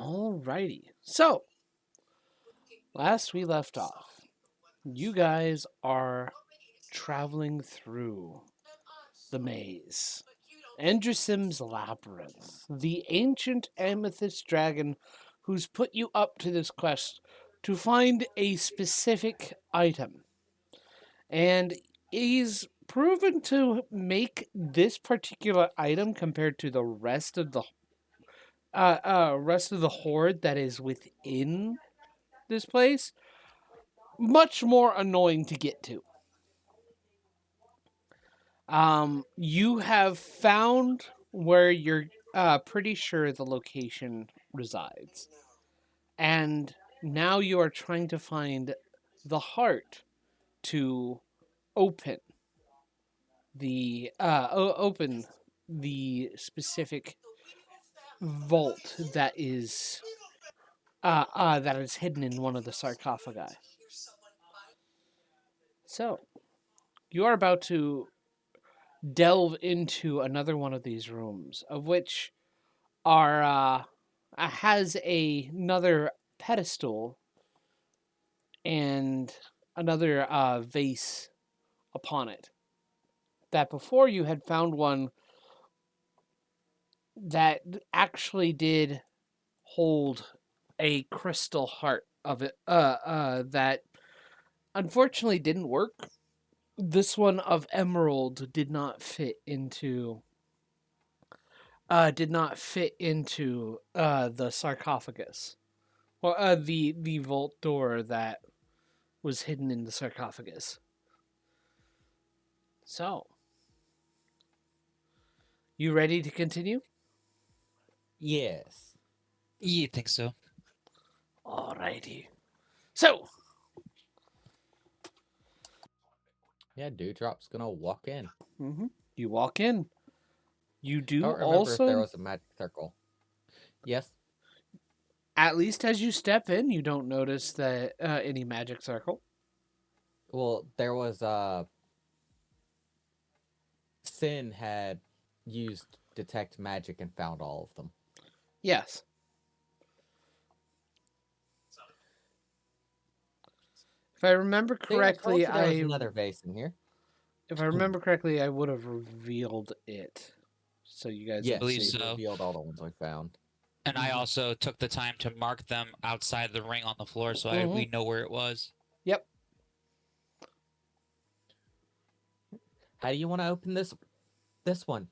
Alrighty. So, last we left off, you guys are traveling through the maze. Endrasim's Labyrinth, the ancient amethyst dragon who's put you up to this quest to find a specific item. And he's proven to make this particular item compared to the rest of the horde that is within this place much more annoying to get to. You have found where you're pretty sure the location resides, and now you are trying to find the heart to open open the specific vault that is hidden in one of the sarcophagi. So you are about to delve into another one of these rooms, of which has another pedestal and another vase upon it. That before you had found one that actually did hold a crystal heart of it. That unfortunately didn't work. This one of emerald did not fit into the sarcophagus, or the vault door that was hidden in the sarcophagus. So, you ready to continue? Yes. You think so? Alrighty. So, Yeah, Dewdrop's gonna walk in. you walk in. You I do don't remember if there also, was a magic circle. Yes. at least as you step in, you don't notice that any magic circle. Well, there was Sin had used detect magic and found all of them. Yes. If I remember correctly, there was another vase in here. if I remember correctly, I would have revealed it, so you guys. Yes, believe we so. revealed all the ones we found. And I also took the time to mark them outside the ring on the floor so we know where it was. Yep. How do you want to open this one?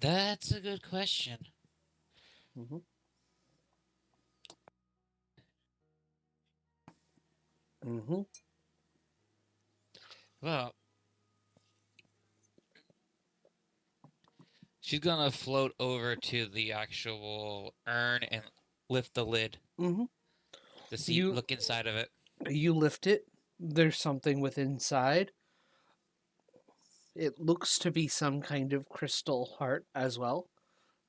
That's a good question. Mm-hmm. Mm-hmm. Well, she's gonna float over to the actual urn and lift the lid Mm-hmm. to see, look inside of it. You lift it. There's something within inside. It looks to be some kind of crystal heart as well.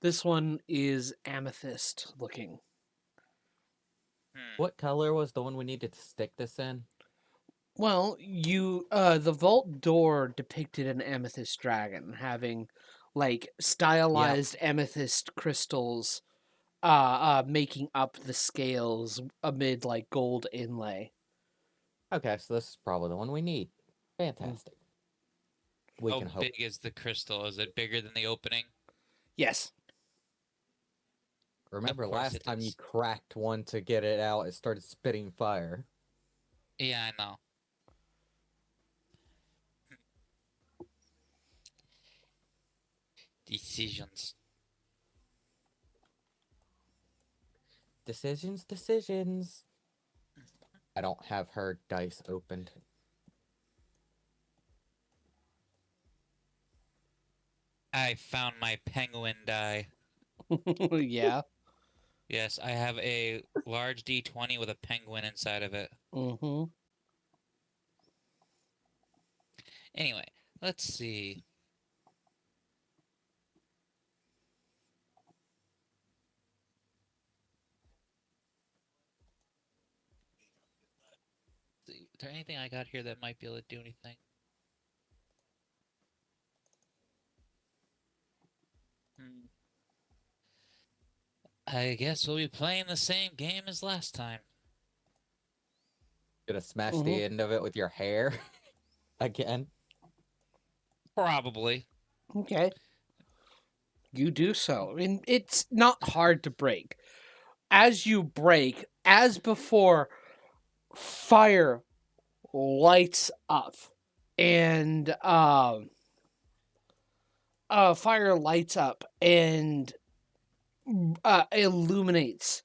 This one is amethyst looking. What color was the one we needed to stick this in? Well, the vault door depicted an amethyst dragon having like stylized amethyst crystals making up the scales amid like gold inlay. Okay, so this is probably the one we need. Fantastic. How big is the crystal? Is it bigger than the opening? Yes. Remember last time you cracked one to get it out, it started spitting fire. Yeah, I know. Decisions. Decisions. I don't have her dice opened. I found my penguin die. Yeah. Yes, I have a large D20 with a penguin inside of it. Mm-hmm. Anyway, let's see. Is there anything I got here that might be able to do anything? I guess we'll be playing the same game as last time. Gonna smash Mhm. the end of it with your hair again. Probably. Okay. You do so. And it's not hard to break. As you break, as before, fire lights up. And fire lights up and illuminates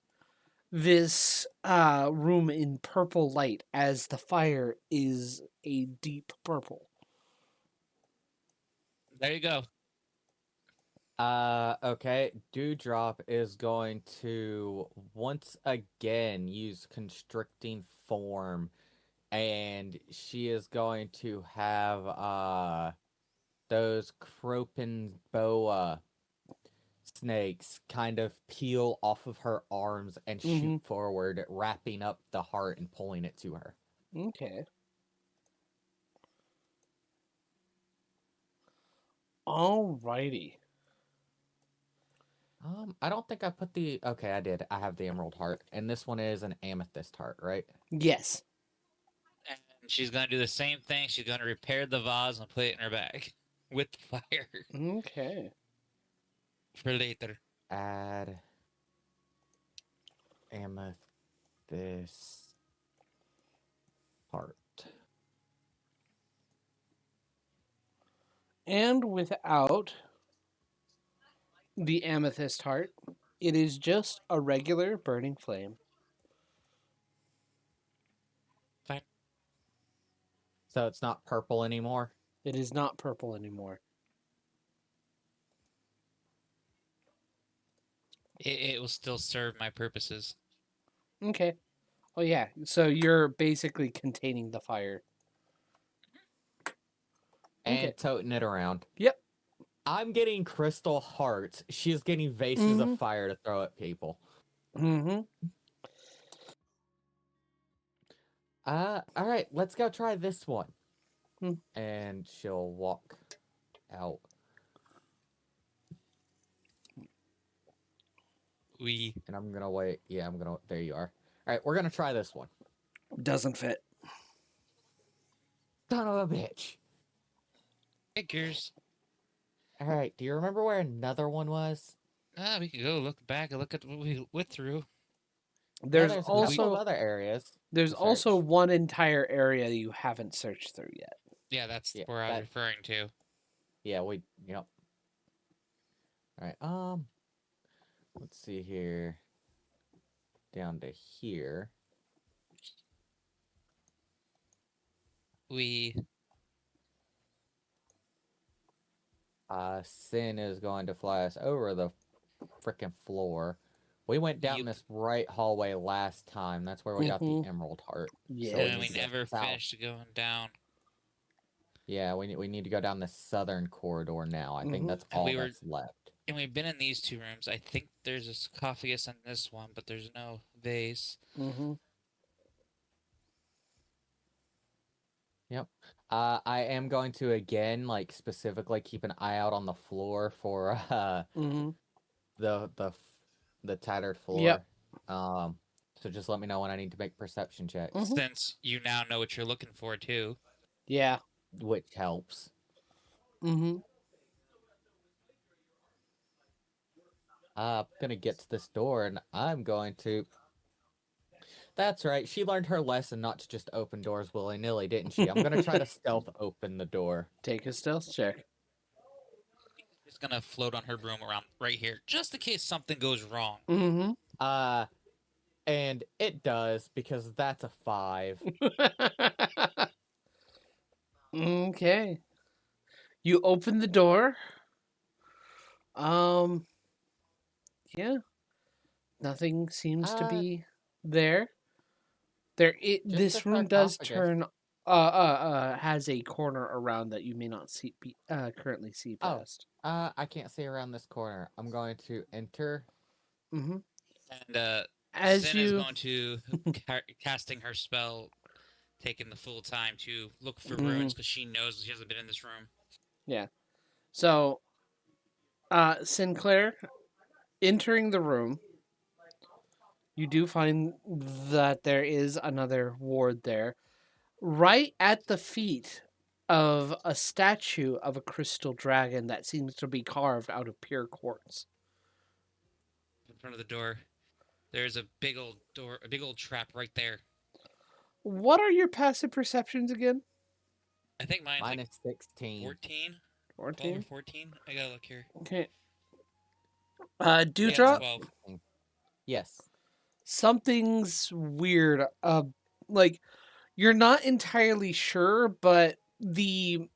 this room in purple light as the fire is a deep purple. There you go. Okay. Dewdrop is going to once again use constricting form, and she is going to have those Cropen boa snakes kind of peel off of her arms and shoot forward, wrapping up the heart and pulling it to her. Okay. Alrighty. I don't think I put the. Okay, I did. I have the emerald heart, and this one is an amethyst heart, right? Yes. And she's gonna do the same thing. She's gonna repair the vase and put it in her bag with fire Okay. for later. Add amethyst heart. And without the amethyst heart, it is just a regular burning flame. Fine. So it's not purple anymore. It is not purple anymore. It will still serve my purposes. Okay. Oh yeah. So you're basically containing the fire. And Okay. toting it around. Yep. I'm getting crystal hearts. She's getting vases of fire to throw at people. Mm-hmm. All right, let's go try this one. Hmm. And she'll walk out. And I'm gonna wait. Yeah, I'm gonna. There you are. All right, we're gonna try this one. Doesn't fit. Son of a bitch. Figures. All right, do you remember where another one was? We could go look back and look at what we went through. There's a couple also of other areas. there's to also search. one entire area you haven't searched through yet. Yeah, that's Yeah, where I was referring to. Yeah, yep. All right, let's see here. Down to here. Sin is going to fly us over the freaking floor. We went down this right hallway last time. That's where we got the emerald heart. Yeah. So And we never finished going down. Yeah, we need to go down the southern corridor now. I think that's all that's left. And we've been in these two rooms. I think there's a sarcophagus in this one, but there's no vase. Yep. I am going to again, like, specifically keep an eye out on the floor for the tattered floor. Yep. So just let me know when I need to make perception checks. Since you now know what you're looking for too. Yeah. Which helps. I'm gonna get to this door and I'm going to. That's right. She learned her lesson not to just open doors willy-nilly, didn't she? I'm gonna try to stealth open the door. Take a stealth check. It's gonna float on her broom around right here, just in case something goes wrong. And it does, because that's a 5. Okay. You open the door. Yeah. Nothing seems to be there. This room does turn has a corner around that you may not see currently see past. I can't see around this corner. I'm going to enter. And as Sin you is going to casting her spell, taking the full time to look for runes because she knows she hasn't been in this room. Yeah. So Sinclair entering the room, You do find that there is another ward there, right at the feet of a statue of a crystal dragon that seems to be carved out of pure quartz. In front of the door. There's a big old door, a big old trap right there. What are your passive perceptions again? I think mine's Mine like is 16. 14. 12 or 14? 14. I gotta look here. Okay. Yeah, Dewdrop? 12. Yes. Something's weird. Like, you're not entirely sure, but the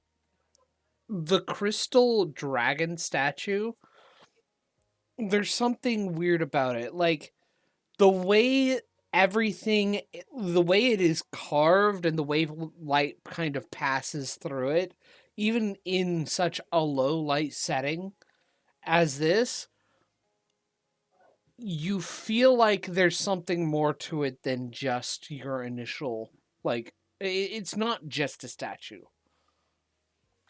crystal dragon statue, there's something weird about it. Like, the way the way it is carved and the way light kind of passes through it, even in such a low light setting as this, you feel like there's something more to it than just your initial, like, it's not just a statue.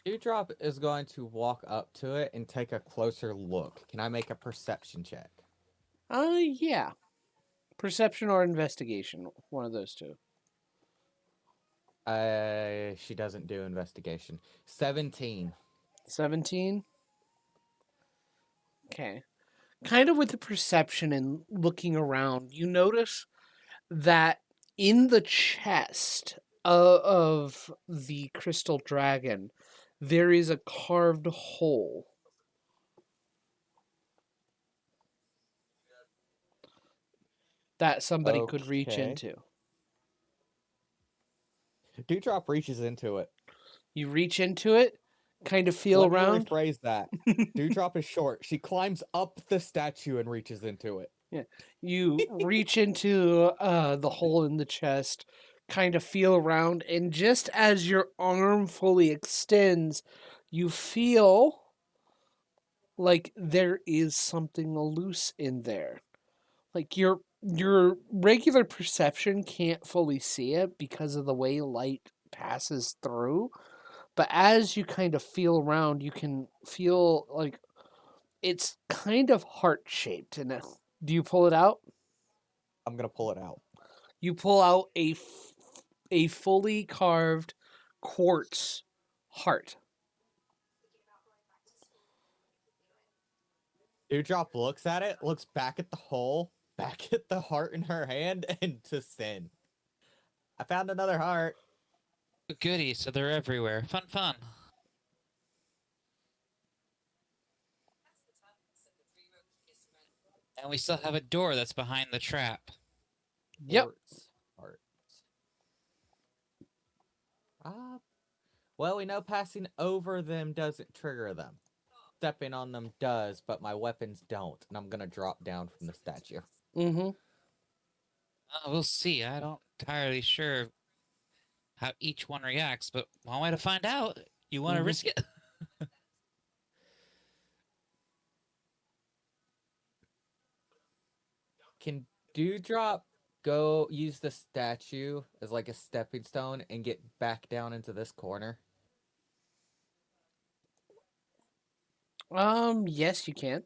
Dewdrop is going to walk up to it and take a closer look. Can I make a perception check? Yeah. Perception or investigation, one of those two. She doesn't do investigation. 17. 17. Okay. Kind of with the perception and looking around, you notice that in the chest of the crystal dragon, there is a carved hole. That somebody could reach Okay. into. Dewdrop reaches into it. You reach into it, kind of feel Let around. me rephrase that. Dewdrop is short. She climbs up the statue and reaches into it. Yeah. You reach into the hole in the chest, kind of feel around, and just as your arm fully extends, you feel like there is something loose in there. Like your regular perception can't fully see it because of the way light passes through. But as you kind of feel around, you can feel like it's kind of heart shaped. And do you pull it out? I'm going to pull it out. You pull out a fully carved quartz heart. Dewdrop looks at it, looks back at the hole, back at the heart in her hand, and to Sin. I found another heart. Goody, so they're everywhere. Fun, fun. And we still have a door that's behind the trap. Yep. Quartz heart. Well, we know passing over them doesn't trigger them. Stepping on them does, but my weapons don't, and I'm gonna drop down from the statue. Mm-hmm. We'll see. I don't entirely sure how each one reacts, but one way to find out. You want to risk it? Can Dewdrop go use the statue as like a stepping stone and get back down into this corner? Yes, you can.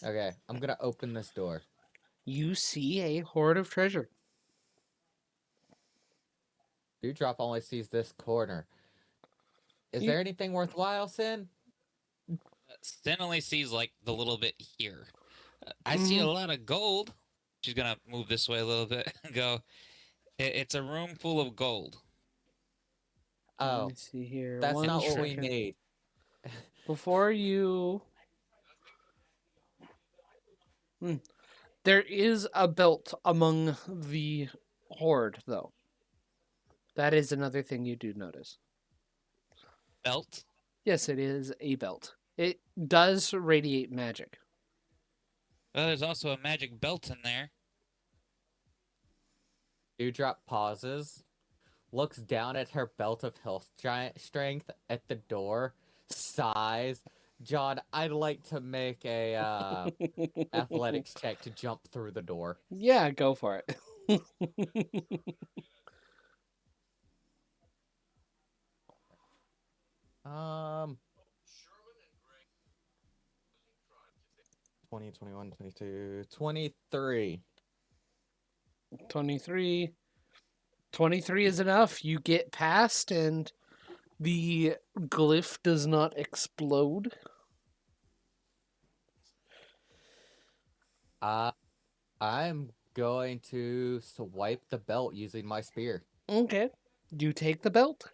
Okay, I'm gonna open this door. You see a hoard of treasure. Dewdrop only sees this corner. Is there anything worthwhile, Sin? Sin only sees like the little bit here. I see a lot of gold. She's gonna move this way a little bit and go. It's a room full of gold. Let Oh, me see here. that's One not what we second. need. Before you... There is a belt among the hoard, though. That is another thing you do notice. Belt. Yes, it is a belt. It does radiate magic. Well, there's also a magic belt in there. Dewdrop pauses, looks down at her belt of health giant strength at the door, sighs. John, I'd like to make a athletics check to jump through the door. Yeah, go for it. 20, 21, 22, 23. 23. 23 is enough. You get past, and the glyph does not explode. I'm going to swipe the belt using my spear. Okay. You take the belt.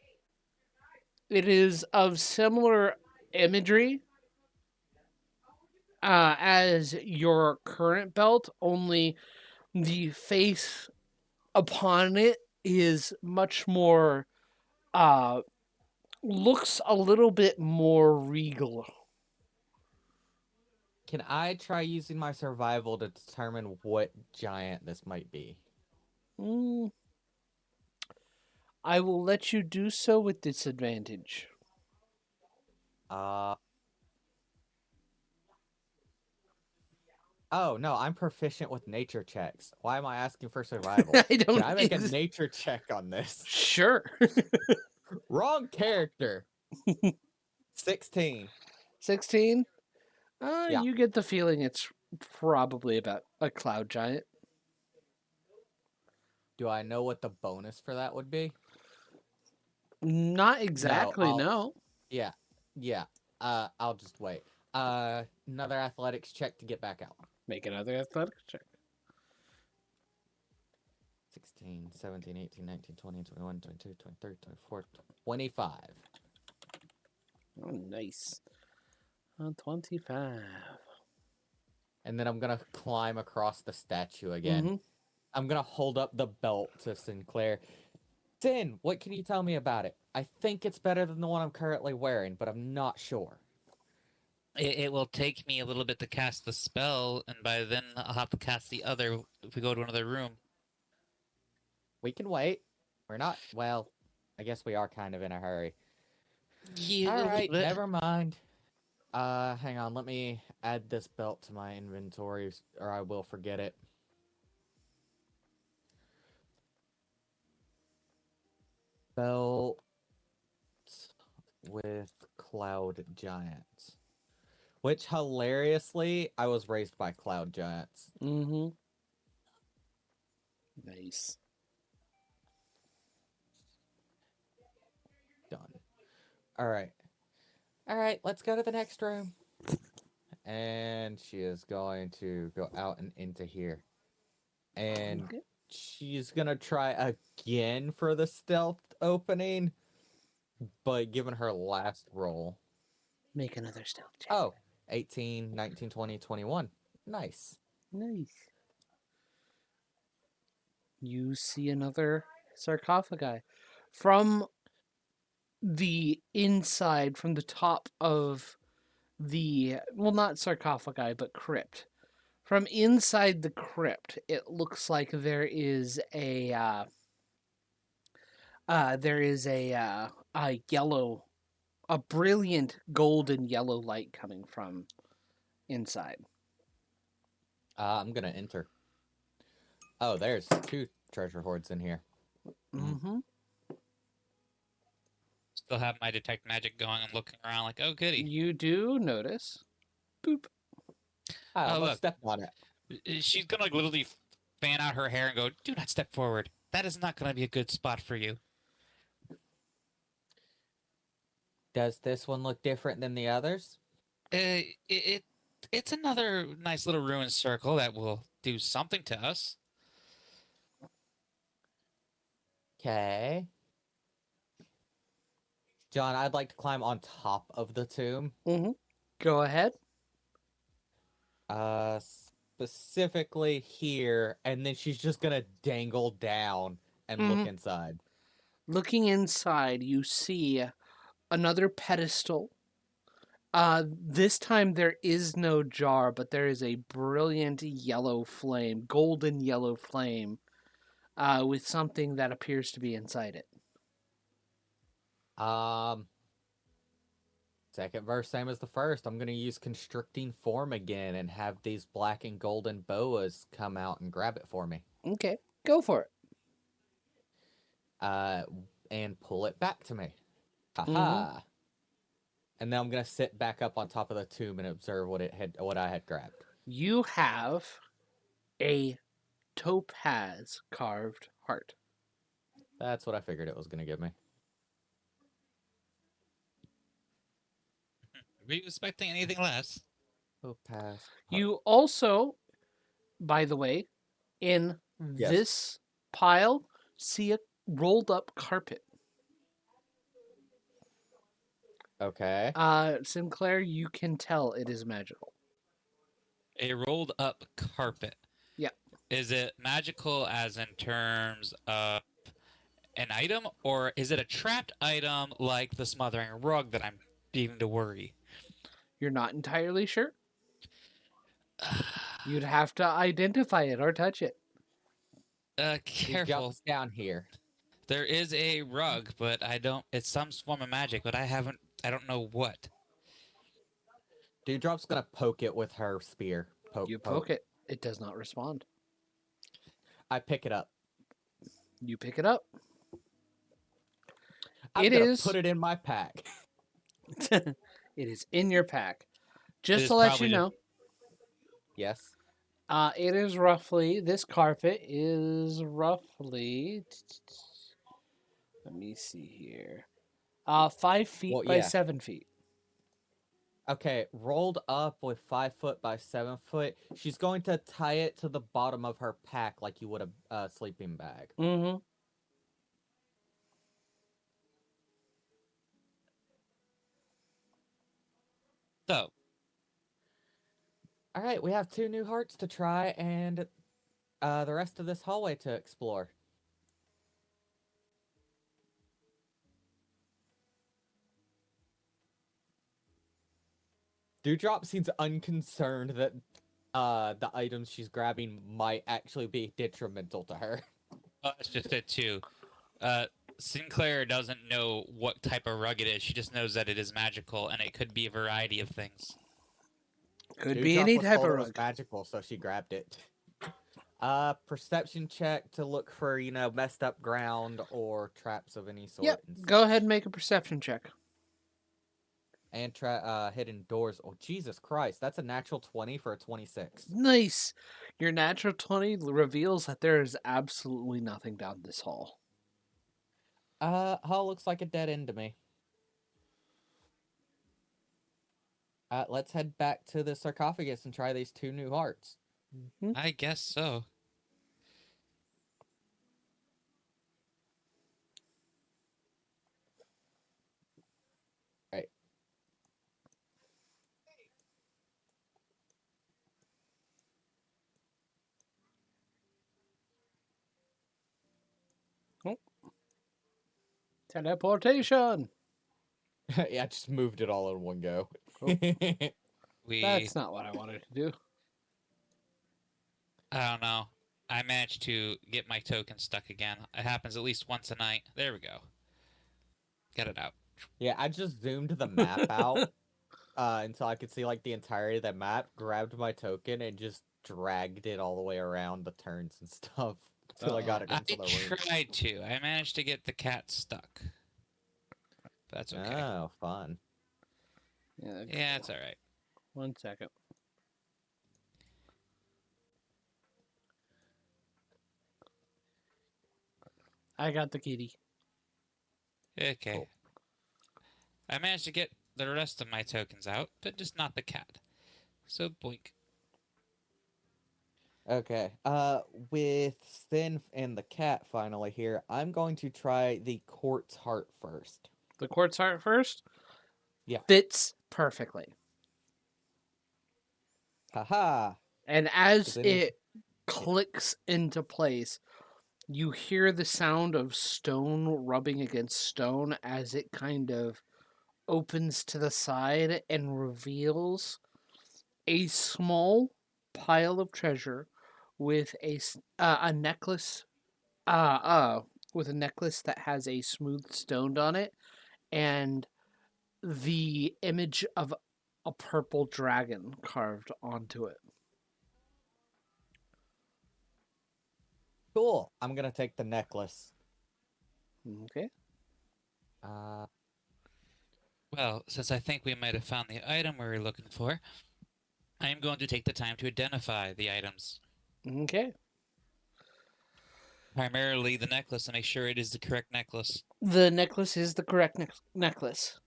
It is of similar imagery as your current belt, only the face upon it is much more, looks a little bit more regal. Can I try using my survival to determine what giant this might be? Mm, I will let you do so with disadvantage. Oh, no, I'm proficient with nature checks. Why am I asking for survival? I don't Can I make a nature check on this? Sure. Wrong character. 16. 16? Yeah. You get the feeling it's probably about a cloud giant. Do I know what the bonus for that would be? Not exactly, no. Yeah. I'll just wait. Another athletics check to get back out. Make another athletics check. 16, 17, 18, 19, 20, 21, 22, 23, 24, 25. Oh, nice. 25. And then I'm going to climb across the statue again. Mm-hmm. I'm going to hold up the belt to Sinclair. Sin, what can you tell me about it? I think it's better than the one I'm currently wearing, but I'm not sure. It will take me a little bit to cast the spell, and by then I'll have to cast the other if we go to another room. We can wait. We're not, well, I guess we are kind of in a hurry. Yeah, All right, never mind. Hang on, let me add this belt to my inventory, or I will forget it. Belt with Cloud Giants. Which, hilariously, I was raised by Cloud Giants. Mm-hmm. Nice. Done. All right, let's go to the next room. And she is going to go out and into here. And Okay. she's going to try again for the stealth opening, but given her last roll. Make another stealth check. Oh, 18, 19, 20, 21. Nice. Nice. You see another sarcophagi. From the inside, from the top of the, well, not sarcophagi, but crypt. From inside the crypt, it looks like there is a yellow, a brilliant golden yellow light coming from inside. I'm going to enter. Oh, there's 2 treasure hoards in here. Mm-hmm. Still have my detect magic going. I'm looking around like, oh, goody. You do notice. Boop. I Oh, almost look. stepped on it. She's gonna literally fan out her hair and go, "Do not step forward. That is not gonna be a good spot for you." Does this one look different than the others? It's another nice little ruined circle that will do something to us. Okay. John, I'd like to climb on top of the tomb. Mm-hmm. Go ahead. Specifically here, and then she's just gonna dangle down and look inside. Looking inside, you see another pedestal. This time there is no jar, but there is a brilliant yellow flame, golden yellow flame, with something that appears to be inside it. Second verse, same as the first. I'm gonna use constricting form again and have these black and golden boas come out and grab it for me. Okay, go for it. And pull it back to me. Haha. And then I'm gonna sit back up on top of the tomb and observe what I had grabbed. You have a topaz carved heart. That's what I figured it was gonna give me. Were you expecting anything less? Oh, pass. You also, by the way, in Yes. this pile, see a rolled up carpet. Okay. Sinclair, you can tell it is magical. A rolled up carpet. Yeah. Is it magical as in terms of an item, or is it a trapped item like the smothering rug that I'm beginning to worry? You're not entirely sure. You'd have to identify it or touch it. He Careful. jumps down here. There is a rug, but I don't. It's some form of magic, but I don't know what. Dewdrop's gonna poke it with her spear. You poke it. It does not respond. I pick it up. You pick it up. I'm It gonna is- put it in my pack. It is in your pack. Just is to let probably you know, Yes. it is roughly, this carpet is roughly, let me see here, 5 feet Well, by yeah. 7 feet. Okay, rolled up with 5 foot by 7 foot. She's going to tie it to the bottom of her pack like you would a sleeping bag. Mm-hmm. So, All right, we have 2 new hearts to try and the rest of this hallway to explore. Dewdrop seems unconcerned that the items she's grabbing might actually be detrimental to her. that's just it too. Sinclair doesn't know what type of rug it is. She just knows that it is magical, and it could be a variety of things. Could be Dewdrop any was type of told it was rug. magical, so she grabbed it. Perception check to look for, messed up ground or traps of any sort. Yep. and Go such. ahead and make a perception check. And hidden doors. Oh, Jesus Christ. That's a natural 20 for a 26. Nice. Your natural 20 reveals that there is absolutely nothing down this hall. Hall looks like a dead end to me. Let's head back to the sarcophagus and try these 2 new hearts. I guess so. Right. Teleportation. Yeah, I just moved it all in one go. Oh. We. That's not what I wanted to do. I don't know. I managed to get my token stuck again. It happens at least once a night. There we go. Get it out. Yeah, I just zoomed the map out until I could see like the entirety of the map, grabbed my token, and just dragged it all the way around the turns and stuff until I got it I into the room. tried to. I managed to get the cat stuck. That's okay. Oh, fun. Yeah, it's all right. 1 second. I got the kitty. Okay. Cool. I managed to get the rest of my tokens out, but just not the cat. So boink. Okay. With Sin and the cat finally here, I'm going to try the quartz heart first. The quartz heart first? Yeah. Fits perfectly. Haha. And as Does any- it clicks into place, you hear the sound of stone rubbing against stone as it kind of opens to the side and reveals a small pile of treasure with a necklace with a necklace that has a smooth stone on it and the image of a purple dragon carved onto it. Cool. I'm gonna take the necklace. Okay. Well, since I think we might have found the item we were looking for, I am going to take the time to identify the items. Okay. primarily the necklace to make sure it is the correct necklace. The necklace is the correct necklace.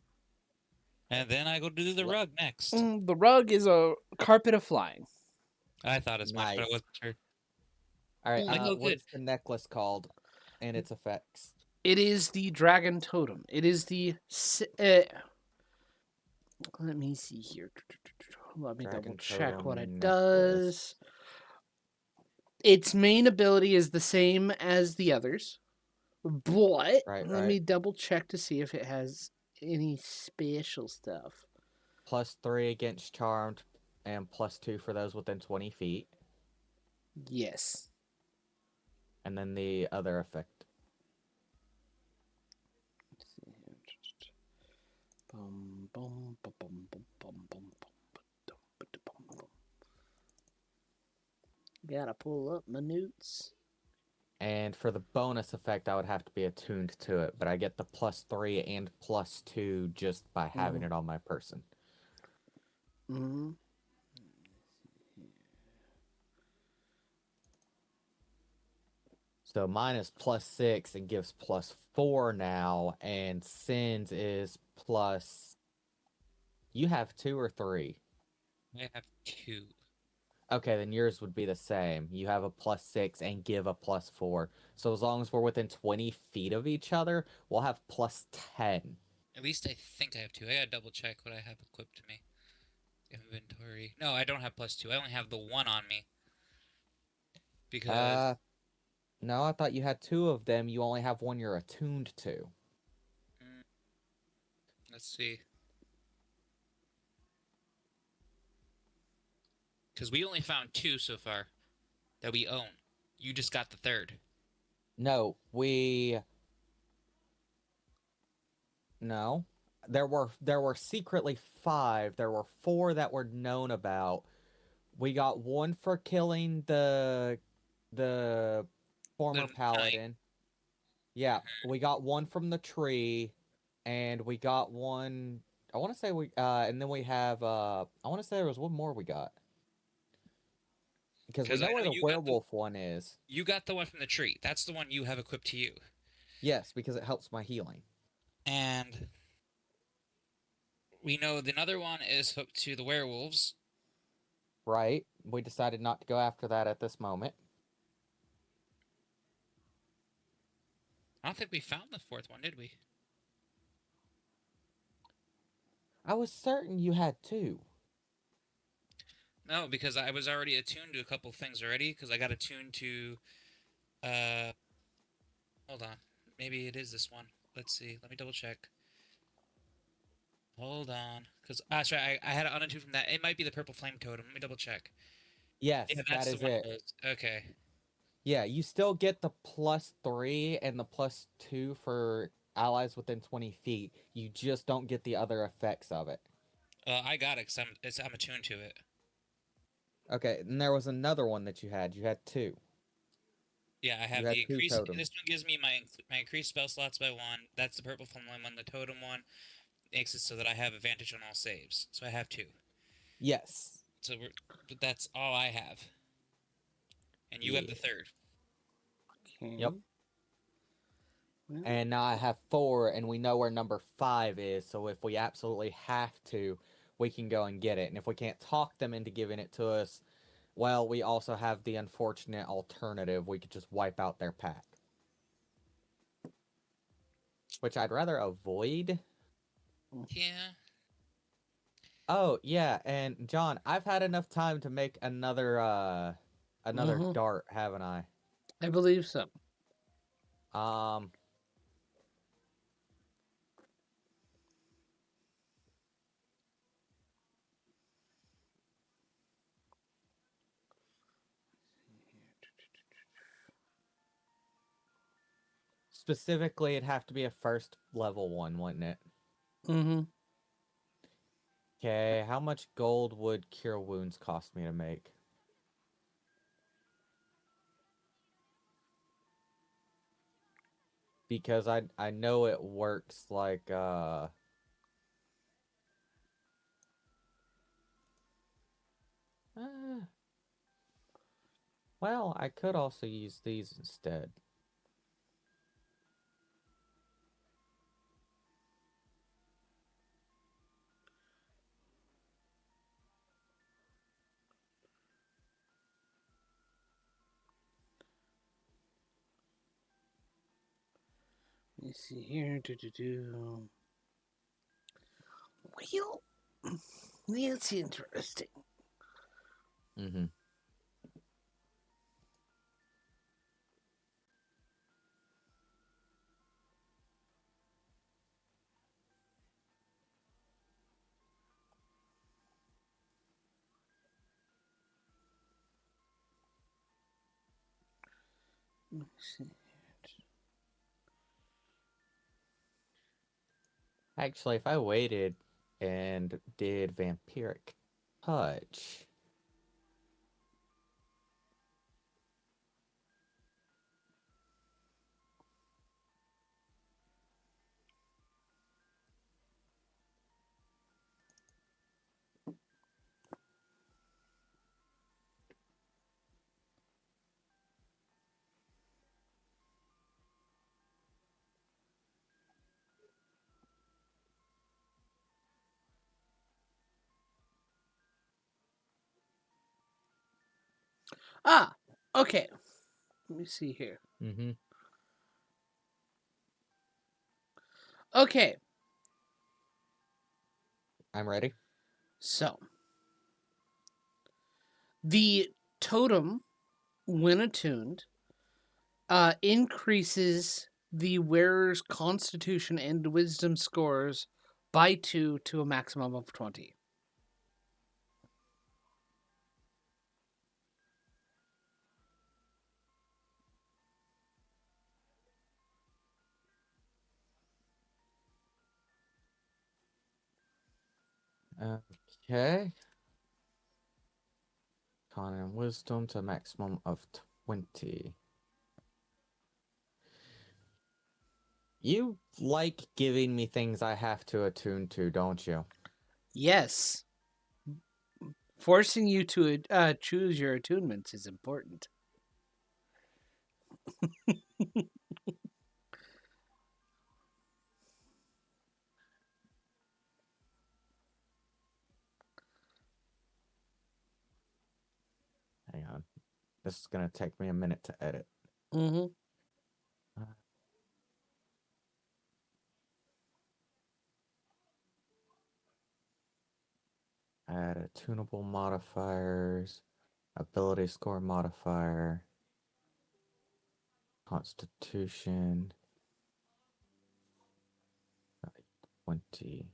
And then I go do the rug next. The rug is a carpet of flying. I thought as much, but I Nice. wasn't sure. All right. Like, oh, What good. is the necklace called and its effects? It is the dragon totem. It is the. Let me see here. Let me Dragon double check what it totem does. Its main ability is the same as the others, but let me double check to see if it has any special stuff. +3 against charmed, and +2 for those within 20 feet. Yes. And then the other effect. Gotta pull up my notes. And for the bonus effect, I would have to be attuned to it, but I get the +3 and +2 just by having it on my person. Mm-hmm. So mine is +6 and gives +4 now, and Sin's is plus. You have 2 or 3? I have 2. Okay, then yours would be the same. You have a +6 and give a +4. So as long as we're within 20 feet of each other, we'll have +10. At least I think I have 2. I gotta double check what I have equipped to me. Inventory. No, I don't have +2. I only have the 1 on me. Because. No, I thought you had 2 of them. You only have 1 you're attuned to. Let's see. Because we only found 2 so far that we own. You just got the 3rd. No, No. There were secretly 5. There were 4 that were known about. We got 1 for killing the former paladin. Yeah, we got 1 from the tree, and we got 1. I want to say and then we have I want to say there was 1 more we got. Because we know where the werewolf one is. You got the one from the tree. That's the one you have equipped to you. Yes, because it helps my healing. And we know the other one is hooked to the werewolves. Right. We decided not to go after that at this moment. I don't think we found the 4th one, did we? I was certain you had 2. No, because I was already attuned to a couple things already. Because I got attuned to, hold on, maybe it is this one. Let's see. Let me double check. Hold on, because that's right. I had an unattuned from that. It might be the purple flame totem. Let me double check. Yes, Yeah, that is it. Okay. Yeah, you still get the +3 and the +2 for allies within 20 feet. You just don't get the other effects of it. I got it because I'm attuned to it. Okay, and there was another one that you had. You had 2. Yeah, I have the increase. This one gives me my increased spell slots by 1. That's the purple flame one. The totem one makes it so that I have advantage on all saves. So I have 2. Yes. So but that's all I have. And you have the 3rd. Okay. Yep. Well, And now I have 4, and we know where number 5 is. So if we absolutely have to, we can go and get it. And if we can't talk them into giving it to us, well, we also have the unfortunate alternative. We could just wipe out their pack. Which I'd rather avoid. Yeah. Oh, yeah, and John, I've had enough time to make another dart, haven't I? I believe so. Specifically, it'd have to be a 1st level one, wouldn't it? Mm-hmm. Okay, how much gold would Cure Wounds cost me to make? Because I know it works like well, I could also use these instead. Let me see here. Well, that's interesting. Mm-hmm. Let me see. Actually, if I waited and did vampiric touch, Ah, okay. Let me see here. mm-hmm. Okay, I'm ready. so the totem, when attuned, increases the wearer's constitution and wisdom scores by 2 to a maximum of 20. Okay. Con and wisdom to a maximum of 20. You like giving me things I have to attune to, don't you? Yes. Forcing you to choose your attunements is important. Hang on. This is going to take me a minute to edit. Mm-hmm. Add attunable modifiers, ability score modifier, constitution, 20.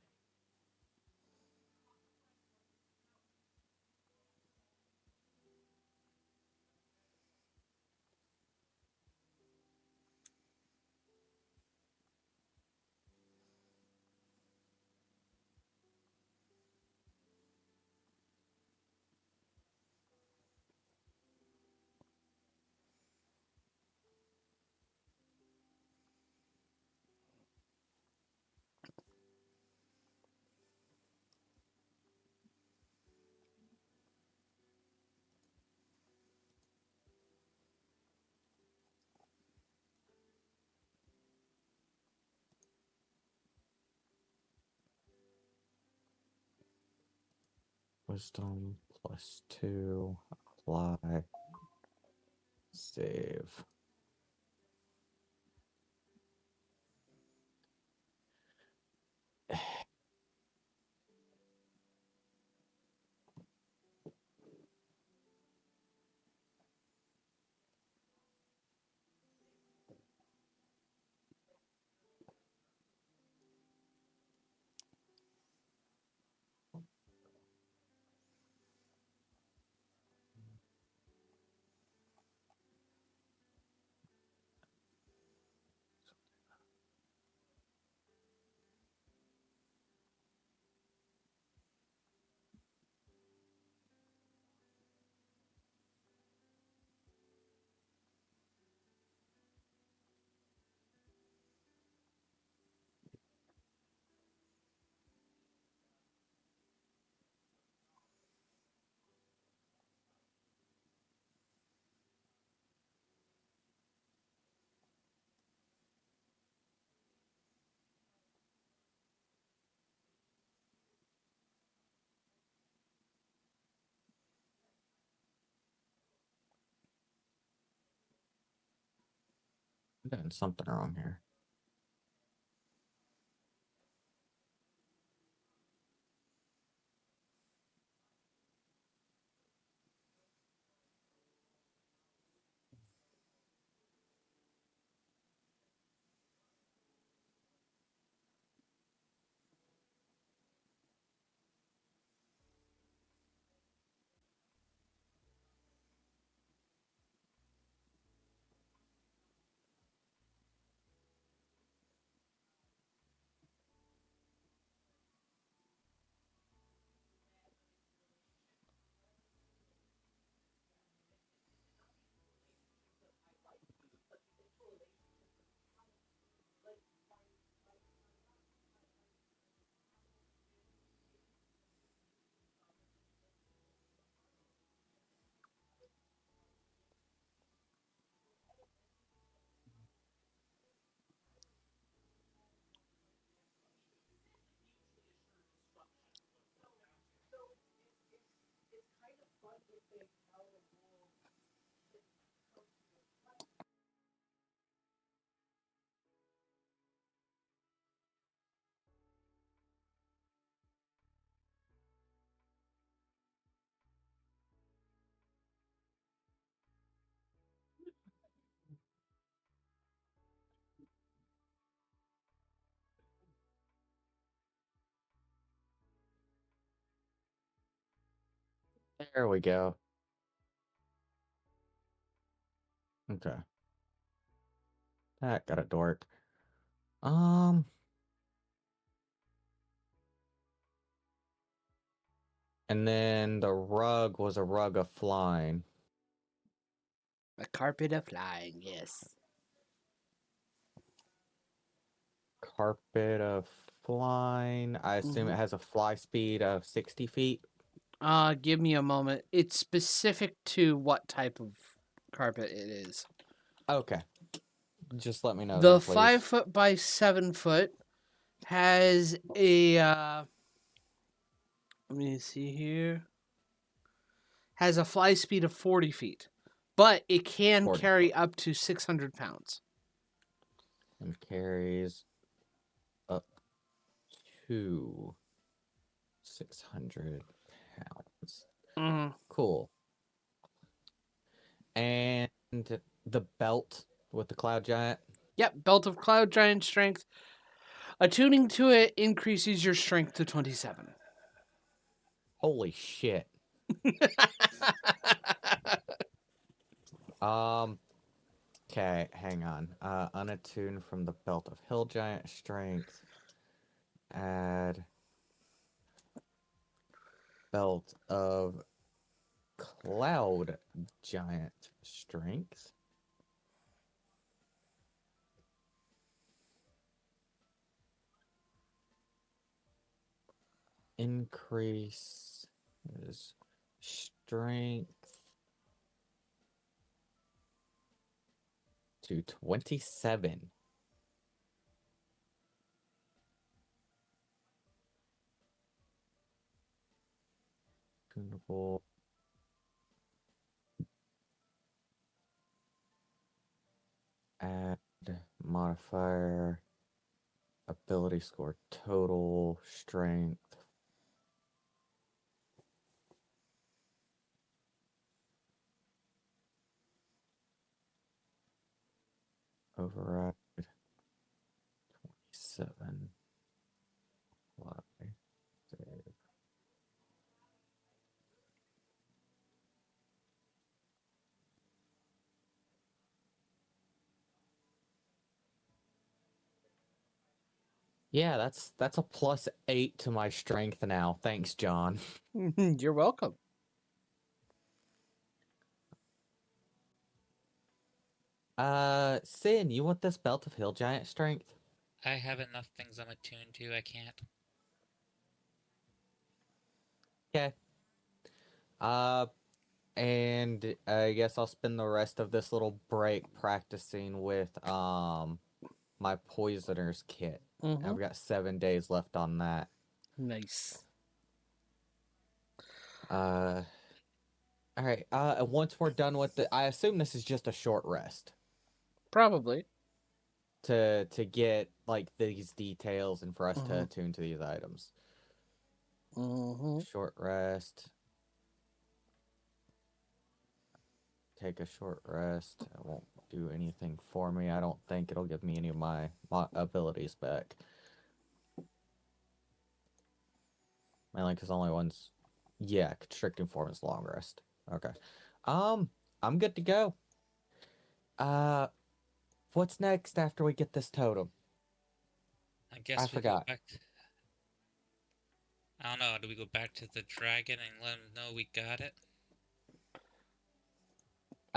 Wisdom +2, apply, save. I'm doing something wrong here. There we go. Okay. That got a dork. And then the rug was a rug of flying. A carpet of flying, yes. Carpet of flying. I assume it has a fly speed of 60 feet. Give me a moment. It's specific to what type of carpet it is. Okay. Just let me know The then, please. 5 foot by 7 foot has a let me see here. Has a fly speed of 40 feet, but it can 40 carry up to 600 pounds. And carries up to 600 pounds. Cool. And the belt with the cloud giant. Yep, belt of cloud giant strength. Attuning to it increases your strength to 27. Holy shit. Okay, hang on. Unattuned from the belt of hill giant strength. Add belt of cloud giant strength. Increase his strength to 27. Tunable. Add modifier. Ability score total strength. Override 27. Apply. Save. Yeah, that's a +8 to my strength now. Thanks, John. You're welcome. Sin, you want this belt of hill giant strength? I have enough things I'm attuned to. I can't. Okay. And I guess I'll spend the rest of this little break practicing with my poisoner's kit. I've got 7 days left on that. Nice. All right. Once we're done with I assume this is just a short rest Probably. to get like these details and for us to attune to these items. Short rest. Take a short rest. It won't do anything for me. I don't think it'll give me any of my abilities back. Mainly because only one's... Yeah, constricting form is long rest. Okay. I'm good to go. What's next after we get this totem? I guess we forgot. go back to... I don't know. Do we go back to the dragon and let him know we got it?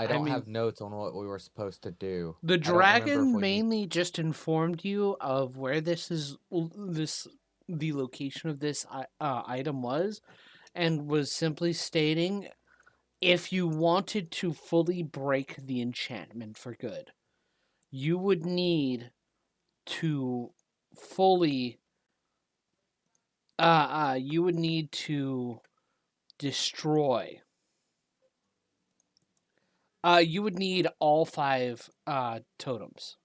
I don't have notes on what we were supposed to do. The dragon mainly just informed you of where the location of this item was, and was simply stating if you wanted to fully break the enchantment for good, you would need to fully you would need to destroy You would need all 5 totems.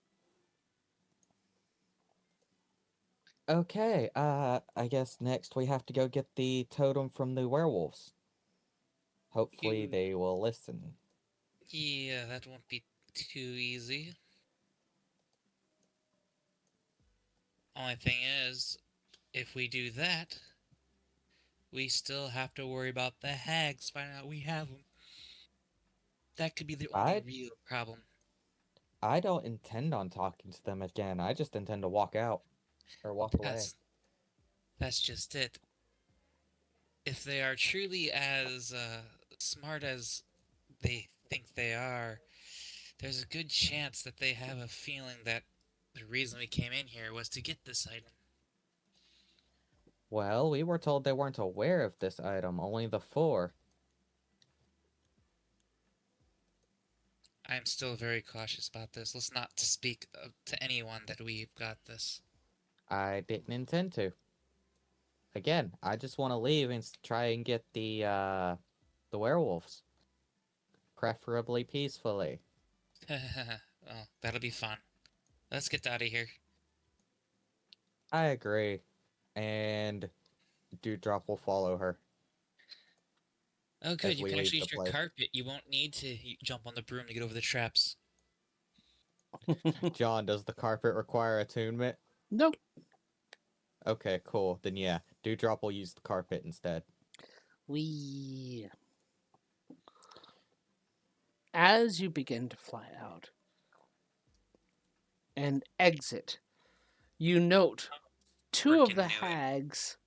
Okay, I guess next we have to go get the totem from the werewolves. Hopefully You, they will listen. yeah, that won't be too easy. Only thing is, if we do that, we still have to worry about the hags finding out we have them. That could be the only I real problem. I don't intend on talking to them again. I just intend to walk out or walk away. That's just it. If they are truly as smart as they think they are, there's a good chance that they have a feeling that the reason we came in here was to get this item. Well, we were told they weren't aware of this item, only the 4. I'm still very cautious about this. Let's not speak to anyone that we've got this. I didn't intend to. Again, I just want to leave and try and get the werewolves, preferably peacefully. Oh, that'll be fun. Let's get out of here. I agree. And Dewdrop will follow her Oh, good. as You we can leave actually the use your place. carpet. You won't need to jump on the broom to get over the traps. John, does the carpet require attunement? Nope. Okay, cool. Then yeah, Dewdrop will use the carpet instead. We. As you begin to fly out and exit, you note 2 of Freaking the knew it. hags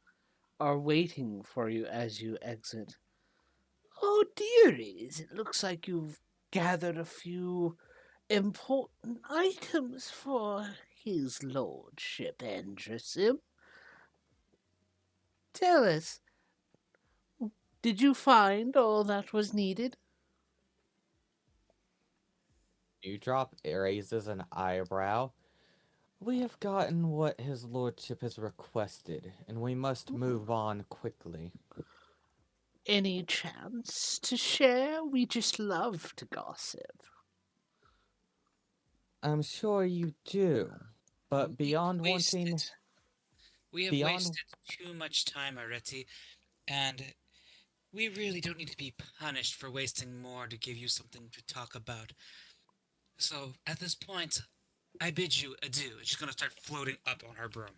are waiting for you as you exit. Oh, dearies, it looks like you've gathered a few important items for his lordship, Andresim. Tell us, did you find all that was needed? Dewdrop raises an eyebrow. We have gotten what his lordship has requested, and we must move on quickly. Any chance to share? We just love to gossip. I'm sure you do, but We've beyond wanting, wasted. We have beyond, wasted too much time already, and we really don't need to be punished for wasting more to give you something to talk about. So, at this point, I bid you adieu. She's gonna start floating up on her broom.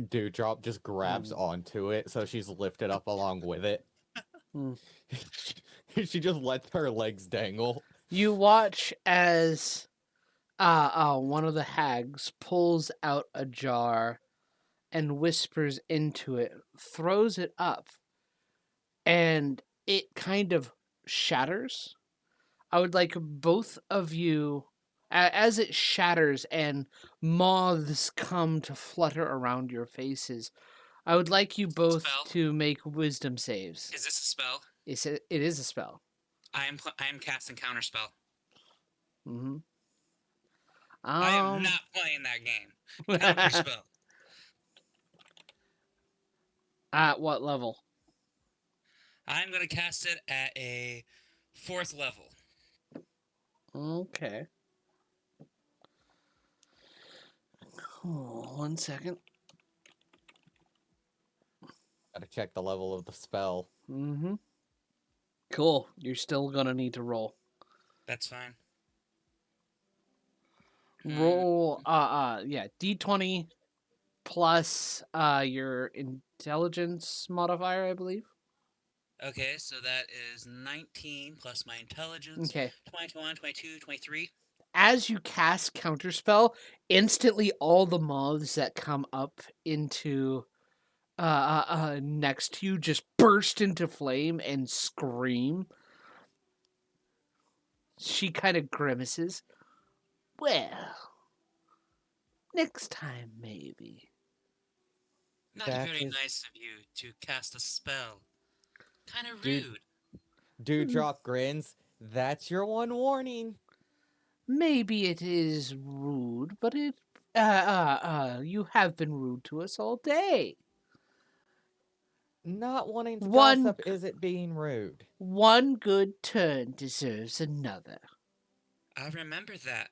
Dewdrop just grabs onto it, so she's lifted up along with it. Mm. She just lets her legs dangle. You watch as one of the hags pulls out a jar and whispers into it, throws it up, and it kind of shatters. I would like both of you, as it shatters and moths come to flutter around your faces, I would like you both Spell? to make wisdom saves. Is this a spell? It is a spell. I am casting counterspell. Mm-hmm. I am not playing that game. Counterspell. At what level? I'm gonna cast it at a 4th level. Okay. Oh, 1 second. Gotta check the level of the spell. Mm-hmm. Cool. You're still gonna need to roll. That's fine. Roll yeah, D20 plus your intelligence modifier, I believe. Okay, so that is 19 plus my intelligence. Okay. 21, 22, 23. As you cast counterspell, instantly all the moths that come up into next to you just burst into flame and scream. She kind of grimaces. Well, next time maybe. Not That very is- nice of you to cast a spell. Kind of Dude. rude. Dewdrop grins. That's your one warning. Maybe it is rude, but you have been rude to us all day. Not wanting to One- gossip isn't being rude. One good turn deserves another. I'll remember that.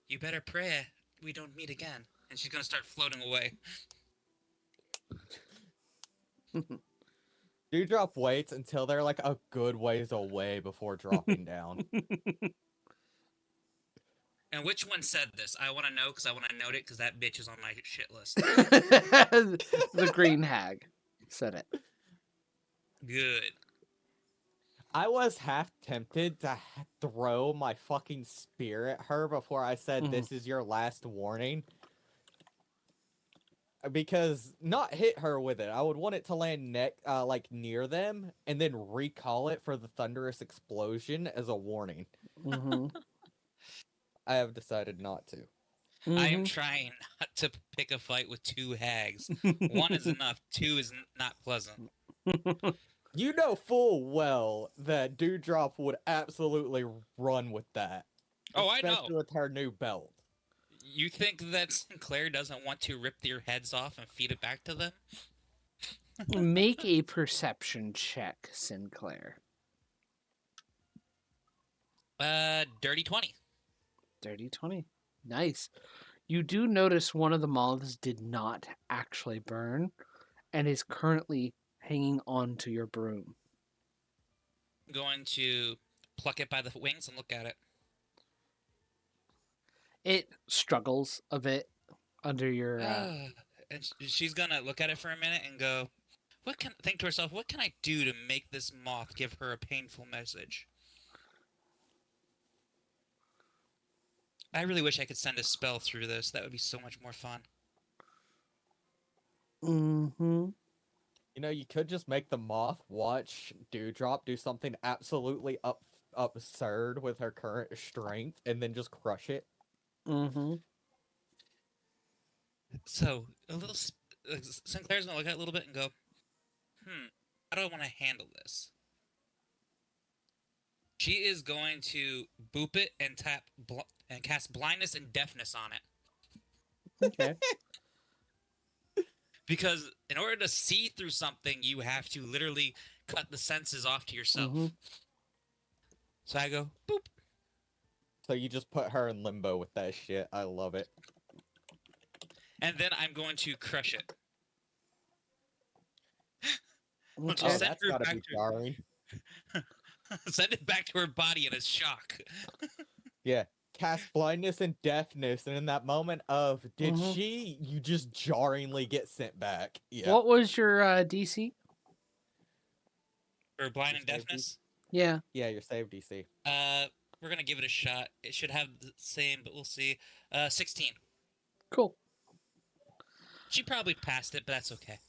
You better pray we don't meet again. And she's gonna start floating away. Dewdrop waits until they're like a good ways away before dropping down. And which one said this? I want to know because I want to note it because that bitch is on my shit list. The green hag said it. Good. I was half tempted to throw my fucking spear at her before I said, this is your last warning. Because not hit her with it. I would want it to land like near them and then recall it for the thunderous explosion as a warning. I have decided not to. I am trying not to pick a fight with two hags. One is enough. Two is not pleasant. You know full well that Dewdrop would absolutely run with that. Oh, I know. Especially with her new belt. You think that Sinclair doesn't want to rip their heads off and feed it back to them? Make a perception check, Sinclair. Dirty 20. Dirty 20. Nice. You do notice one of the moths did not actually burn and is currently hanging on to your broom. I'm going to pluck it by the wings and look at it. It struggles a bit under your... And she's gonna look at it for a minute and go, think to herself, what can I do to make this moth give her a painful message? I really wish I could send a spell through this. That would be so much more fun. You know, you could just make the moth watch Dewdrop do something absolutely absurd with her current strength and then just crush it. So, Sinclair's gonna look at it a little bit and go, how do I want to handle this? She is going to boop it and and cast blindness and deafness on it. Okay. Because in order to see through something, you have to literally cut the senses off to yourself. So I go, boop. So you just put her in limbo with that shit. I love it. And then I'm going to crush it. Okay. Oh, that's gotta be jarring. Send it back to her body in a shock. Yeah. Cast blindness and deafness, and in that moment of, you just jarringly get sent back. Yeah. What was your DC? Or blind and deafness? Yeah. Yeah, your save DC. We're gonna give it a shot. It should have the same, but we'll see. 16. Cool. She probably passed it, but that's okay.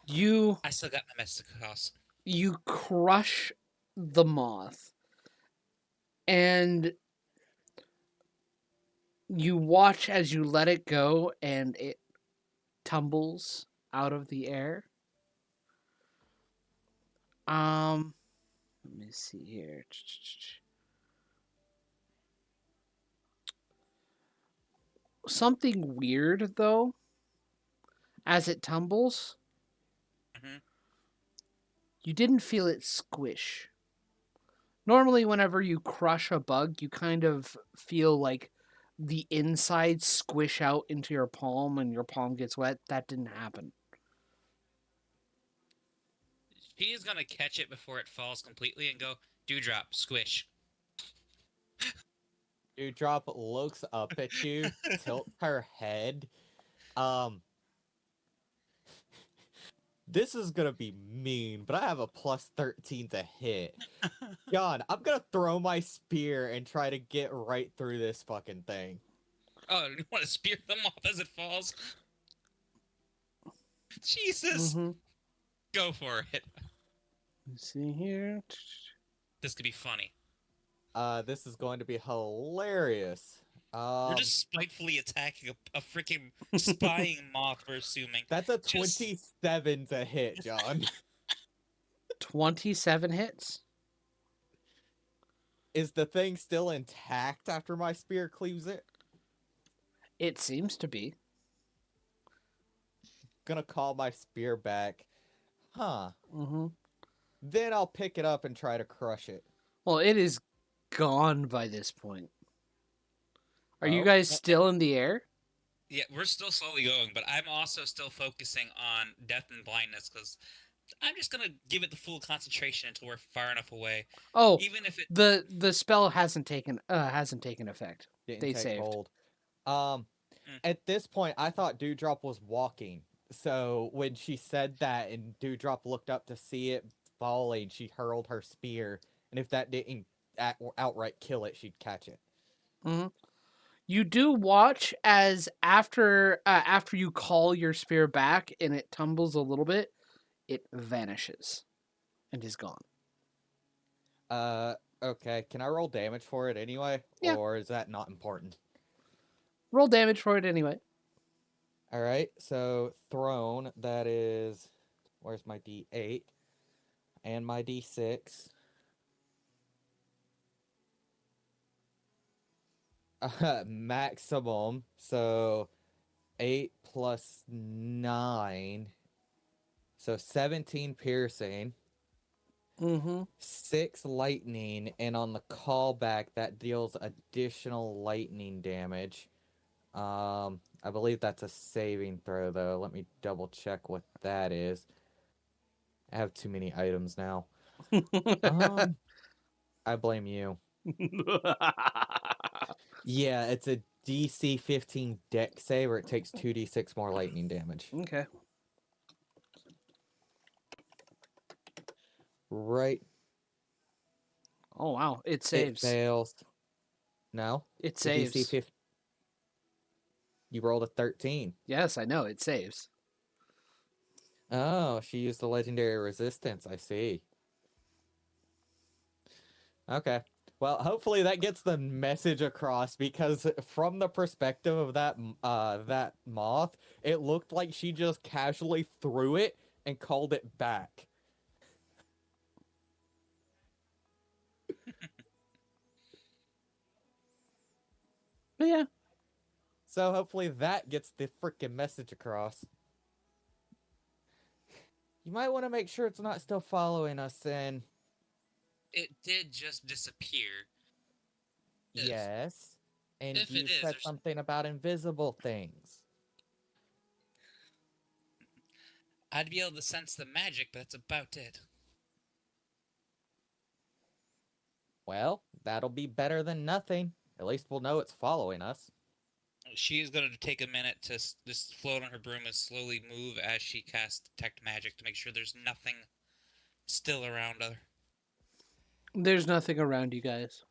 I still got my message across. You crush the moth, and you watch as you let it go, and it tumbles out of the air. Let me see here. Something weird, though, as it tumbles, you didn't feel it squish. Normally, whenever you crush a bug, you kind of feel like the inside squish out into your palm and your palm gets wet. That didn't happen. She is gonna catch it before it falls completely and go, Dewdrop, squish. Dewdrop looks up at you, tilts her head. This is gonna be mean, but I have a plus 13 to hit. God, I'm gonna throw my spear and try to get right through this fucking thing. Oh, you want to spear them off as it falls? Jesus! Go for it. Let's see here. This could be funny. This is going to be hilarious. You're just spitefully attacking a freaking spying moth, we're assuming. That's a 27 to hit, John. 27 hits? Is the thing still intact after my spear cleaves it? It seems to be. Gonna call my spear back. Huh. Mm-hmm. Then I'll pick it up and try to crush it. Well, it is gone by this point. Are you Oh? guys still in the air? Yeah, we're still slowly going, but I'm also still focusing on death and blindness because I'm just gonna give it the full concentration until we're far enough away. Oh, Even if it, the spell hasn't taken effect. Didn't They take saved. hold. Um, Mm. at this point, I thought Dewdrop was walking. So when she said that and Dewdrop looked up to see it falling, she hurled her spear. And if that didn't outright kill it, she'd catch it. Mm-hmm. You do watch as after you call your spear back and it tumbles a little bit, it vanishes and is gone. Okay. Can I roll damage for it anyway? Yeah. Or is that not important? Roll damage for it anyway. All right. So thrown, that is. Where's my D8? And my D6. Maximum. So 8 plus 9. So 17 piercing. Mm-hmm. 6 lightning. And on the callback, that deals additional lightning damage. I believe that's a saving throw, though. Let me double check what that is. I have too many items now. I blame you. Yeah, it's a DC 15 deck save, or it takes 2d6 more lightning damage. Okay. Right. Oh wow, it It saves. fails. No? It The DC saves. 15. You rolled a 13. Yes, I know it saves. Oh, she used the legendary resistance. I see. Okay. Well, hopefully that gets the message across, because from the perspective of that moth, it looked like she just casually threw it and called it back. But yeah, So hopefully that gets the freaking message across. You might want to make sure it's not still following us, and it did just disappear. yes. And If you it is, said there's, something about invisible things. I'd be able to sense the magic, but that's about it. Well, that'll be better than nothing. At least we'll know it's following us. She's going to take a minute to just float on her broom and slowly move as she casts detect magic to make sure there's nothing still around her. there's nothing around you guys.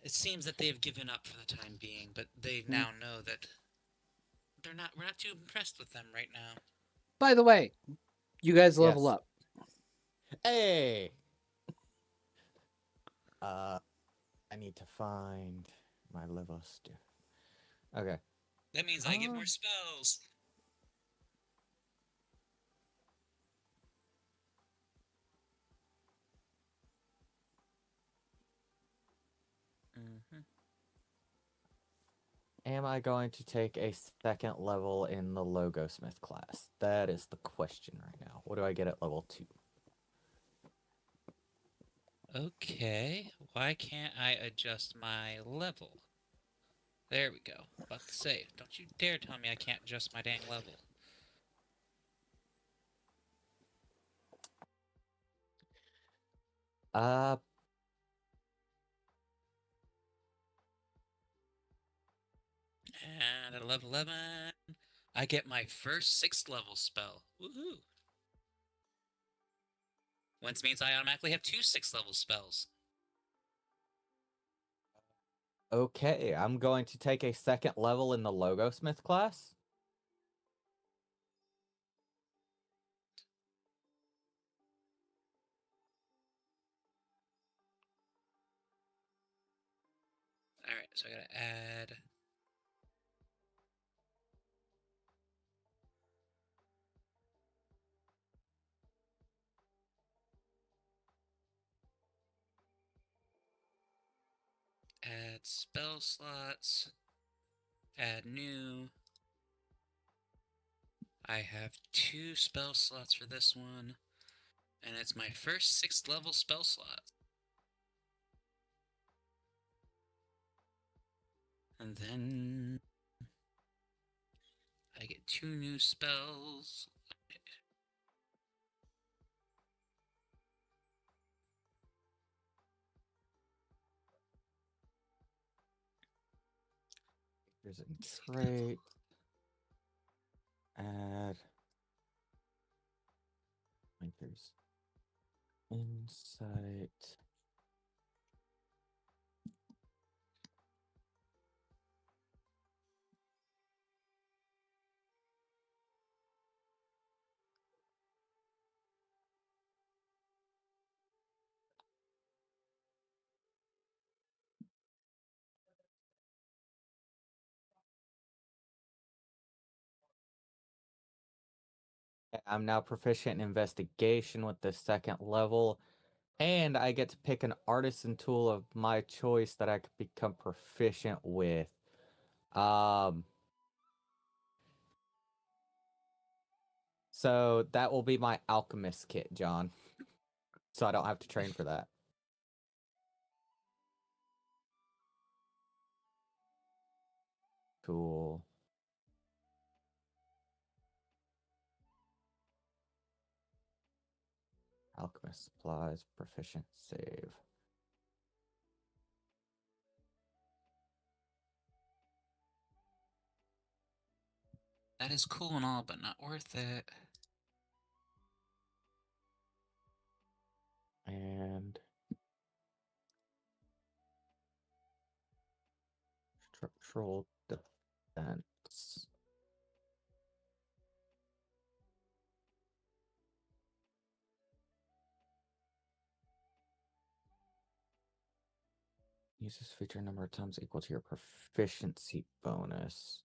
It seems that they've given up for the time being, but they now know that we're not too impressed with them right now. By the way, you guys level Yes. up. Hey! I need to find my level stuff. Okay. That means I get more spells. Mm-hmm. Am I going to take a second level in the Logosmith class? That is the question right now. What do I get at level 2? Okay, why can't I adjust my level? There we go. About to say, don't you dare tell me I can't adjust my dang level. And at level 11, I get my first 6th level spell. Woohoo! Which means I automatically have 2 6th level spells. Okay, I'm going to take a second level in the Logosmith class. Alright, so I gotta add... Add spell slots. Add new. I have 2 spell slots for this one. And it's my first 6th level spell slot. And then I get 2 new spells. There's a trait. Add. There's insight. I'm now proficient in investigation with the 2nd level, and I get to pick an artisan tool of my choice that I could become proficient with. So that will be my alchemist kit, John. So I don't have to train for that. Cool. Alchemist supplies, proficient save. That is cool and all, but not worth it. And structural defense. Use this feature a number of times equal to your proficiency bonus.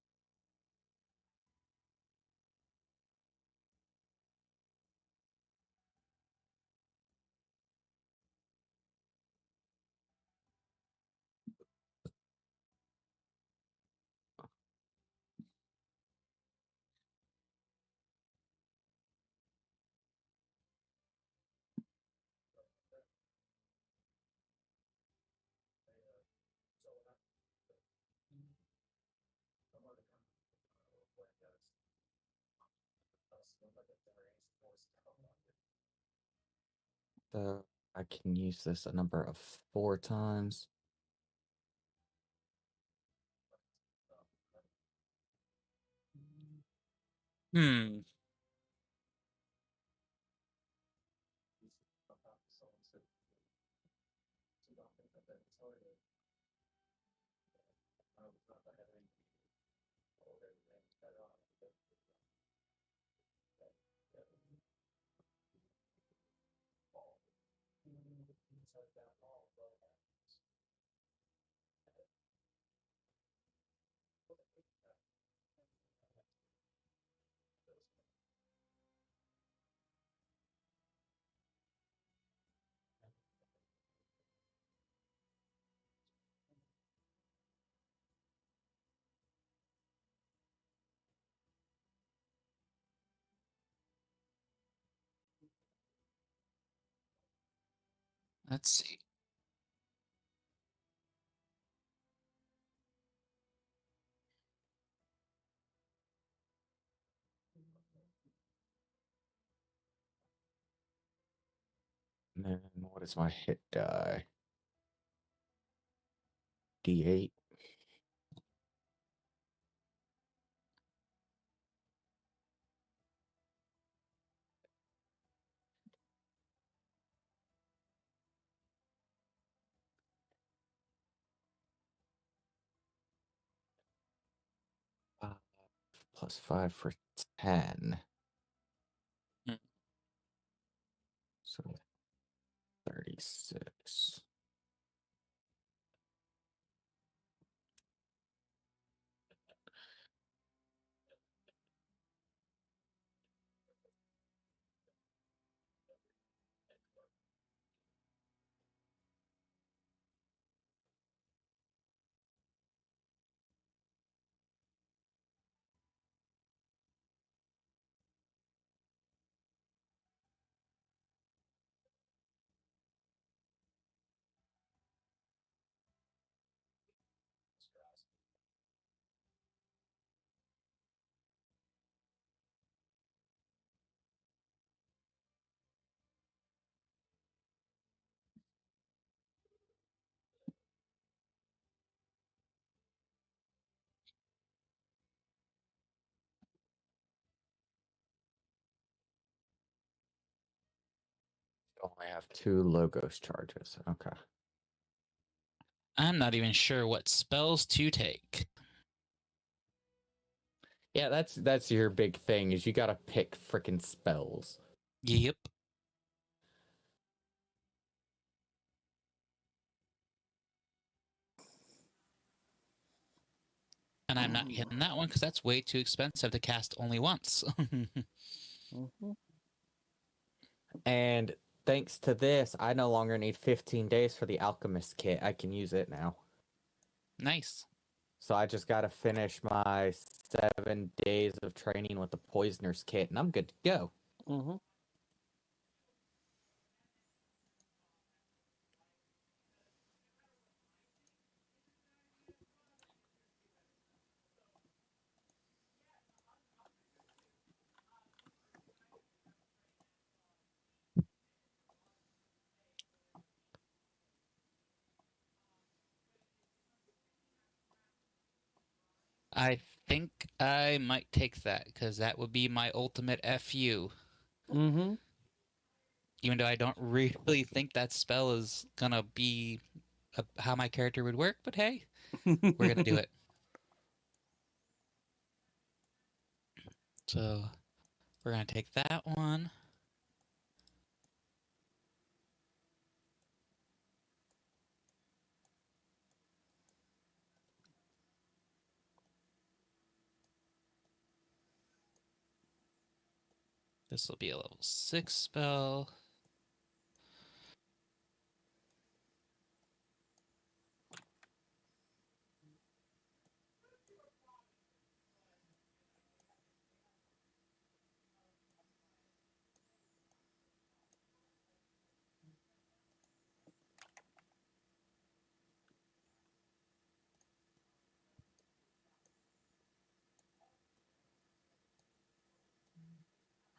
I can use this a number of 4 times. Hmm. Let's see. And then what is my hit die? D8. Plus 5 for 10. Hmm. So 36. only have 2 logos charges. Okay. I'm not even sure what spells to take. Yeah, that's your big thing is you gotta pick frickin' spells. Yep. And I'm not getting that one because that's way too expensive to cast only once. And thanks to this, I no longer need 15 days for the alchemist kit. I can use it now. Nice. So I just gotta finish my 7 days of training with the poisoner's kit, and I'm good to go. Mm-hmm. I think I might take that because that would be my ultimate FU. Mm-hmm. Even though I don't really think that spell is gonna be how my character would work, but hey, we're gonna do it. So we're gonna take that one. This will be a level 6 spell.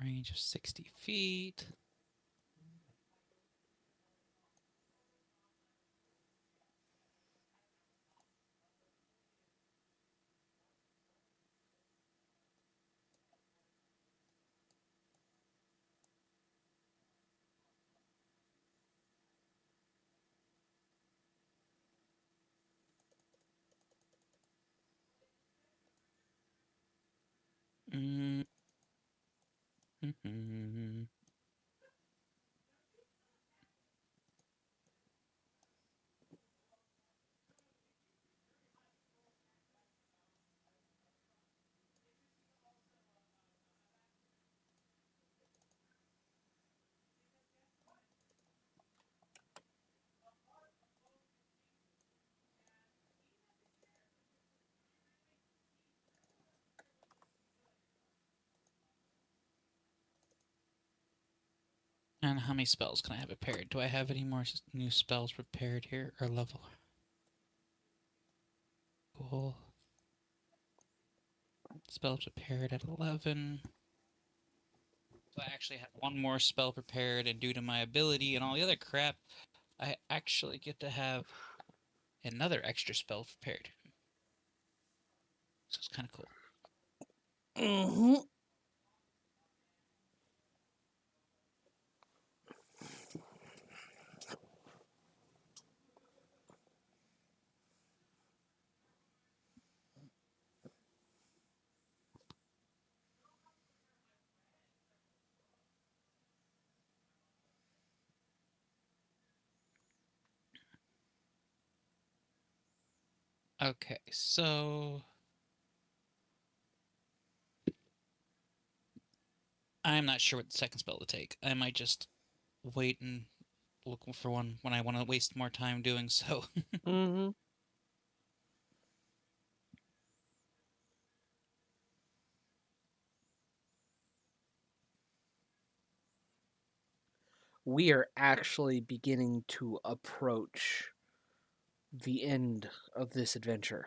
Range of 60 feet. Mm-hmm. And how many spells can I have prepared? Do I have any more new spells prepared here or level? Cool. Spells prepared at 11. So I actually have one more spell prepared, and due to my ability and all the other crap, I actually get to have another extra spell prepared. So it's kind of cool. Mm-hmm. Okay, so I'm not sure what the second spell to take. I might just wait and look for one when I want to waste more time doing so. Mm-hmm. We are actually beginning to approach the end of this adventure.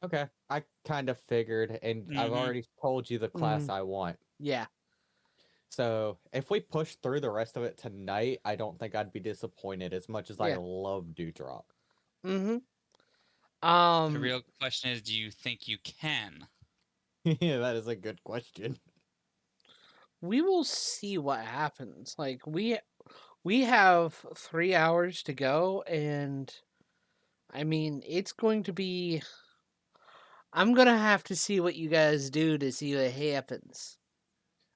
Okay. I kind of figured, and I've Mm-hmm. already told you the class I want. Yeah. So if we push through the rest of it tonight, I don't think I'd be disappointed as much as I Yeah. love Dewdrop. Mm-hmm. The real question is, do you think you can? Yeah, that is a good question. we will see what happens. Like we have 3 hours to go, and I mean, it's going to be. I'm gonna have to see what you guys do to see what happens.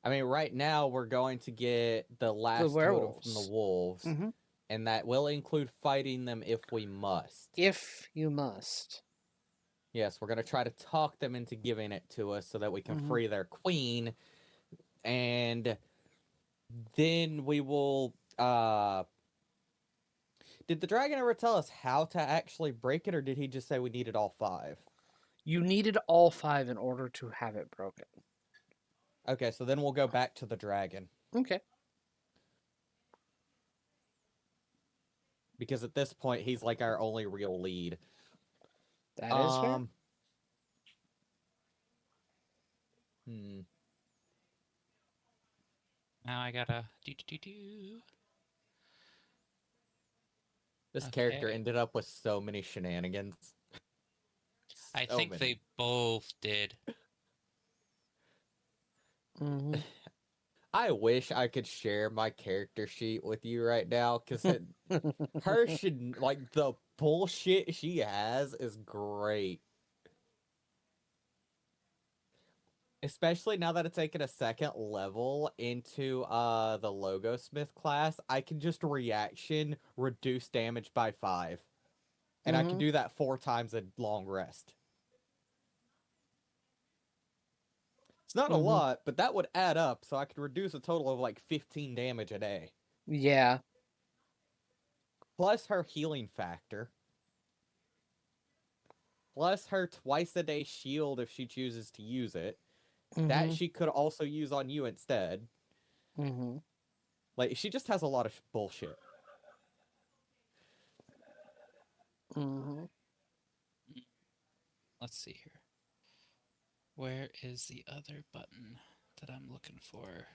I mean, right now we're going to get the last totem from the werewolves. wolves, hmm and that will include fighting them if we must. If you must. Yes, we're going to try to talk them into giving it to us so that we can Mhm. free their queen, and then we will. Did the dragon ever tell us how to actually break it, or did he just say we needed all 5? You needed all 5 in order to have it broken. Okay, so then we'll go back to the dragon. Okay. Because at this point, he's like our only real lead. That is fair. Now I gotta do. This character Okay. ended up with so many shenanigans. I So think many. they both did. hmm I wish I could share my character sheet with you right now, because like, the bullshit she has is great. Especially now that it's taken a second level into the Logosmith class, I can just reaction reduce damage by 5. And I can do that 4 times a long rest. It's not a lot, but that would add up, so I could reduce a total of like 15 damage a day. Yeah. Plus her healing factor. Plus her twice a day shield if she chooses to use it. That she could also use on you instead. Like, she just has a lot of bullshit. Let's see here. Where is the other button that I'm looking for?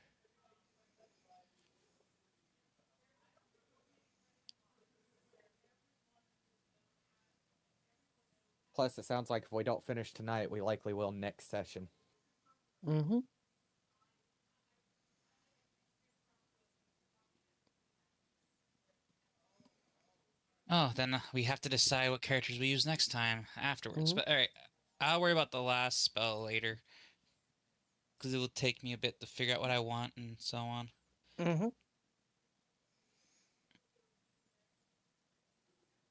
Plus, it sounds like if we don't finish tonight, we likely will next session. Oh, then we have to decide what characters we use next time afterwards. But all right, I'll worry about the last spell later, because it will take me a bit to figure out what I want and so on.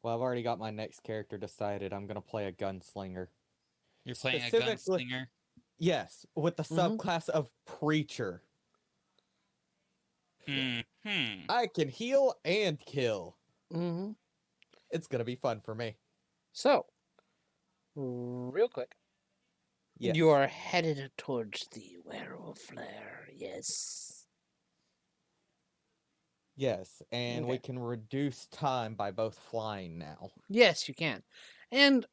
Well, I've already got my next character decided. I'm going to play a gunslinger. You're playing a gunslinger? Yes, with the subclass of preacher. I can heal and kill. It's going to be fun for me. So, real quick. Yes. You are headed towards the werewolf lair, yes. Yes, and we can reduce time by both flying now. Yes, you can. And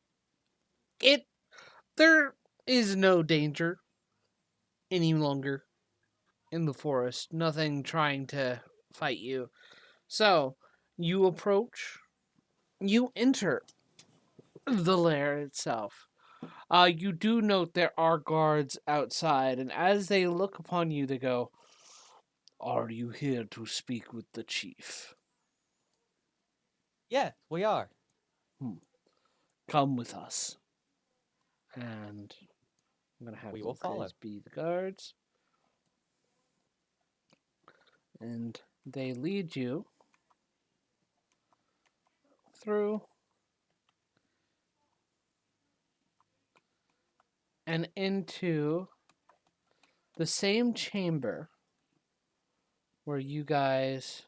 there is no danger any longer in the forest. Nothing trying to fight you. So, you approach, you enter the lair itself. You do note there are guards outside, and as they look upon you, they go, "Are you here to speak with the chief?" Yeah, we are. Come with us. And I'm going to have will follow. Be the guards. And they lead you through and into the same chamber where you guys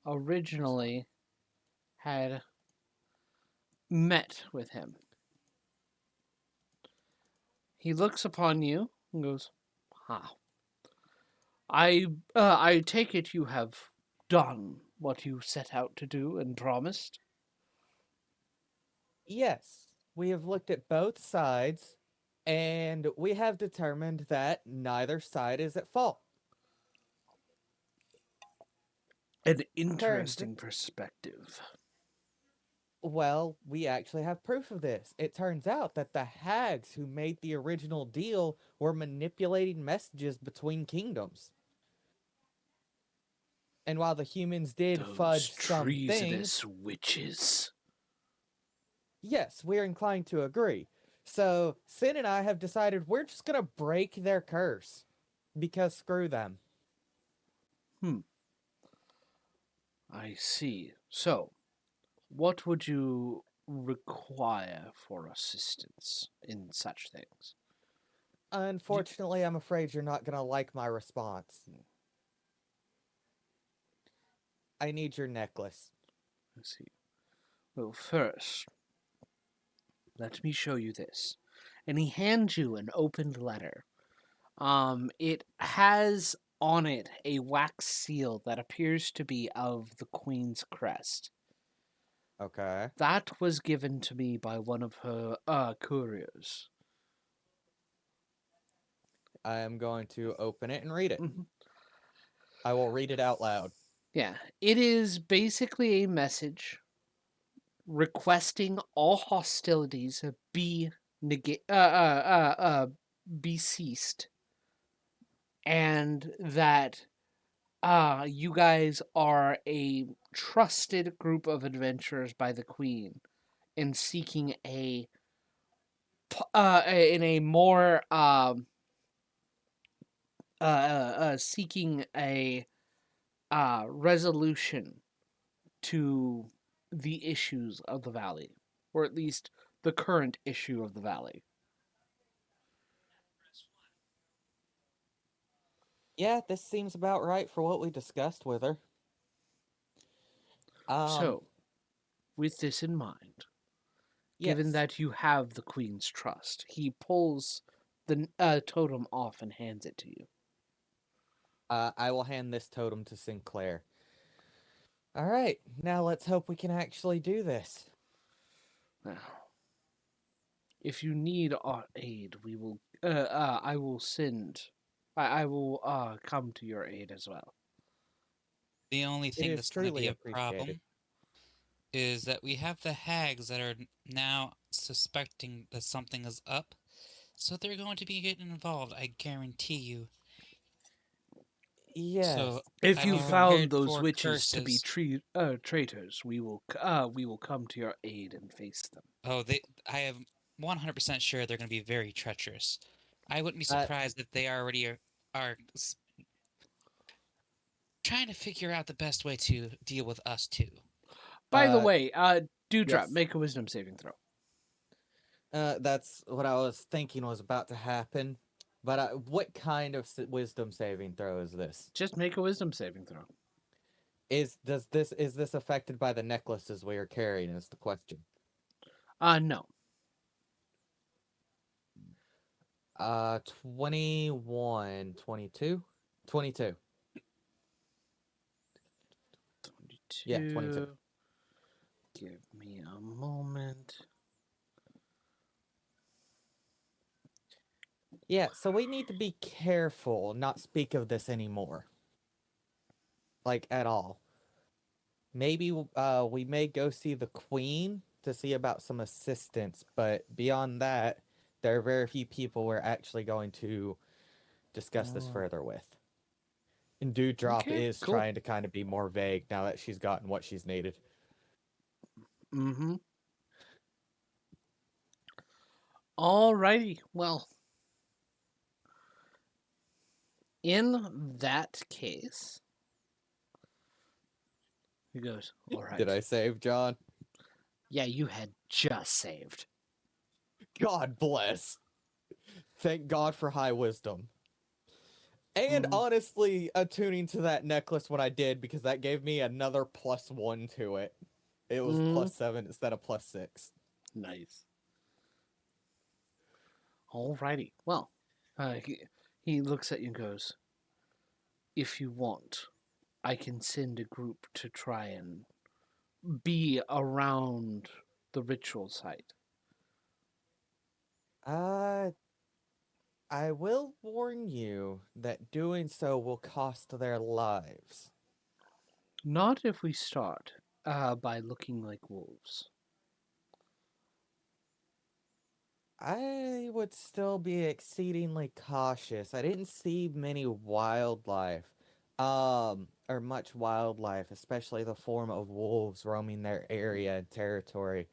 originally had met with him. He looks upon you and goes, I take it you have done what you set out to do and promised?" Yes, we have looked at both sides, and we have determined that neither side is at fault. An interesting perspective. Well, we actually have proof of this. It turns out that the hags who made the original deal were manipulating messages between kingdoms. And while the humans did Those fudge some things, treasonous witches. yes, we're inclined to agree. So Sin and I have decided we're just gonna break their curse. Because screw them. I see. So, what would you require for assistance in such things? Unfortunately, I'm afraid you're not gonna like my response. I need your necklace. I see. Well, first, let me show you this. And he hands you an opened letter. It has on it a wax seal that appears to be of the Queen's crest. Okay. That was given to me by one of her couriers. I am going to open it and read it. Mhm. I will read it out loud. Yeah, it is basically a message requesting all hostilities be be ceased, and that you guys are a trusted group of adventurers by the Queen in seeking in a more seeking a resolution to the issues of the valley, or at least the current issue of the valley. Yeah, this seems about right for what we discussed with her. So, with this in mind, given Yes. that you have the Queen's trust, he pulls the totem off and hands it to you. I will hand this totem to Sinclair. All right, now let's hope we can actually do this. Now, if you need our aid, we will. I will send. I will come to your aid as well. The only It thing is that's going to be truly a appreciated. problem is that we have the hags that are now suspecting that something is up, so they're going to be getting involved, I guarantee you. Yes. So If I'd you be found prepared those for witches to be curses. traitors, we will come to your aid and face them. Oh, I am 100% sure they're going to be very treacherous. I wouldn't be Uh, surprised if they already are trying to figure out the best way to deal with us too. By the Uh, way, Dewdrop, yes. make a wisdom saving throw. That's what I was thinking was about to happen. But what kind of wisdom saving throw is this? Just make a wisdom saving throw. Is this affected by the necklaces we are carrying? Is the question. No. 21, 22? 22. 22. Yeah, 22. Give me a moment. Yeah, so we need to be careful, not speak of this anymore. Like, at all. Maybe we may go see the queen to see about some assistance, but beyond that, there are very few people we're actually going to discuss this further with. And Dewdrop Okay, is cool. trying to kind of be more vague now that she's gotten what she's needed. Mm-hmm. Alrighty. Well, in that case, he goes, all right. Did I save John? Yeah, you had just saved. God bless. Thank God for high wisdom. And honestly, attuning to that necklace when I did, because that gave me another +1 to it. It was +7 instead of +6. Nice. Alrighty. Well, he looks at you and goes, if you want, I can send a group to try and be around the ritual site. I will warn you that doing so will cost their lives. Not if we start by looking like wolves. I would still be exceedingly cautious. I didn't see many wildlife. or much wildlife, especially the form of wolves roaming their area and territory.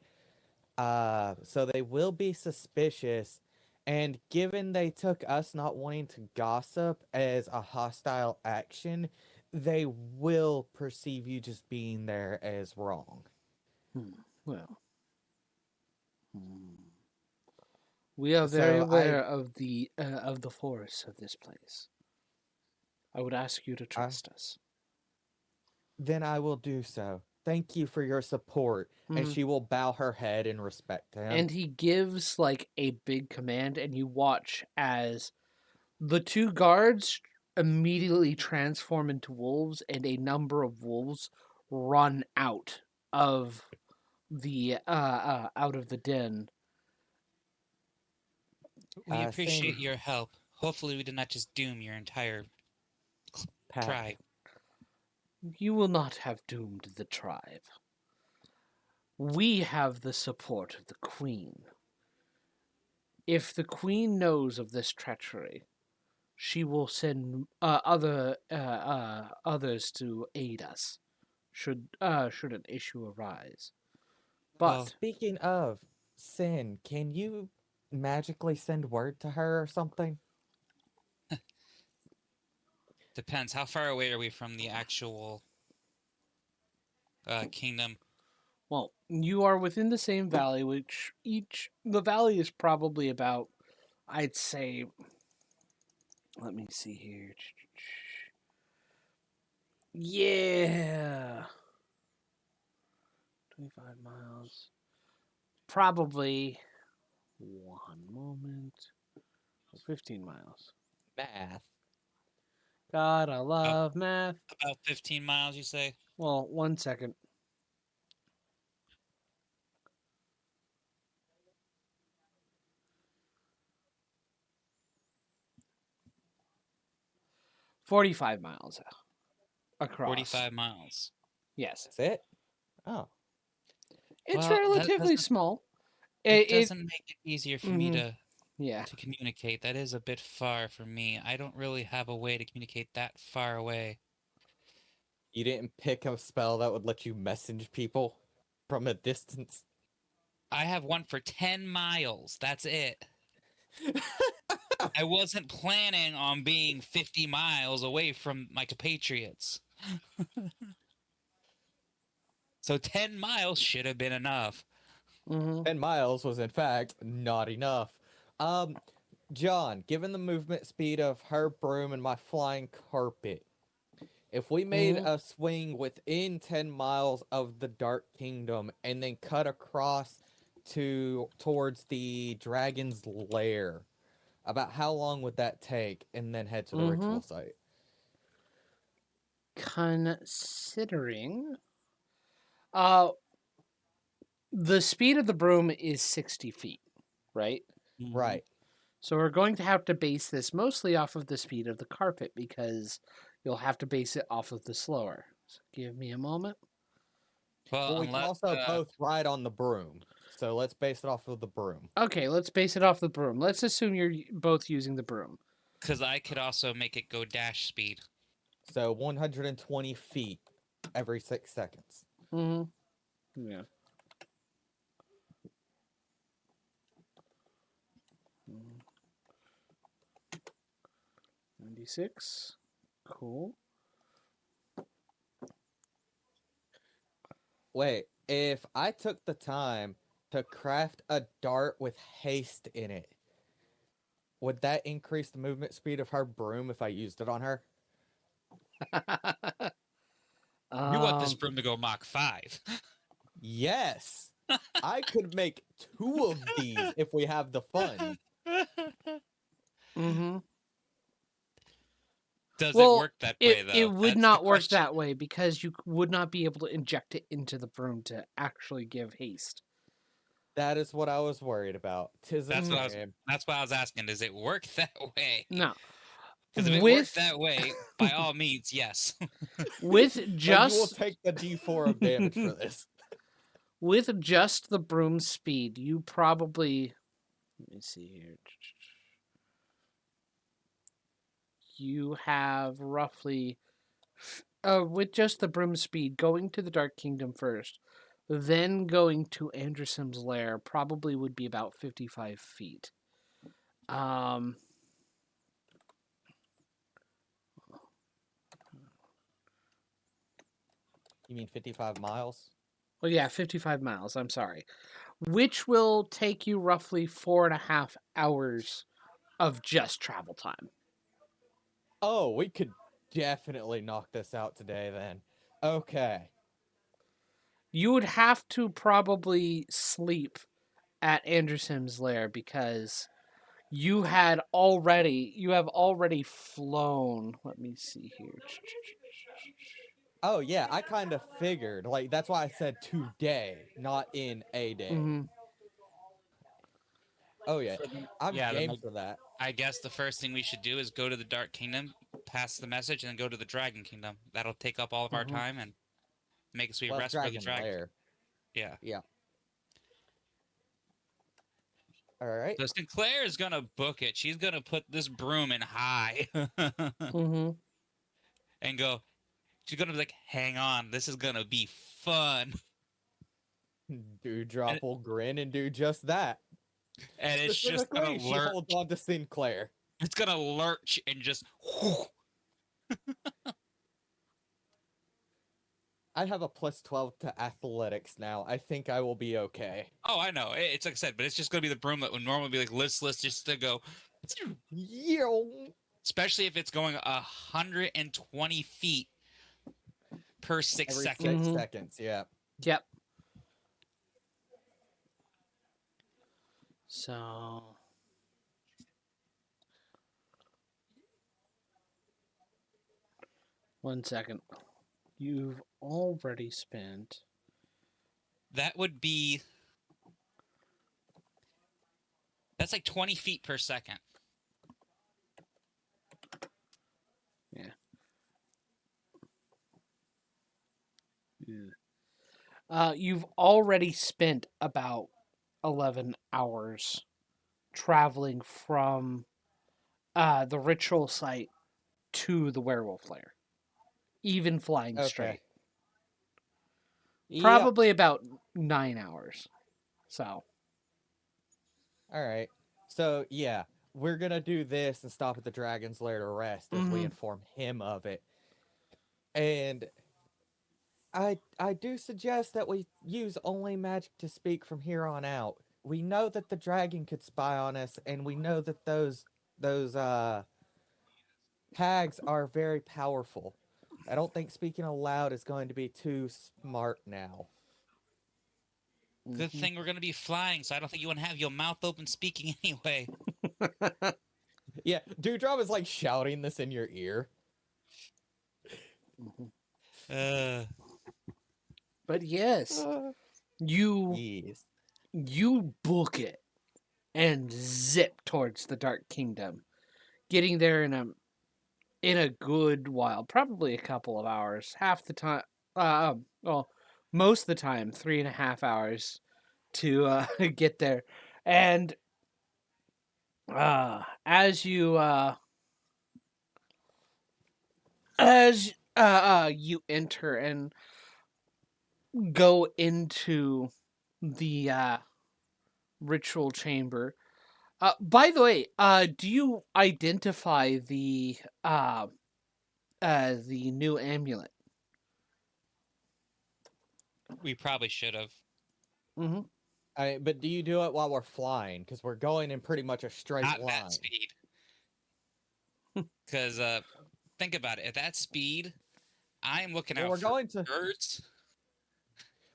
So they will be suspicious, and given they took us not wanting to gossip as a hostile action, they will perceive you just being there as wrong. Well, hmm. We are very So I aware of the forests of this place. I would ask you to I trust us. then I will do so. Thank you for your support. And Mhm. she will bow her head in respect to him. And he gives like a big command, and you watch as the two guards immediately transform into wolves, and a number of wolves run of out of the den. We Sin appreciate your help. Hopefully, we did not just doom your entire tribe. pack. You will not have doomed the tribe. We have the support of the queen. If the queen knows of this treachery, she will send others to aid us should an issue arise. Well, But Speaking of Sin, can you magically send word to her or something? depends. How far away are we from the actual kingdom? well, you are within the same valley, which the valley is probably about, I'd say, let me see here. Yeah, 25 miles. Probably 1 moment. 15 miles. Math. God, I About, love math. about 15 miles, you say? Well, 1 second. $45 miles across. 45 miles. Yes. That's it? Oh. It's Well, that relatively doesn't small. that It doesn't make it easier for me mhm, yeah. to communicate. That is a bit far for me. I don't really have a way to communicate that far away. You didn't pick a spell that would let you message people from a distance? I have one for 10 miles. That's it. I wasn't planning on being 50 miles away from my compatriots. So 10 miles should have been enough. 10 miles was, in fact, not enough. Um, John, given the movement speed of her broom and my flying carpet, if we made Mhm. a swing within 10 miles of the Dark Kingdom and then cut across towards the dragon's lair, about how long would that take? And then head to the ritual Mhm. site. Considering uh the speed of the broom is 60 feet, right? Mhm. Right. So we're going to have to base this mostly off of the speed of the carpet because you'll have to base it off of the slower. So give me a moment. Well, But we can unless also both ride on the broom. So let's base it off of the broom. Okay, let's base it off the broom. Let's assume you're both using the broom. because I could also make it go dash speed. So 120 feet every 6 seconds. Mm-hmm. Yeah. 96. Cool. Wait, if I took the time to craft a dart with haste in it, would that increase the movement speed of her broom if I used it on her? You want this um. broom to go Mach 5. Yes! I could make two of these if we have the funds. Mm-hmm. Does it Well, work that way, it though? would That's the not work question. that way because you would not be able to inject it into the broom to actually give haste. That is what I was worried about. Tis a That's what I was. shame. That's why I was asking. Does it work that way? No. Because if it worked With that way, by all means, yes. with But you will just take the d4 of damage for this. with just the broom speed, you probably, let me see here. You have roughly with just the broom speed, going to the Dark Kingdom first, then going to Anderson's lair probably would be about 55 feet. Um, You mean 55 miles? well, yeah, 55 miles. I'm sorry. Which will take you roughly 4.5 hours of just travel time. Oh, we could definitely knock this out today then. Okay. You would have to probably sleep at Anderson's lair because you have already flown. Let me see here. Oh yeah, I kind of figured. Like that's why I said today, not in a day. Mm-hmm. Oh yeah, So then, I'm yeah, then game for that. I guess the first thing we should do is go to the Dark Kingdom, pass the message, and then go to the Dragon Kingdom. That'll take up all of our Mhm. time and make us we Well, rest for the Dragon Dragon. Lair. Yeah. Yeah. All right. So Sinclair is gonna book it. She's gonna put this broom in high Mm-hmm. and go. She's gonna be like, "Hang on, this is gonna be fun," Dewdrop will grin and do just that. and it's just gonna Specifically, she lurch. holds on to Sinclair. It's gonna lurch and just. I have a plus 12 to athletics now. I think I will be okay. Oh, I know. It's like I said, but it's just gonna be the broom that would normally be like listless, just to go. Yo. Especially if it's going 120 feet per 6 Every seconds. 6 seconds, yeah. Yep. So 1 second. You've already spent. That would be. That's like 20 feet per second. You've already spent about 11 hours traveling from the ritual site to the werewolf lair, even flying Okay. straight. Yep. Probably about 9 hours. So, All right. So, yeah, we're going to do this and stop at the Dragon's Lair to rest as we Mhm. inform him of it. And I do suggest that we use only magic to speak from here on out. We know that the dragon could spy on us, and we know that those hags are very powerful. I don't think speaking aloud is going to be too smart now. Good mhm. thing we're gonna be flying, so I don't think you want to have your mouth open speaking anyway. Yeah, Dewdrop is like shouting this in your ear. Mhm. Uh, But yes, you Yes. you book it and zip towards the Dark Kingdom, getting there in a good while, probably a couple of hours. Half the time, well, most of the time, 3.5 hours to get there. And as you enter and go into the ritual chamber. By the way, do you identify the new amulet? we probably should have. Mm-hmm. But do you do it while we're flying? Because we're going in pretty much a straight Not line. that speed. Because think about it. At that speed, I'm looking Well, out we're for going to. birds.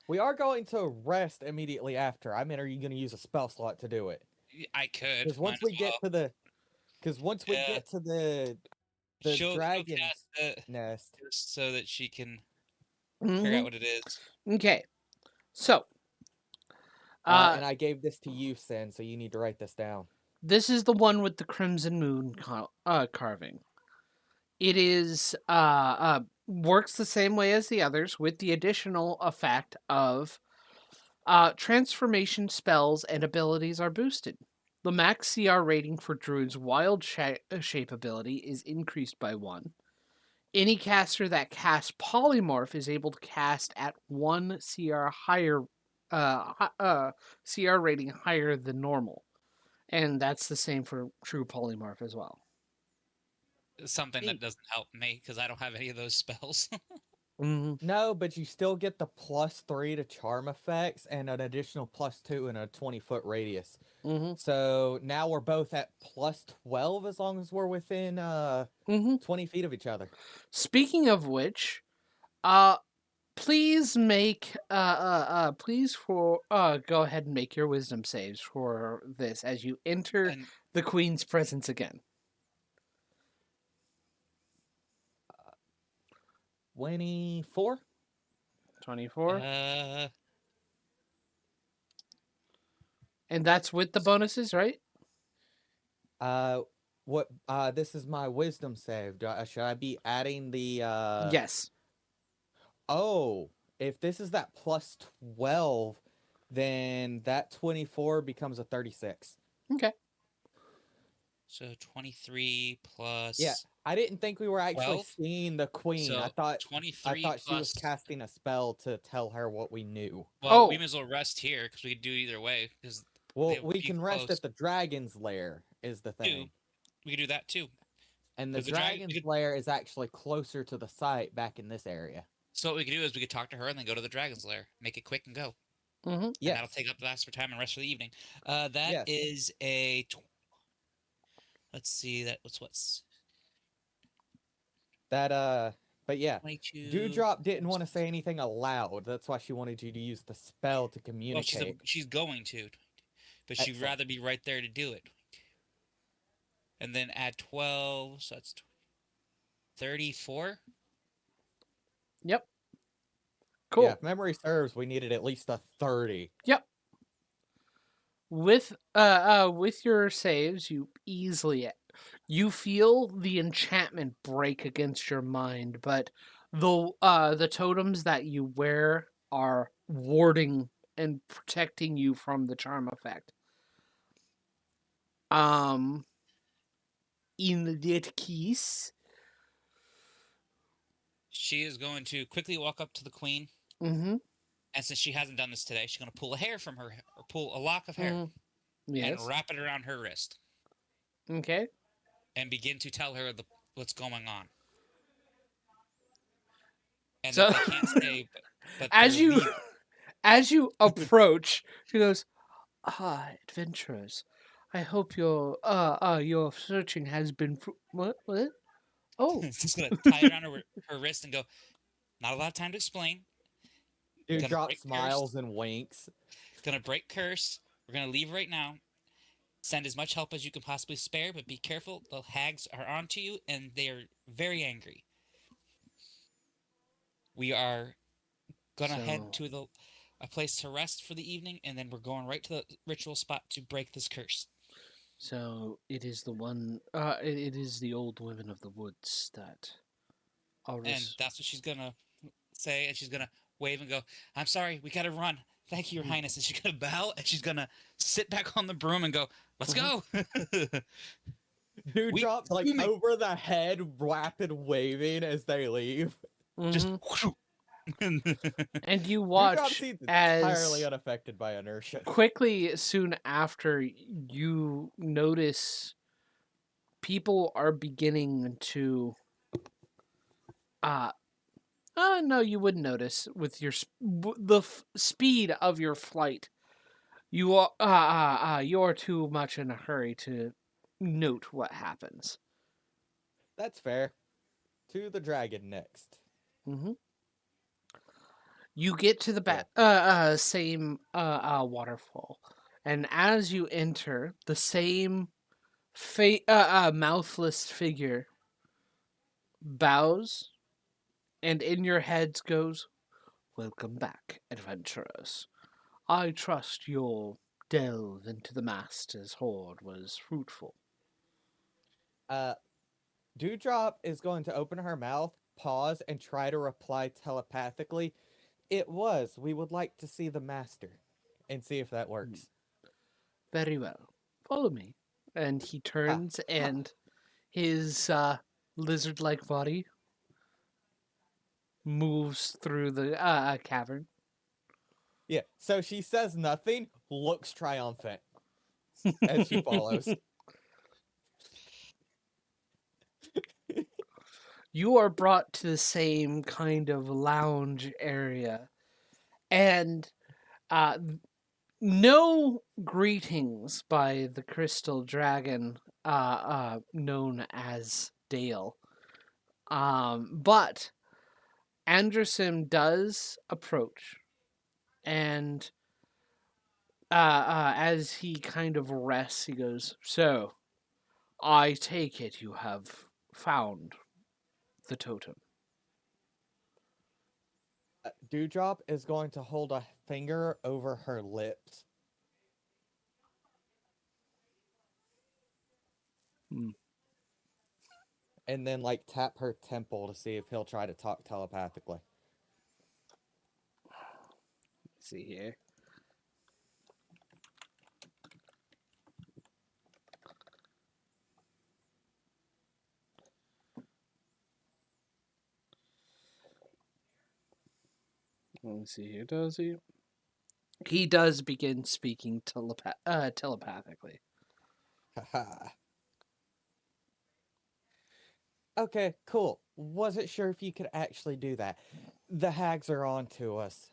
We are going to rest immediately after. I mean, are you going to use a spell slot to do it? I could. Because Might once as we get well. to the, because once we Yeah. get to the She'll dragon's cast it nest. just so that she can Mm-hmm. figure out what it is. Okay, so And I gave this to you, Sin, so you need to write this down. this is the one with the crimson moon carving. It is works the same way as the others, with the additional effect of transformation spells and abilities are boosted. The max CR rating for Druid's wild shape ability is increased by 1. Any caster that casts polymorph is able to cast at 1 CR higher, CR rating higher than normal, and that's the same for true polymorph as well. Something that Neat. doesn't help me because I don't have any of those spells. No, but you still get the +3 to charm effects and an additional +2 in a 20-foot radius. Mm-hmm. So now we're both at +12 as long as we're within Mm-hmm. 20 feet of each other. Speaking of which, please make go ahead and make your wisdom saves for this as you enter And the queen's presence again. 24? 24. uh, And that's with the bonuses, right? What this is my wisdom save. Should I be adding the Yes. Oh, if this is that +12, then that 24 becomes a 36. Okay. so 23 Yeah, plus I didn't think we were actually 12. seeing the queen. So I 23 thought she was plus. casting a spell to tell her what we knew. Well, Oh. we may as well rest here because we could do either way. Because Well, they would we be can rest close. at the dragon's lair is the thing. We could do that too. And the 'Cause the dragon- dragon's lair is actually closer to the site back in this area. So what we could do is we could talk to her and then go to the dragon's lair, make it quick and go. Mm-hmm. And Yes. that'll take up the last of our time and rest for the evening. That Yes. is a. Let's see. That was what's That but yeah. 22. Dewdrop didn't want to say anything aloud. That's why she wanted you to use the spell to Well, communicate. she's going to, but she'd Excellent. rather be right there to do it. And then add 12, so that's 34. Yep. Cool. Yeah, if memory serves, we needed at least a 30. Yep. With your saves, you feel the enchantment break against your mind, but the totems that you wear are warding and protecting you from the charm effect. In that case, She is going to quickly walk up to the queen, mm-hmm. and since she hasn't done this today, she's going to pull a hair from her, or pull a lock of hair, Yes. and wrap it around her wrist, Okay. and begin to tell her what's going on. And So- that they can't stay, but As they're you leaving. as you approach, she goes, adventurers. I hope your searching has been what? Oh. Just gonna tie it around her wrist and go. Not a lot of time to explain. Dewdrop break smiles and winks. Gonna break curse. We're gonna leave right now. Send as much help as you can possibly spare, but be careful. The hags are onto you, and they are very angry. We are gonna head to a place to rest for the evening, and then we're going right to the ritual spot to break this curse. So it is the one. It is the old women of the woods that. And that's what she's gonna say, and she's gonna wave and go, "I'm sorry, we gotta run. Thank you, Your Highness." And she's gonna bow, and she's gonna sit back on the broom and go, "Let's go." Dewdrop like over the head, rapid waving as they leave. Just. And you Dewdrop watch seems as entirely unaffected by inertia. quickly soon after you notice people are beginning to no, you wouldn't notice with your speed of your flight. You are you're too much in a hurry to note what happens. That's fair. To the dragon next. Mm-hmm. You get to the same waterfall, and as you enter, the same mouthless figure bows, and in your heads goes, "Welcome back, adventurers. I trust your delve into the Master's hoard was fruitful." Dewdrop is going to open her mouth, pause, and try to reply telepathically. It was. We would like to see the master. And see if that works. Very well. Follow me. And he turns and his lizard-like body moves through the cavern. Yeah, so she says nothing, looks triumphant as she follows. You are brought to the same kind of lounge area, and uh, no greetings by the crystal dragon known as Dale. But Anderson does approach, and as he kind of rests, he goes, "So, I take it you have found the totem." Dewdrop is going to hold a finger over her lips. Hmm. And then, like, tap her temple to see if he'll try to talk telepathically. Let's see here. Let me see here. Does he? He does begin speaking telepathically. Haha. Okay, cool. Wasn't sure if you could actually do that. The hags are on to us.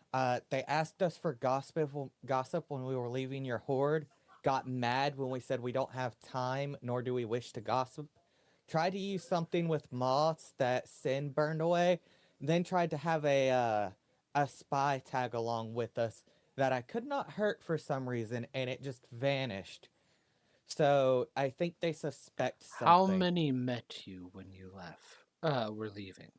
They asked us for gossip when we were leaving your horde. Got mad when we said we don't have time, nor do we wish to gossip. Tried to use something with moths that Sin burned away. Then tried to have a spy tag along with us that I could not hurt for some reason, and it just vanished. So I think they suspect How something. many met you when you left? Were leaving.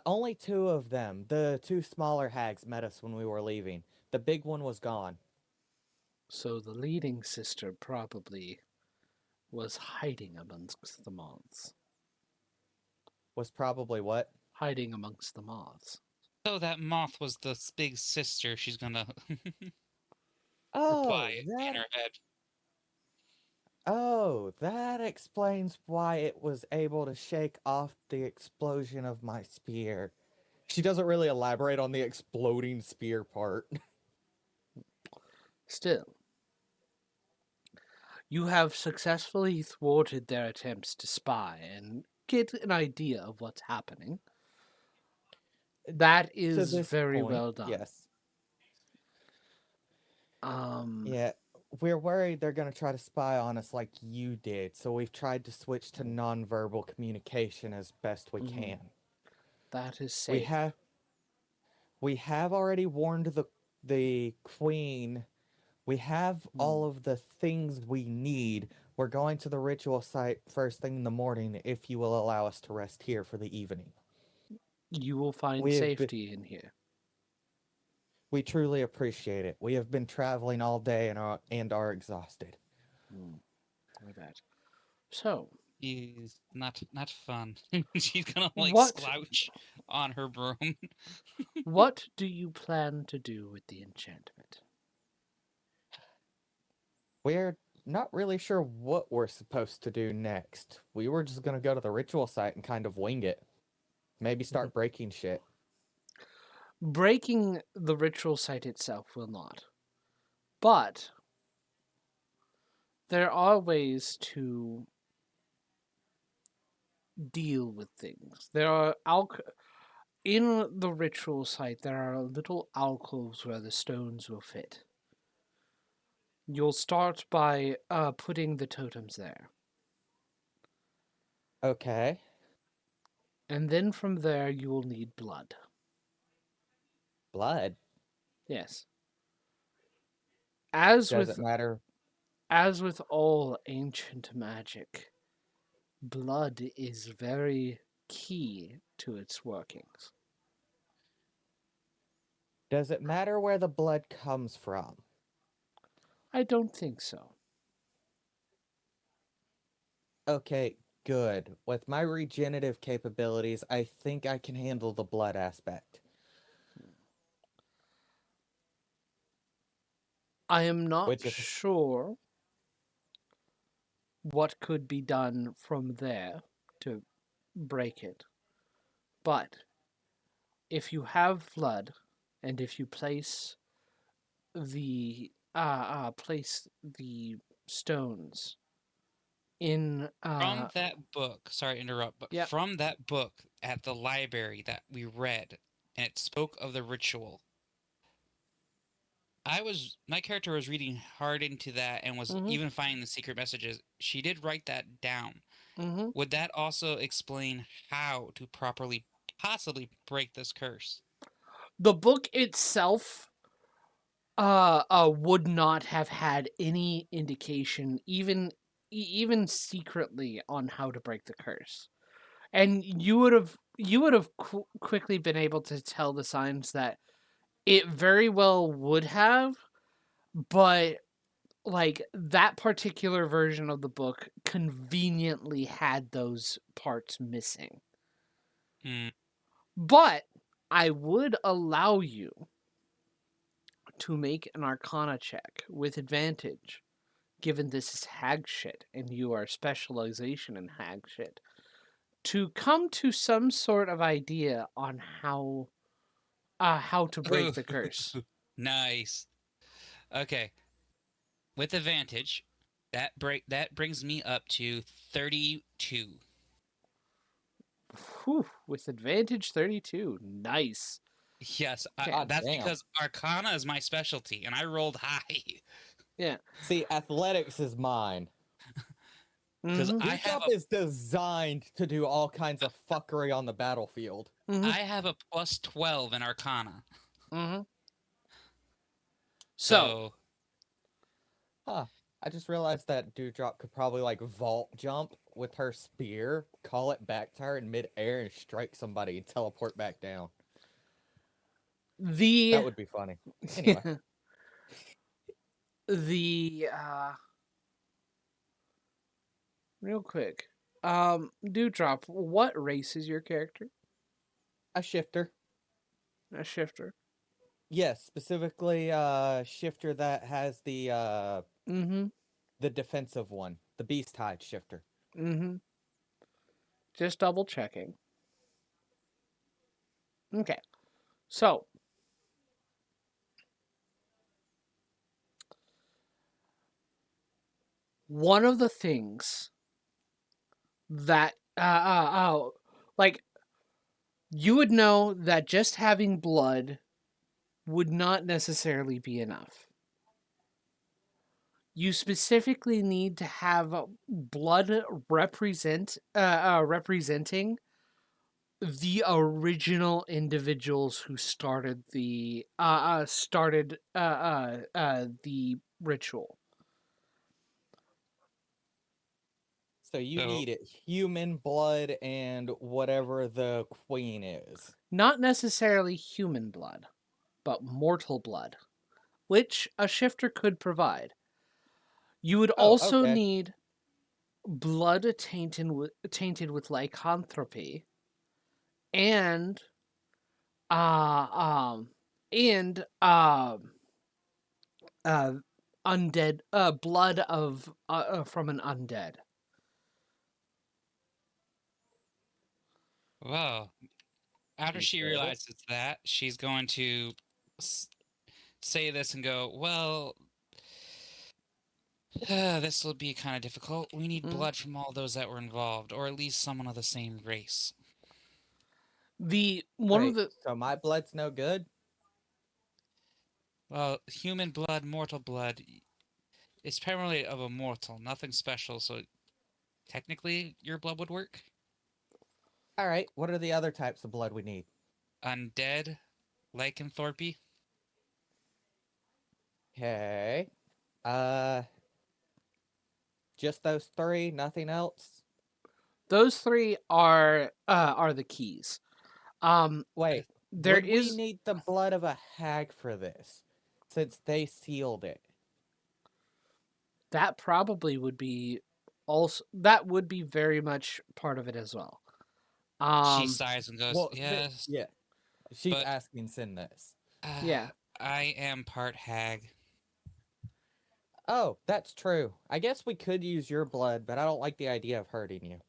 Only two of them. The two smaller hags met us when we were leaving. The big one was gone. So the leading sister probably was hiding amongst the moths. Was probably what? Hiding amongst the moths. So that moth was the big sister. She's gonna Oh, reply in that. her head. Oh, that explains why it was able to shake off the explosion of my spear. She doesn't really elaborate on the exploding spear part. Still, you have successfully thwarted their attempts to spy and get an idea of what's happening. That To is this very point, well done. yes. Um, Yeah, we're worried they're going to try to spy on us like you did, so we've tried to switch to nonverbal communication as best we can. that is We safe. have we have already warned the queen. We have all of the things we need. We're going to the ritual site first thing in the morning if you will allow us to rest here for the evening. You will find We've safety in here. we truly appreciate it. We have been traveling all day and are exhausted. I bet. So, She's not fun. She's gonna like what slouch on her broom. what do you plan to do with the enchantment? We're not really sure what we're supposed to do next. We were just gonna go to the ritual site and kind of wing it. Maybe start breaking shit. Breaking the ritual site itself will not. But there are ways to deal with things. There are in the ritual site there are little alcoves where the stones will fit. You'll start by putting the totems there. Okay. And then from there you will need blood. Blood. Yes. As Doesn't with matter. as with all ancient magic, blood is very key to its workings. Does it matter where the blood comes from? I don't think so. Okay, good. With my regenerative capabilities, I think I can handle the blood aspect. I am not Which, if sure what could be done from there to break it. But if you have blood, and if you place the stones in From that book, sorry to interrupt, but yep. from that book at the library that we read, and it spoke of the ritual. My character was reading hard into that and was Mhm. even finding the secret messages. She did write that down. Mhm. Would that also explain how to properly, possibly break this curse? The book itself would not have had any indication, even secretly, on how to break the curse. And you would have quickly been able to tell the signs that it very well would have, but like that particular version of the book conveniently had those parts missing. Hmm. But I would allow you to make an arcana check with advantage, given this is hag shit and you are specialization in hag shit, to come to some sort of idea on how to break the curse. Nice. Okay. With advantage, that brings me up to 32. Whew, with advantage 32. Nice. Yes, Okay. God that's damn. because Arcana is my specialty, and I rolled high. Yeah. See, athletics is mine. Because Mhm. I have Dewdrop is designed to do all kinds of fuckery on the battlefield. Mhm. I have a plus 12 in Arcana. Mhm. So, So Huh. I just realized that Dewdrop could probably like vault jump with her spear, call it back to her in midair, and strike somebody and teleport back down. the That would be funny. Anyway, the real quick. Dewdrop, what race is your character? a shifter. A shifter. Yes, specifically shifter that has Mhm. the defensive one, the beast hide shifter. Mhm. Just double checking. Okay. So, one of the things that like you would know that just having blood would not necessarily be enough. You specifically need to have blood representing the original individuals who started the ritual. So you so need it human blood and whatever the queen is. Not necessarily human blood, but mortal blood, which a shifter could provide. You would Oh, also okay. need blood tainted with lycanthropy and uh um and uh undead blood of from an undead. well, after You she said realizes that, she's going to s- say this and go, "Well, this will be kind of difficult. We need Mm. blood from all those that were involved, or at least someone of the same race." The one of wait, the so my blood's no good? Well, human blood, mortal blood, it's primarily of a mortal, nothing special. So technically, your blood would work. Alright, what are the other types of blood we need? Undead, lycanthropy. Okay. Uh just those three, nothing else? those three are the keys. Wait, There would we is need the blood of a hag for this? Since they sealed it. that probably that would be very much part of it as well. She Um, sighs and goes, Well, "Yes, yeah. She's but asking send this. yeah. I am part hag." Oh, that's true. I guess we could use your blood, but I don't like the idea of hurting you.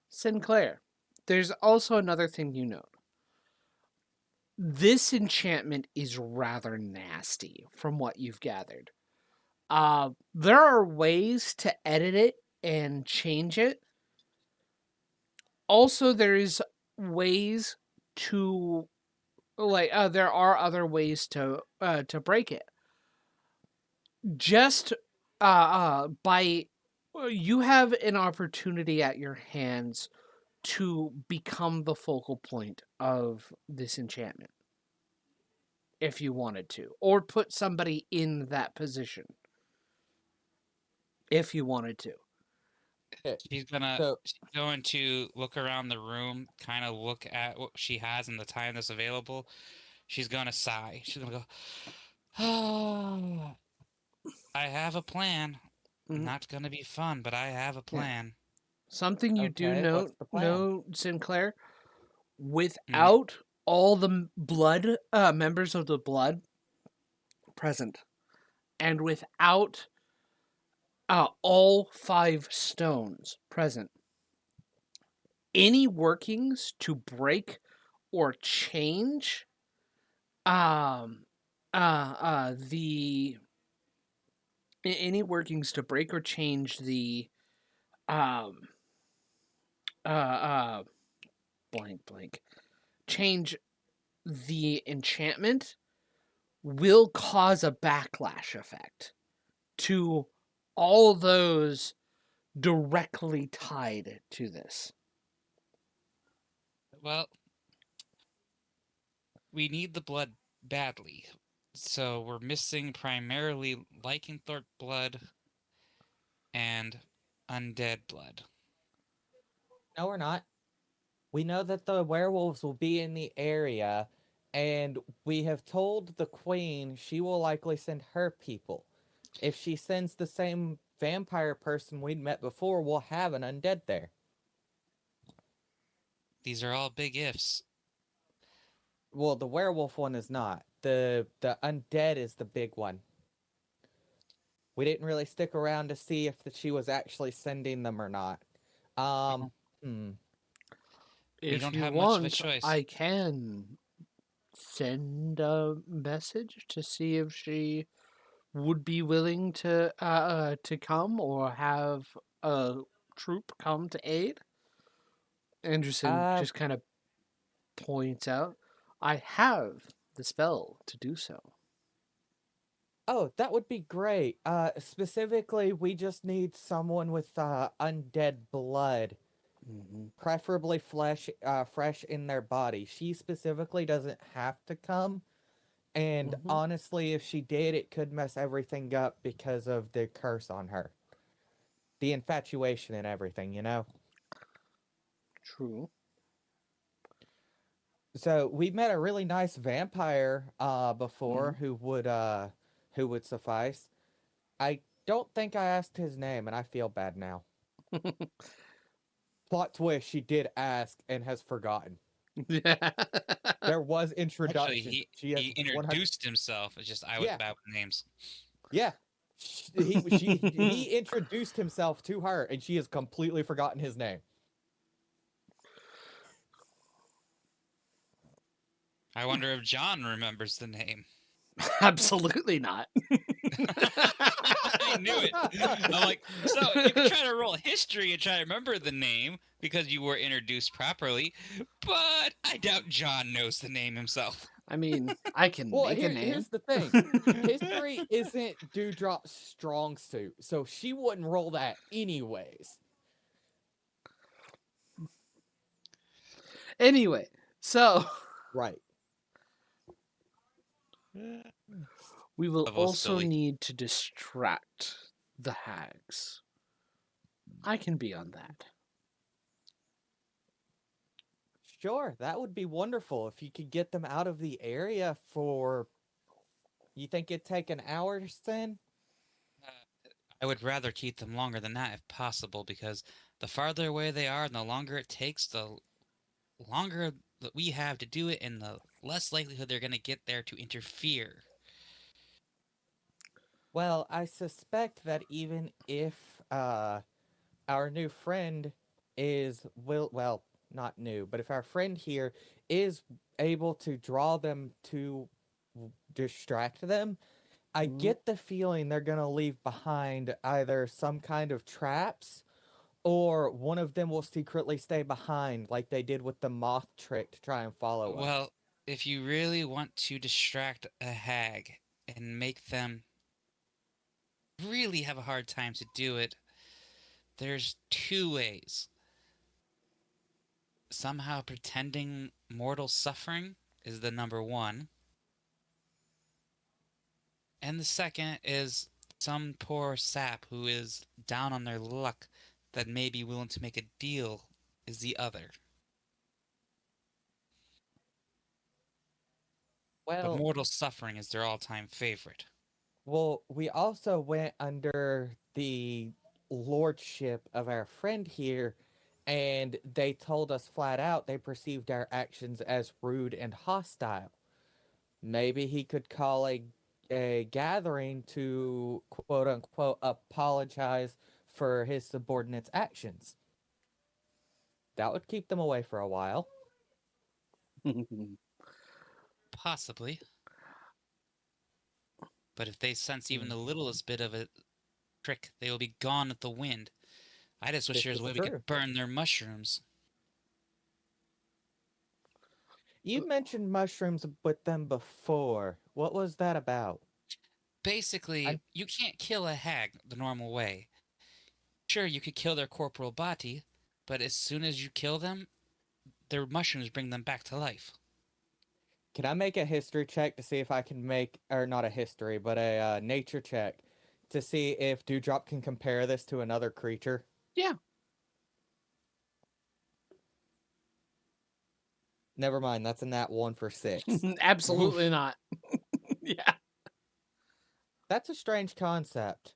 Sinclair. There's also another thing you note. this enchantment is rather nasty from what you've gathered. There are ways to edit it and change it. Also, there's ways to there are other ways to break it. Just by you have an opportunity at your hands to become the focal point of this enchantment if you wanted to, or put somebody in that position if you wanted to. She's gonna So she's going to look around the room, kind of look at what she has and the time that's available. She's gonna sigh. She's gonna go, "Oh, I have a plan. Mhm. Not gonna be fun, but I have a plan." Something you do okay, what's the plan? know, Sinclair, Mm, without all the blood members of the blood present, and without all 5 stones present, any workings to break or change the any workings to break or change the um uh uh blank change the enchantment will cause a backlash effect to all those directly tied to this. well, we need the blood badly, so we're missing primarily lycanthrope blood and undead blood. No, we're not. We know that the werewolves will be in the area, and we have told the queen she will likely send her people. If she sends the same vampire person we'd met before, we'll have an undead there. These are all big ifs. Well, the werewolf one is not. The undead is the big one. We didn't really stick around to see if she was actually sending them or not. Well, Hmm. we If don't you have much of a want, choice. I can send a message to see if she would be willing to come or have a troop come to aid. Anderson Uh, just kind of points out, I have the spell to do so. oh, that would be great. Specifically, we just need someone with undead blood, Mm-hmm. preferably fresh in their body. She specifically doesn't have to come, and Mm-hmm. honestly, if she did, it could mess everything up because of the curse on her, the infatuation and everything, you know. True. So we met a really nice vampire before Mm-hmm. who would suffice. I don't think I asked his name, and I feel bad now. Plot twist, she did ask and has forgotten. Yeah. There was Actually, introduction. She he has 100. introduced himself. It's just I was Yeah, bad with names. yeah. He introduced himself to her, and she has completely forgotten his name. I wonder if John remembers the name. Absolutely not. I knew it. I'm like, so you can try to roll history and try to remember the name because you were introduced properly, but I doubt John knows the name himself. I mean, I can Well, make a name. here's the thing. History isn't Dewdrop's strong suit, so she wouldn't roll that anyways. Anyway, so Right. we will Level also silly. need to distract the hags. I can be on that. Sure, that would be wonderful if you could get them out of the area for. You think it'd take an hour, then? I would rather keep them longer than that if possible because the farther away they are and the longer it takes, the longer that we have to do it and the less likelihood they're going to get there to interfere. Well, I suspect that even if our new friend is well, not new, but if our friend here is able to draw them to distract them, I Mhm. get the feeling they're going to leave behind either some kind of traps or one of them will secretly stay behind like they did with the moth trick to try and follow us. Well, if you really want to distract a hag and make them really have a hard time to do it, there's two ways. Somehow pretending mortal suffering is the number one, and the second is some poor sap who is down on their luck that may be willing to make a deal is the other. But Well, mortal suffering is their all-time favorite. we also went under the lordship of our friend here, and they told us flat out they perceived our actions as rude and hostile. Maybe he could call a gathering to quote unquote apologize for his subordinates' actions. That would keep them away for a while. Possibly. But if they sense even Hmm. the littlest bit of a trick, they will be gone with the wind. I just wish This there was a is way we true. could burn their mushrooms. You mentioned mushrooms with them before. What was that about? Basically, I you can't kill a hag the normal way. Sure, you could kill their corporal body, but as soon as you kill them, their mushrooms bring them back to life. Can I make a history check to see if I can make, or not a history, but a nature check to see if Dewdrop can compare this to another creature? Yeah. Never mind, that's a nat 1 for 6. Absolutely Oof. not. Yeah. That's a strange concept.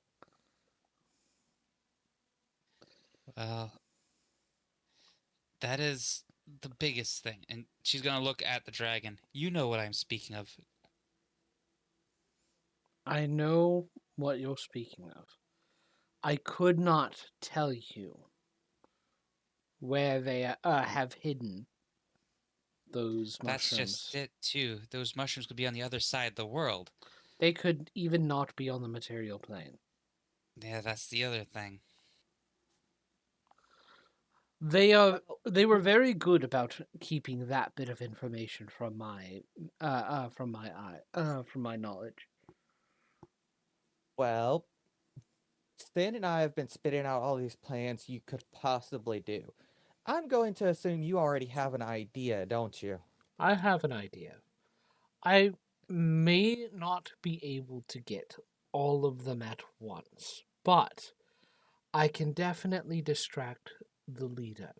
Well, that is the biggest thing. And she's gonna look at the dragon. You know what I'm speaking of. I know what you're speaking of. I could not tell you where they have hidden those That's just mushrooms. it, too. Those mushrooms could be on the other side of the world. They could even not be on the material plane. Yeah, that's the other thing. Well, They were very good about keeping that bit of information from my knowledge. well, Stan and I have been spitting out all these plans you could possibly do. I'm going to assume you already have an idea, don't you? I have an idea. I may not be able to get all of them at once, but I can definitely distract the leader,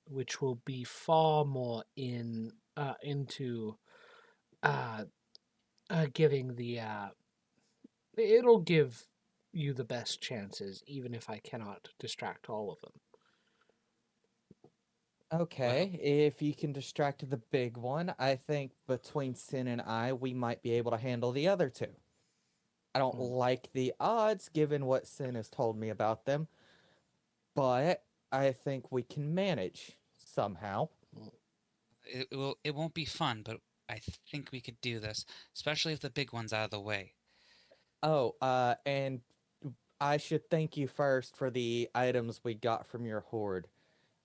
which will be far more into uh, giving the it'll give you the best chances, even if I cannot distract all of them. Well, Okay, if you can distract the big one, I think between Sin and I, we might be able to handle the other two. I don't Hmm. like the odds given what Sin has told me about them, but I think we can manage somehow. it won't be fun, but I think we could do this, especially if the big one's out of the way. Oh, and I should thank you first for the items we got from your horde.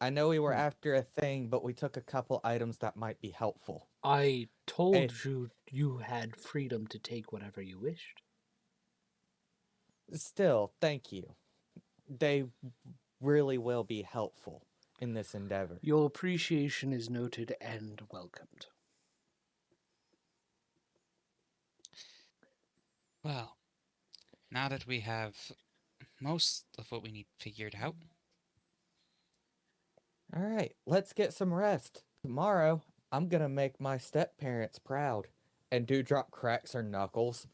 I know we were Hmm. after a thing, but we took a couple items that might be helpful. I Eh, told you you had freedom to take whatever you wished. Still, thank you. They really will be helpful in this endeavor. Your appreciation is noted and welcomed. Well, now that we have most of what we need figured out, All right, let's get some rest. Tomorrow, I'm gonna make my step parents proud. And Dewdrop cracks her knuckles.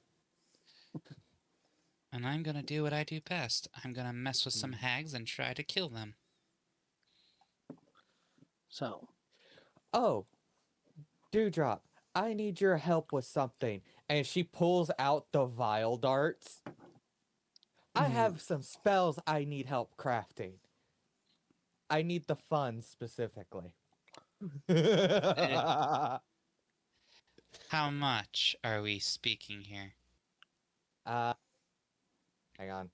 and I'm gonna do what I do best. I'm gonna mess with some Hmm. hags and try to kill them. So, Oh, Dewdrop, I need your help with something. And she pulls out the vial darts. I hmm, have some spells I need help crafting. I need the funds specifically. How much are we speaking here? uh, hang on.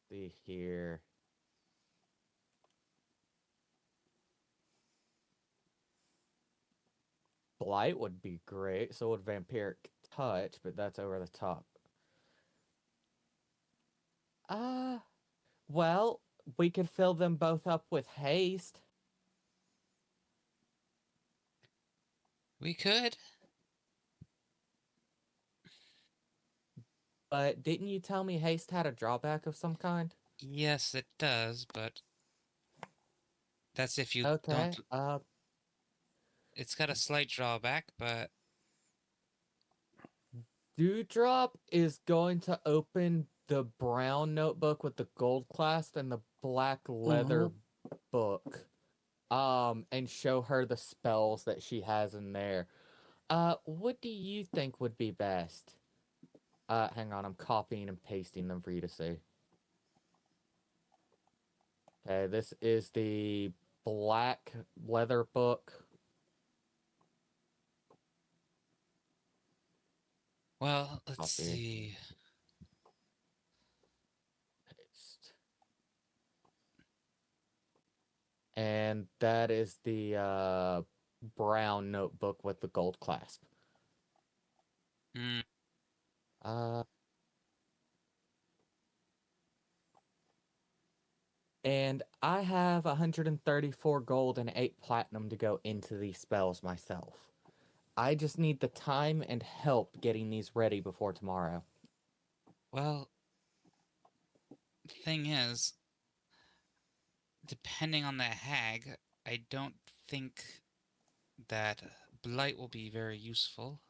See here. Blight would be great. So would Vampiric Touch, but that's over the top. Uh, well, we could fill them both up with haste. We could. But didn't you tell me haste had a drawback of some kind? Yes, it does, but that's if you Okay. don't. It's got a slight drawback, but Dewdrop is going to open the brown notebook with the gold clasp and the black leather book. And show her the spells that she has in there. What do you think would be best? Hang on, I'm copying and pasting them for you to see. Okay, this is the black leather book. well, let's Copy. see. Paste. And that is the brown notebook with the gold clasp. Hmm. And I have 134 gold and 8 platinum to go into these spells myself. I just need the time and help getting these ready before tomorrow. Well, the thing is, depending on the hag, I don't think that blight will be very useful.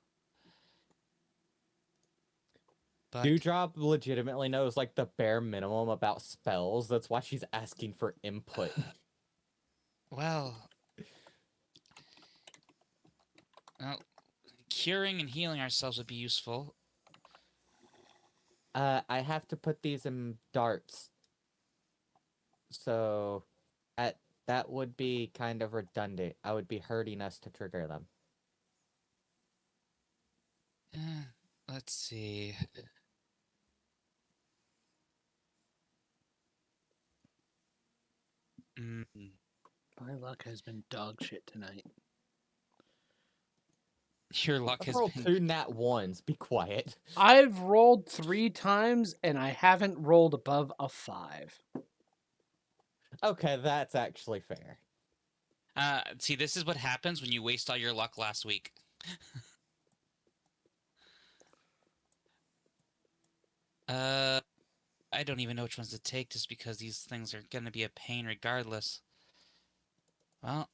But Dewdrop legitimately knows like the bare minimum about spells. That's why she's asking for input. well, curing and healing ourselves would be useful. I have to put these in darts. So that would be kind of redundant. I would be hurting us to trigger them. Let's see. My luck has been dog shit tonight. Your luck I've has rolled been 2 nat ones. Be quiet. I've rolled 3 times and I haven't rolled above a 5. Okay, that's actually fair. See, this is what happens when you waste all your luck last week. I don't even know which ones to take just because these things are going to be a pain regardless. Well,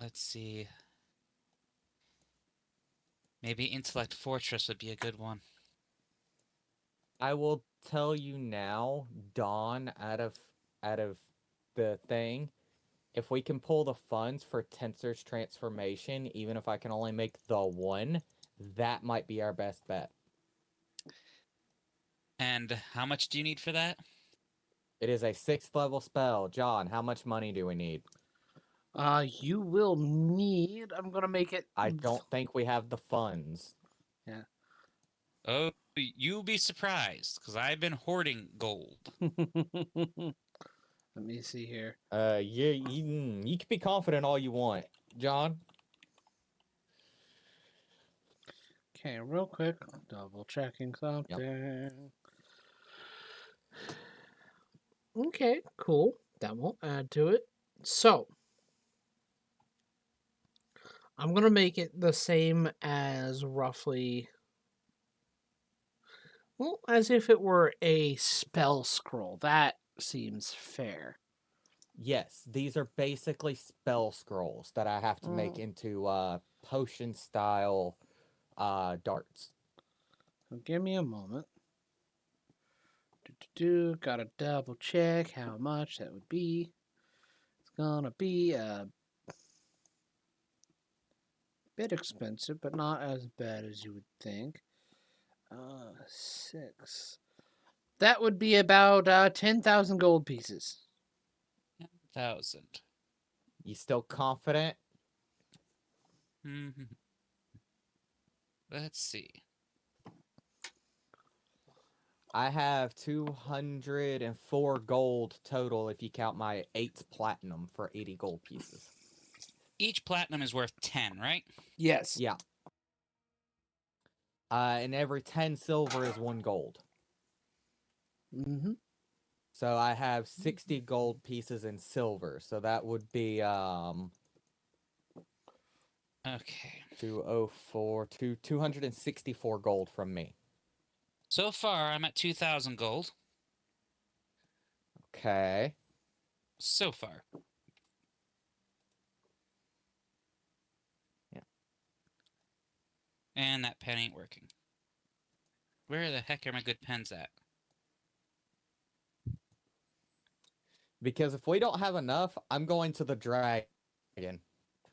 let's see. Maybe Intellect Fortress would be a good one. I will tell you now, Dawn, out of the thing, if we can pull the funds for Tensor's transformation, even if I can only make the one, that might be our best bet. And how much do you need for that? It is a 6th level spell. John, how much money do we need? You will need. I'm gonna make it. I don't think we have the funds. Yeah. Oh, you'll be surprised because I've been hoarding gold. Let me see here. You can be confident all you want, John. Okay, real quick, double checking something. Okay, cool. That won't add to it. So, I'm going to make it the same as roughly. Well, as if it were a spell scroll. That seems fair. Yes, these are basically spell scrolls that I have to make into potion style darts. So give me a moment. Gotta double check how much that would be. It's gonna be Bit expensive, but not as bad as you would think. 6. That would be about 10,000 gold pieces. 1,000. You still confident? Mm-hmm. Let's see. I have 204 gold total if you count my 8 platinum for 80 gold pieces. Each platinum is worth 10, right? Yes. Yeah. And every 10 silver is 1 gold. Mm-hmm. So I have 60 gold pieces in silver. So that would be Okay. 204 to 264 gold from me. So far, I'm at 2,000 gold. Okay. So far. Yeah. And that pen ain't working. Where the heck are my good pens at? Because if we don't have enough, I'm going to the dragon.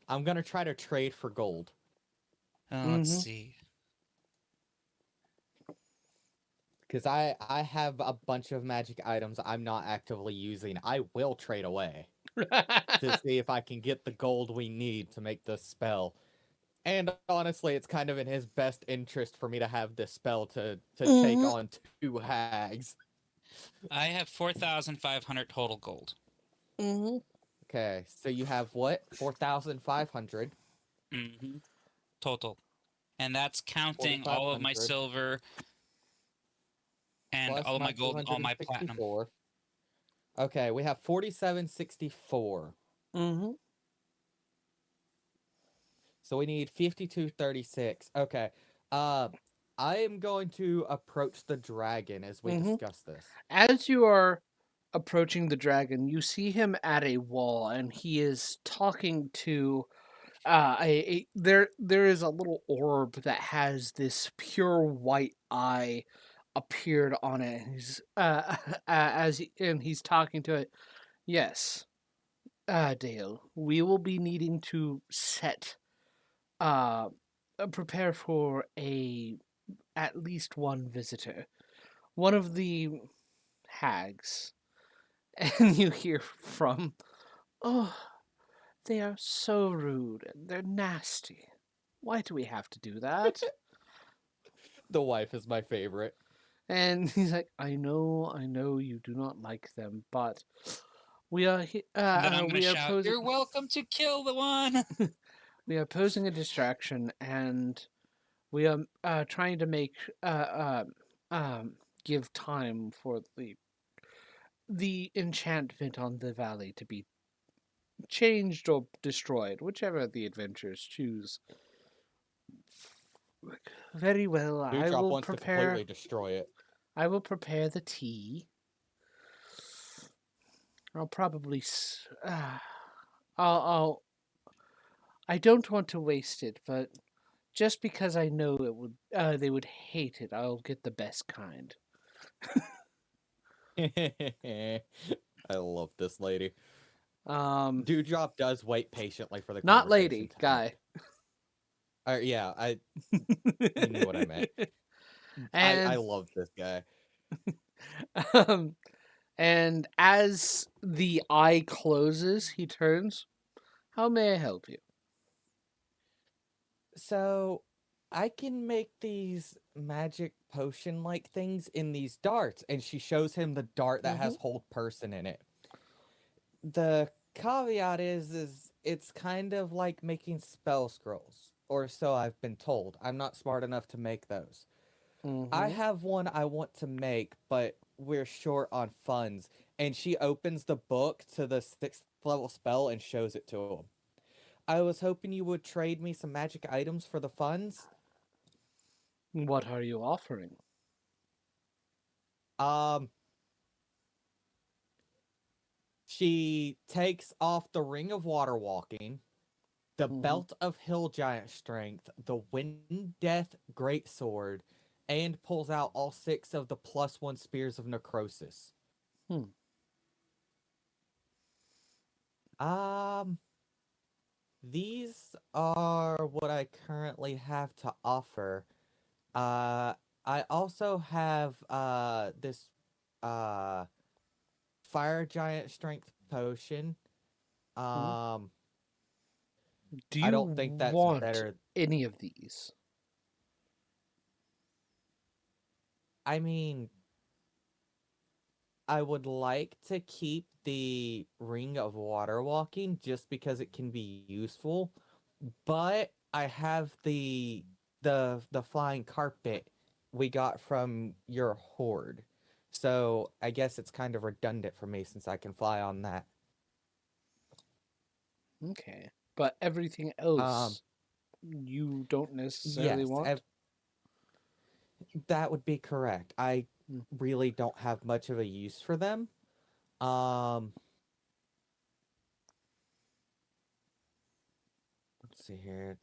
I'm going to try to trade for gold. Let's see. Because I have a bunch of magic items I'm not actively using. I will trade away to see if I can get the gold we need to make this spell. And honestly, it's kind of in his best interest for me to have this spell to take on 2 hags. I have 4,500 total gold. Mm-hmm. Okay, so you have what? 4,500. Mm-hmm. Total. And that's counting all of my 4,500 silver and plus all of my my gold and all my platinum. 264. Okay, we have 4764. Mm-hmm. So we need 5236. Okay. I am going to approach the dragon as we discuss this. As you are approaching the dragon, you see him at a wall, and he is talking to there is a little orb that has this pure white eye appeared on it. He's and he's talking to it. Yes, Dale, we will be needing to set prepare for a at least one visitor, one of the hags. And you hear from, oh, they are so rude and they're nasty. Why do we have to do that? The wife is my favorite. And he's like, I know you do not like them, but we are And then I'm going to we are shout, posing "You're welcome to kill the one!" we are posing a distraction, and we are trying to make give time for the enchantment on the valley to be changed or destroyed, whichever the adventurers choose. Very well, Dewdrop wants to completely destroy it. I will prepare the tea. I'll probably. I'll. I don't want to waste it, but just because I know it would, they would hate it, I'll get the best kind. I love this lady. Um, Dewdrop does wait patiently for the not conversation lady, to guy. yeah, you knew what I meant. I And love this guy. um, and as the eye closes, he turns. How may I help you? So, I can make these magic potion like things in these darts, and she shows him the dart that has hold person in it. The caveat is it's kind of like making spell scrolls, or so I've been told. I'm not smart enough to make those. I have one I want to make, but we're short on funds. And she opens the book to the 6th level spell and shows it to him. I was hoping you would trade me some magic items for the funds. What are you offering? Um, she takes off the Ring of Water Walking, the Belt of Hill Giant Strength, the Wind Death Greatsword, and pulls out all 6 of the +1 Spears of Necrosis. Hmm. Um, These are what I currently have to offer. Uh, I also have this uh fire giant strength potion. Hmm? Um, Do I you don't think that's want better. any of these? I mean, I would like to keep the ring of water walking just because it can be useful, but I have the flying carpet we got from your horde. So I guess it's kind of redundant for me since I can fly on that. Okay. But everything Um, else you don't necessarily yes, want? that would be correct. I Hmm. really don't have much of a use for them. Um, let's see here.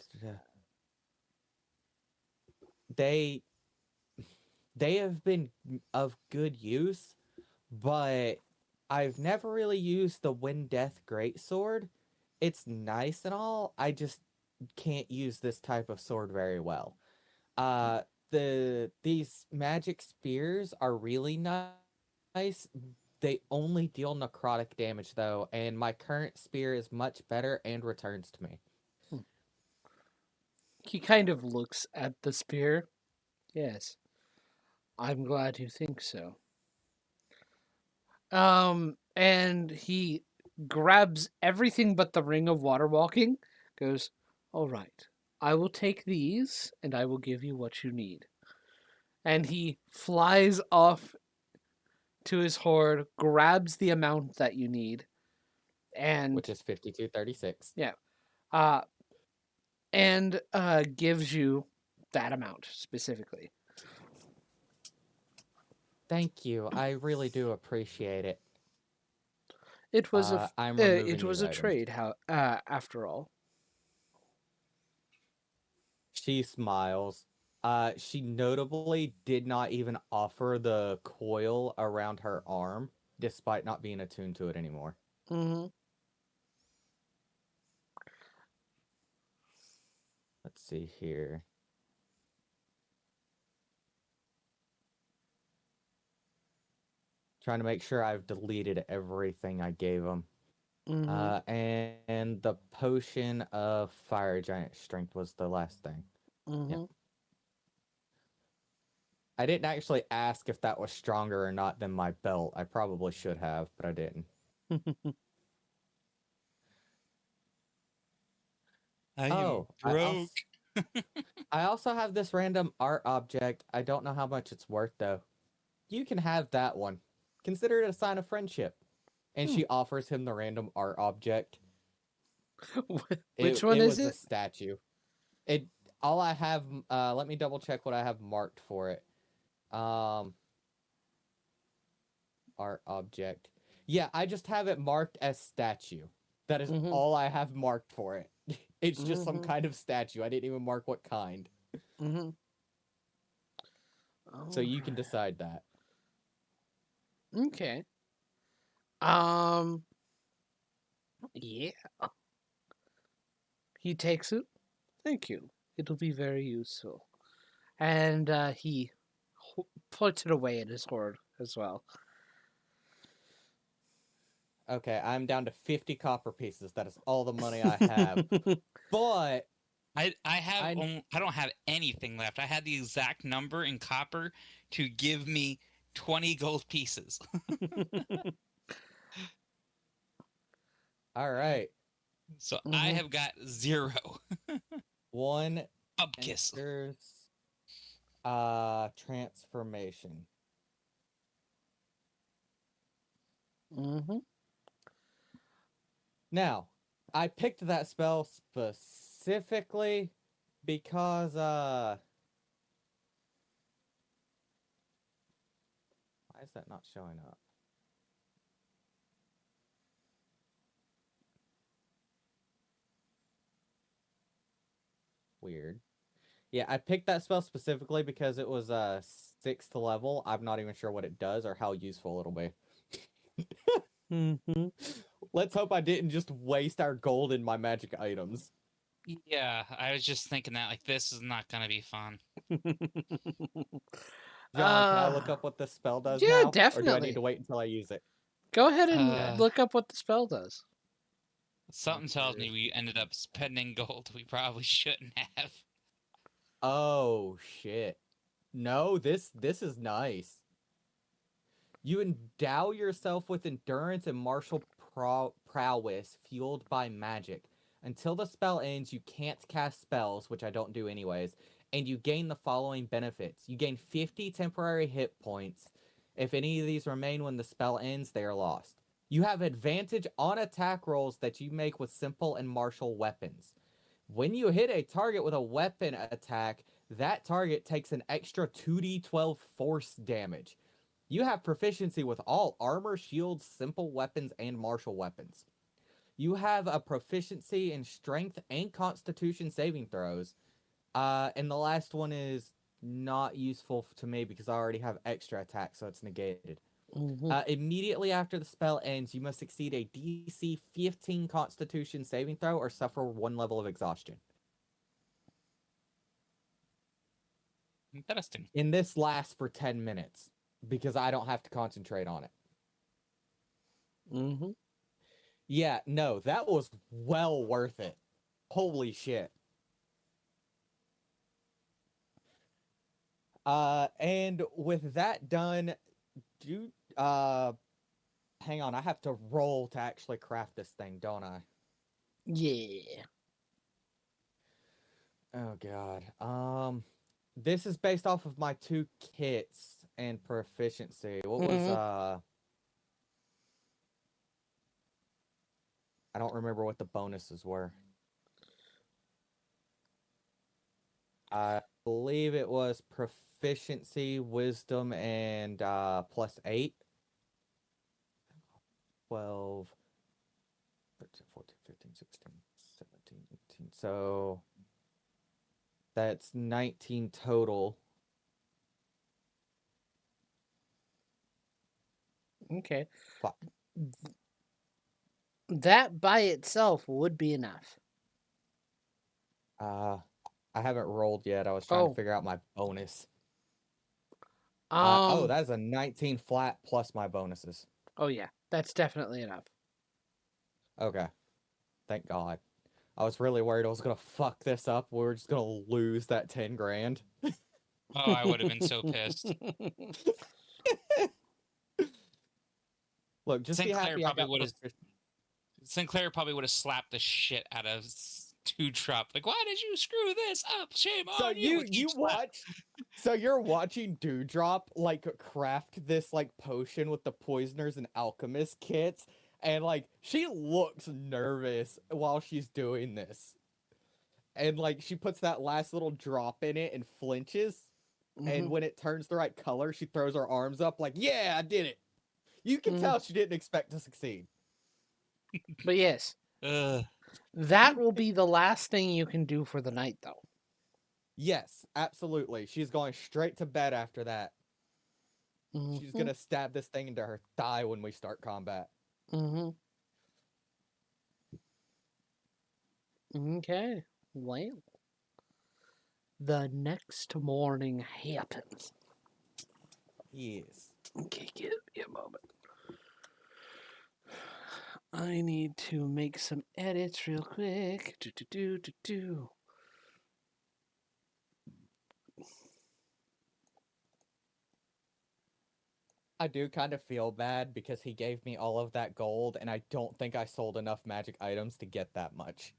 They they have been of good use, but I've never really used the Wind Death Greatsword. It's nice and all. I just can't use this type of sword very well. Uh these magic spears are really nice. They only deal necrotic damage though, and my current spear is much better and returns to me. Hmm. He kind of looks at the spear. Yes. I'm glad you think so. And he grabs everything but the ring of water walking, goes, "All right. I will take these and I will give you what you need." And he flies off to his horde, grabs the amount that you need, Which and is 5236. yeah, uh, gives you that amount specifically. Thank you. I really do appreciate it. I'm It removing was these a items. trade. How after all. She smiles. She notably did not even offer the coil around her arm, despite not being attuned to it anymore. Mm-hmm. Let's see here. Trying to make sure I've deleted everything I gave him. Mm-hmm. And the potion of fire giant strength was the last thing. Yeah. Mm-hmm. I didn't actually ask if that was stronger or not than my belt. I probably should have, but I didn't. I am Oh, broke. I also have this random art object. I don't know how much it's worth though. You can have that one. Consider it a sign of friendship. And Hmm. she offers him the random art object. Which one It is was a it? statue. It all I have let me double check what I have marked for it. Um art object. Yeah, I just have it marked as statue. That is Mm-hmm. all I have marked for it. It's just some Mm-hmm. kind of statue. I didn't even mark what kind. Mm-hmm. So All you can right. decide that. Okay. Um. Yeah. He takes it. Thank you. It'll be very useful. And he puts it away in his hoard as well. Okay, I'm down to 50 copper pieces. That is all the money I have. But I I don't have anything left. I had the exact number in copper to give me 20 gold pieces. all right. So I Mm-hmm. have got 0. One Upkiss. enters transformation. Mm-hmm. Now, I picked that spell specifically because why is that not showing up? Weird. Yeah, I picked that spell specifically because it was 6th level. I'm not even sure what it does or how useful it'll be. Mm-hmm. Let's hope I didn't just waste our gold in my magic items. Yeah, I was just thinking that like this is not gonna be fun. John, can I look up what this spell does yeah, now? Or do I need definitely. to wait until I use it? Go ahead and Uh, look up what the spell does. Something tells me curious. we ended up spending gold we probably shouldn't have. Oh shit. No, this is nice. You endow yourself with endurance and martial prowess fueled by magic. Until the spell ends, you can't cast spells, which I don't do anyways, and you gain the following benefits. You gain 50 temporary hit points. If any of these remain when the spell ends, they are lost. You have advantage on attack rolls that you make with simple and martial weapons. When you hit a target with a weapon attack, that target takes an extra 2d12 force damage. You have proficiency with all armor, shields, simple weapons, and martial weapons. You have a proficiency in strength and constitution saving throws. And the last one is not useful to me because I already have extra attack, so it's negated. Immediately after the spell ends, you must succeed a DC 15 constitution saving throw or suffer 1 level of exhaustion. Interesting. And this lasts for 10 minutes because I don't have to concentrate on it. Yeah, no, that was well worth it. Holy shit. And with that done, hang on, I have to roll to actually craft this thing, don't I? Yeah. Oh god. This is based off of my 2 kits and proficiency. What was I don't remember what the bonuses were. I believe it was proficiency, wisdom, and +8. 12, 13, 14, 15, 16, 17, 18. So that's 19 total. Okay. Fuck. That by itself would be enough. I haven't rolled yet. I was trying to figure out my bonus. Oh, that's a 19 flat plus my bonuses. Oh yeah, that's definitely enough. Okay. Thank God. I was really worried I was gonna fuck this up. We were just gonna lose that 10 grand. Oh, I would have been so pissed. Look, just Sinclair be happy probably I got would have. Sinclair probably would have slapped the shit out of Dewdrop. Like, why did you screw this up? Shame So on you. you watch. So you're watching Dewdrop like craft this like potion with the poisoners and alchemist kits, and like she looks nervous while she's doing this, and like she puts that last little drop in it and flinches, and when it turns the right color, she throws her arms up like, "Yeah, I did it." You can tell she didn't expect to succeed. But yes, that will be the last thing you can do for the night, though. Yes, absolutely. She's going straight to bed after that. She's gonna stab this thing into her thigh when we start combat. Okay. Well, the next morning happens. Yes. Okay, give me a moment. I need to make some edits real quick. I do kind of feel bad because he gave me all of that gold, and I don't think I sold enough magic items to get that much.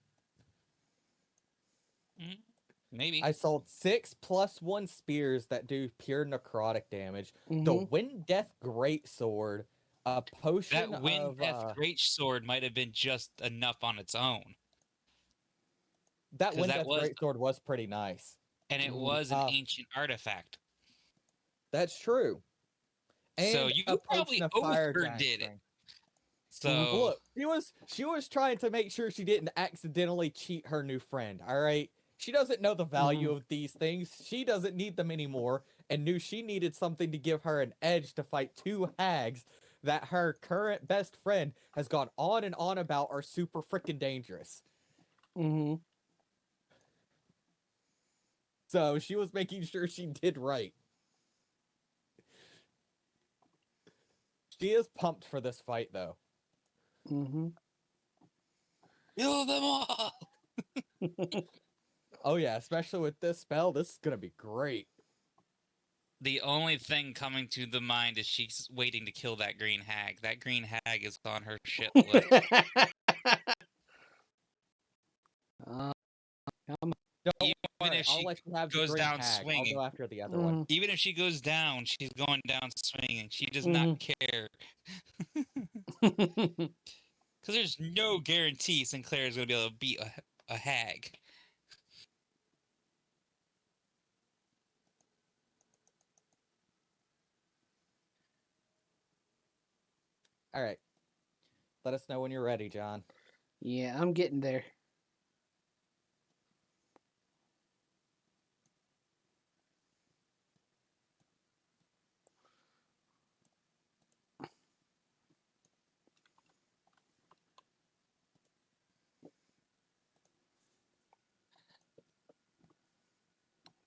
Maybe. I sold 6 +1 spears that do pure necrotic damage, the Mm-hmm. Wind Death Greatsword, a potion That Wind of... Death Greatsword might have been just enough on its own. That 'Cause Wind that Death was- Greatsword was pretty nice. And it was an ancient artifact. That's true. And So you a probably potion of fire overdid giant it. strength. So Look, she was trying to make sure she didn't accidentally cheat her new friend, all right? She doesn't know the value of these things. She doesn't need them anymore, and knew she needed something to give her an edge to fight 2 hags that her current best friend has gone on and on about are super freaking dangerous. Mm-hmm. So she was making sure she did right. She is pumped for this fight, though. Mm-hmm. Kill them all! Oh yeah, especially with this spell, this is gonna be great. The only thing coming to the mind is she's waiting to kill that green hag. That green hag is on her shit list. Come Don't Even worry, if I'll she let you have the goes green down hag. I'll swinging. go after the other one. Even if she goes down, she's going down swinging. She does Mhm. not care. Because there's no guarantee Sinclair is going to be able to beat a hag. All right. Let us know when you're ready, John. Yeah, I'm getting there.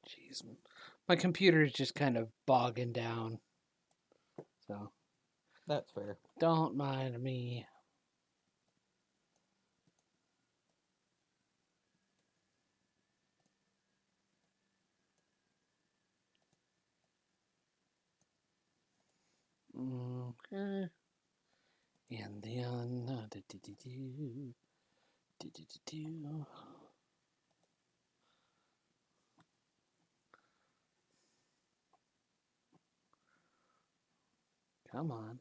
Jeez, my computer is just kind of bogging down. So That's fair. don't mind me. Okay. And then come on.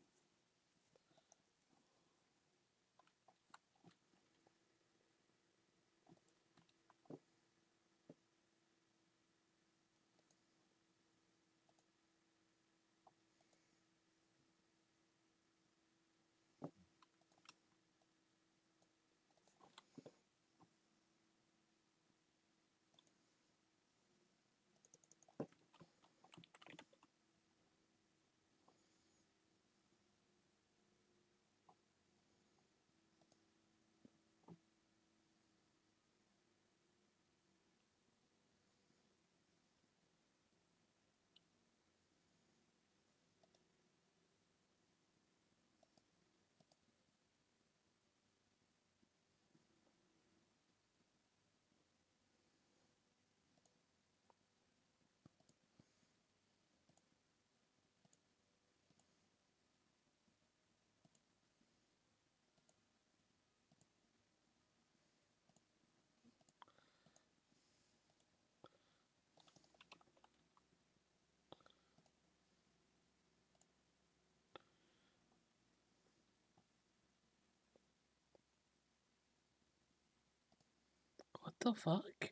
What the fuck?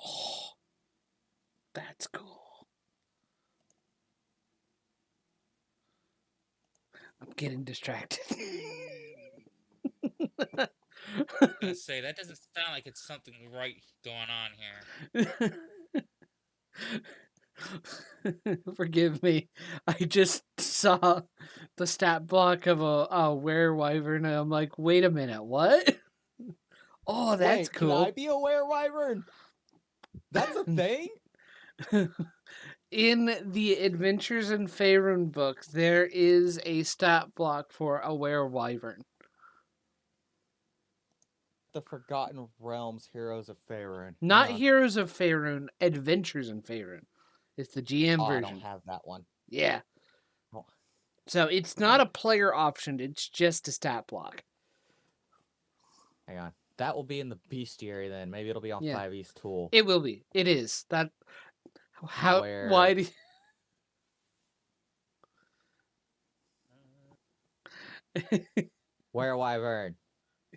Oh, that's cool. I'm getting distracted. I was gonna say, that doesn't sound like it's something right going on here. Forgive me. I just saw the stat block of a werewyvern and I'm like, wait a minute, what? Oh, that's Wait, cool. can I be a werewyvern? That's a thing? In the Adventures in Faerun book, there is a stat block for a werewyvern. The Forgotten Realms Heroes of Faerun. Not Huh. Heroes of Faerun, Adventures in Faerun. It's the GM Oh, I version. don't have that one. Yeah. Oh. So it's not a player option, it's just a stat block. Hang on. That will be in the bestiary then. Maybe it'll be on Yeah. 5e's tool. It will be. It is. That how Where- why do Werewyvern.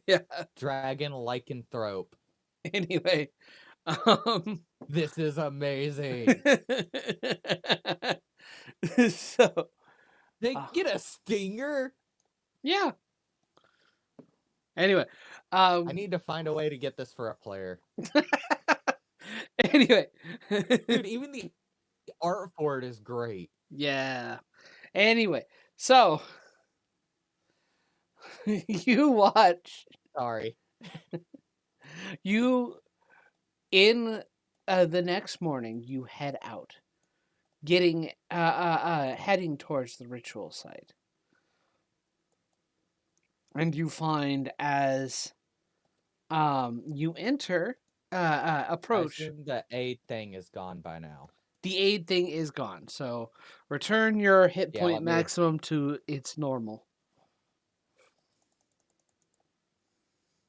Yeah. Dragon lycanthrope. Anyway. This is amazing. So They get a stinger? yeah. Anyway, I need to find a way to get this for a player. anyway, Dude, even the art for it is great. Yeah. Anyway, so you watch Sorry. you in the next morning you head out, getting heading towards the ritual site, and you find as you enter I approach, assume the aid thing is gone by now. the aid thing is gone. So return your hit Yeah, point let me. maximum to its normal.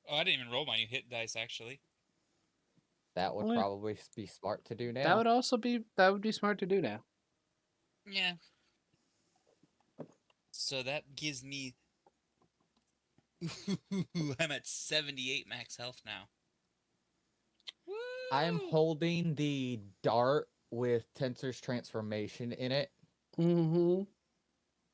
Oh, I didn't even roll my hit dice actually. That would Yeah. probably be smart to do now. That would be smart to do now. Yeah. So that gives me. I'm at 78 max health now. I'm Woo! holding the dart with Tensor's transformation in it, Mm-hmm.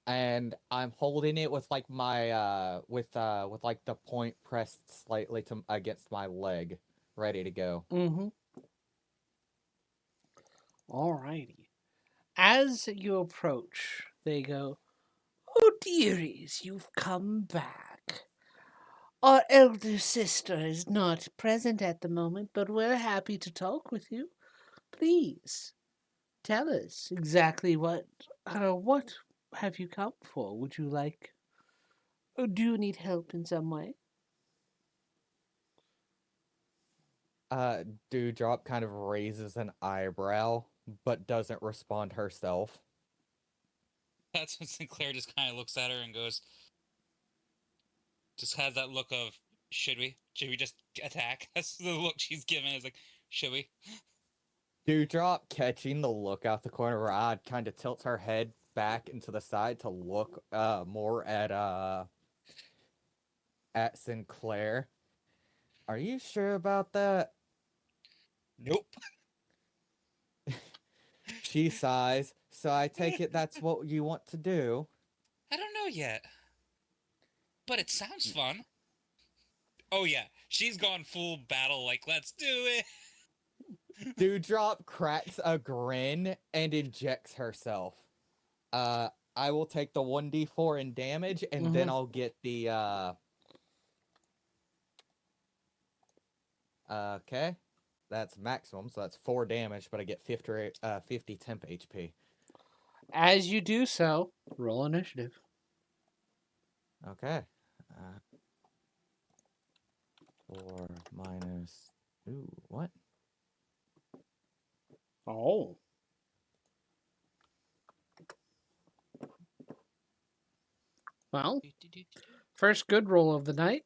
and I'm holding it with like my with like the point pressed slightly to against my leg, ready to go. Mm-hmm. Alrighty. As you approach, they go, "Oh, dearies, you've come back. Our elder sister is not present at the moment, but we're happy to talk with you. Please, tell us exactly what have you come for? Would you like, or do you need help in some way?" Dewdrop kind of raises an eyebrow, but doesn't respond herself. That's when Sinclair just kind of looks at her and goes, just has that look of, should we? Should we just attack? That's the look she's giving. Is like, should we? Dewdrop, catching the look out the corner of her eye, kind of tilts her head back into the side to look more at Sinclair. Are you sure about that? Nope. She sighs. So I take it that's what you want to do. I don't know yet. But it sounds fun. Oh yeah, she's gone full battle, like, let's do it! Dewdrop cracks a grin and injects herself. I will take the 1d4 in damage, and then Mhm. I'll get the okay. That's maximum, so that's 4 damage, but I get 50 temp HP. As you do so, roll initiative. Okay. 4 minus. Ooh, what? Oh. Well, first good roll of the night.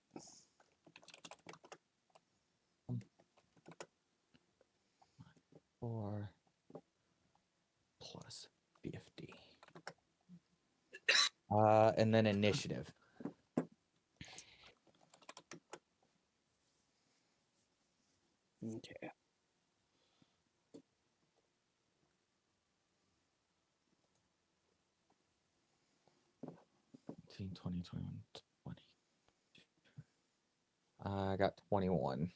4 plus 50. And then initiative. Okay. 20, 21, 20. I got 21.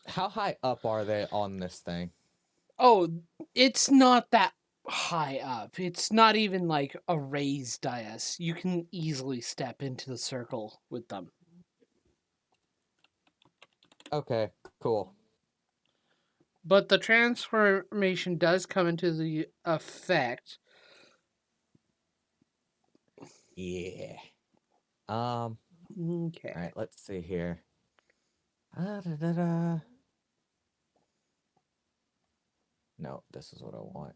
How high up are they on this thing? Oh, it's not that high up. It's not even like a raised dais. You can easily step into the circle with them. Okay, cool. But the transformation does come into the effect. Yeah. Okay. All right, let's see here. Da-da-da-da. No, this is what I want.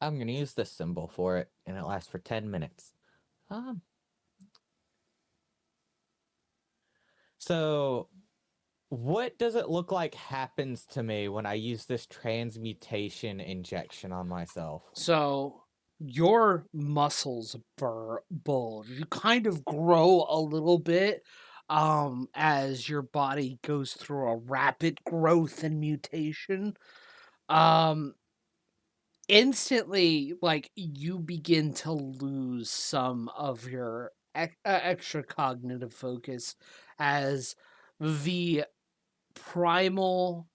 I'm going to use this symbol for it, and it lasts for 10 minutes. So, what does it look like happens to me when I use this transmutation injection on myself? So your muscles bulge. You kind of grow a little bit as your body goes through a rapid growth and mutation. Um Instantly, like, you begin to lose some of your extra cognitive focus as the primal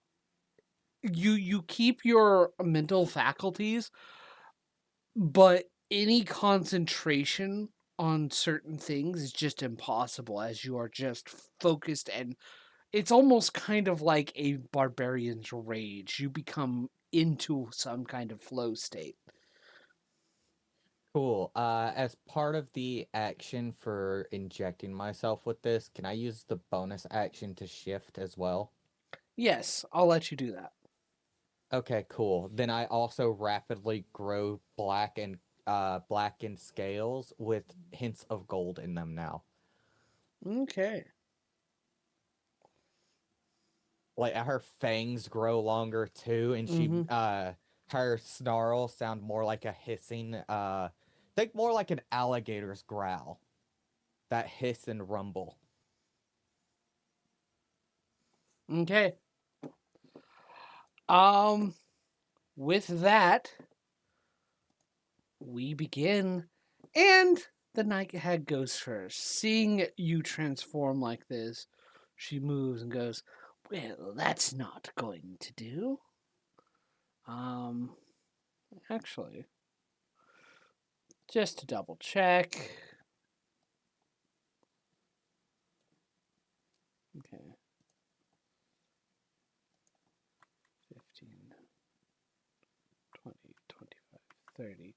you keep your mental faculties, but any concentration on certain things is just impossible as you are just focused, and it's almost kind of like a barbarian's rage. You become into some kind of flow state. Cool. As part of the action for injecting myself with this, can I use the bonus action to shift as well? Yes, I'll let you do that. Okay, cool. Then I also rapidly grow blackened scales with hints of gold in them now. Okay. Like her fangs grow longer too, and Mhm. her snarls sound more like a hissing think more like an alligator's growl. That hiss and rumble. Okay. Um with that, we begin, and the night hag goes first. Seeing you transform like this, she moves and goes, "Well, that's not going to do." Um Actually, just to double check. Okay. 15, 20, 25, 30.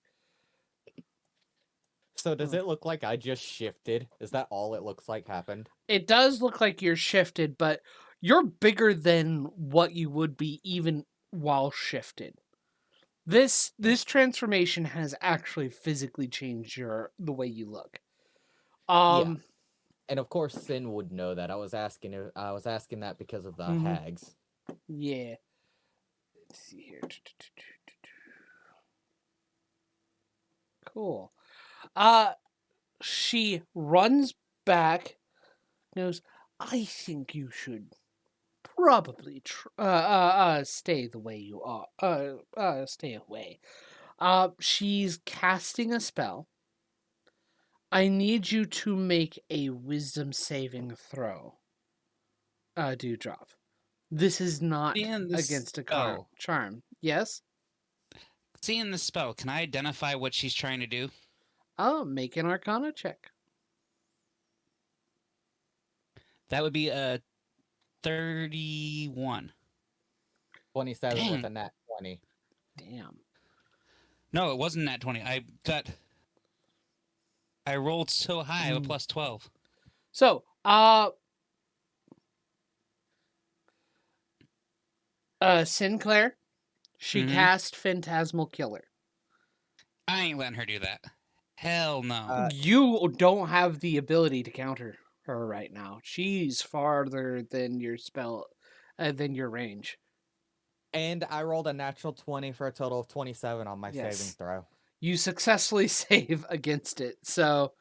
So does Oh. it look like I just shifted? Is that all it looks like happened? It does look like you're shifted, but you're bigger than what you would be even while shifted. This transformation has actually physically changed the way you look. Yeah. Um And of course Sin would know that. I was asking that because of the mhm, hags. yeah. Let's see here. Cool. Uh she runs back, goes, "I think you should probably stay the way you are. Stay away." She's casting a spell. I need you to make a wisdom saving throw, Dewdrop. This is not Seeing the against a spell, charm. Yes? seeing the spell, can I identify what she's trying to do? Make an arcana check. That would be a 31. 27 with Dang. a nat 20. Damn. No, it wasn't nat 20. I rolled so high, I have a Mm. plus 12. So, Sinclair, she Mm-hmm. cast Phantasmal Killer. I ain't letting her do that. Hell no. You don't have the ability to counter her right now. She's farther than your spell, than your range. And I rolled a natural 20 for a total of 27 on my Yes. saving throw. You successfully save against it. So,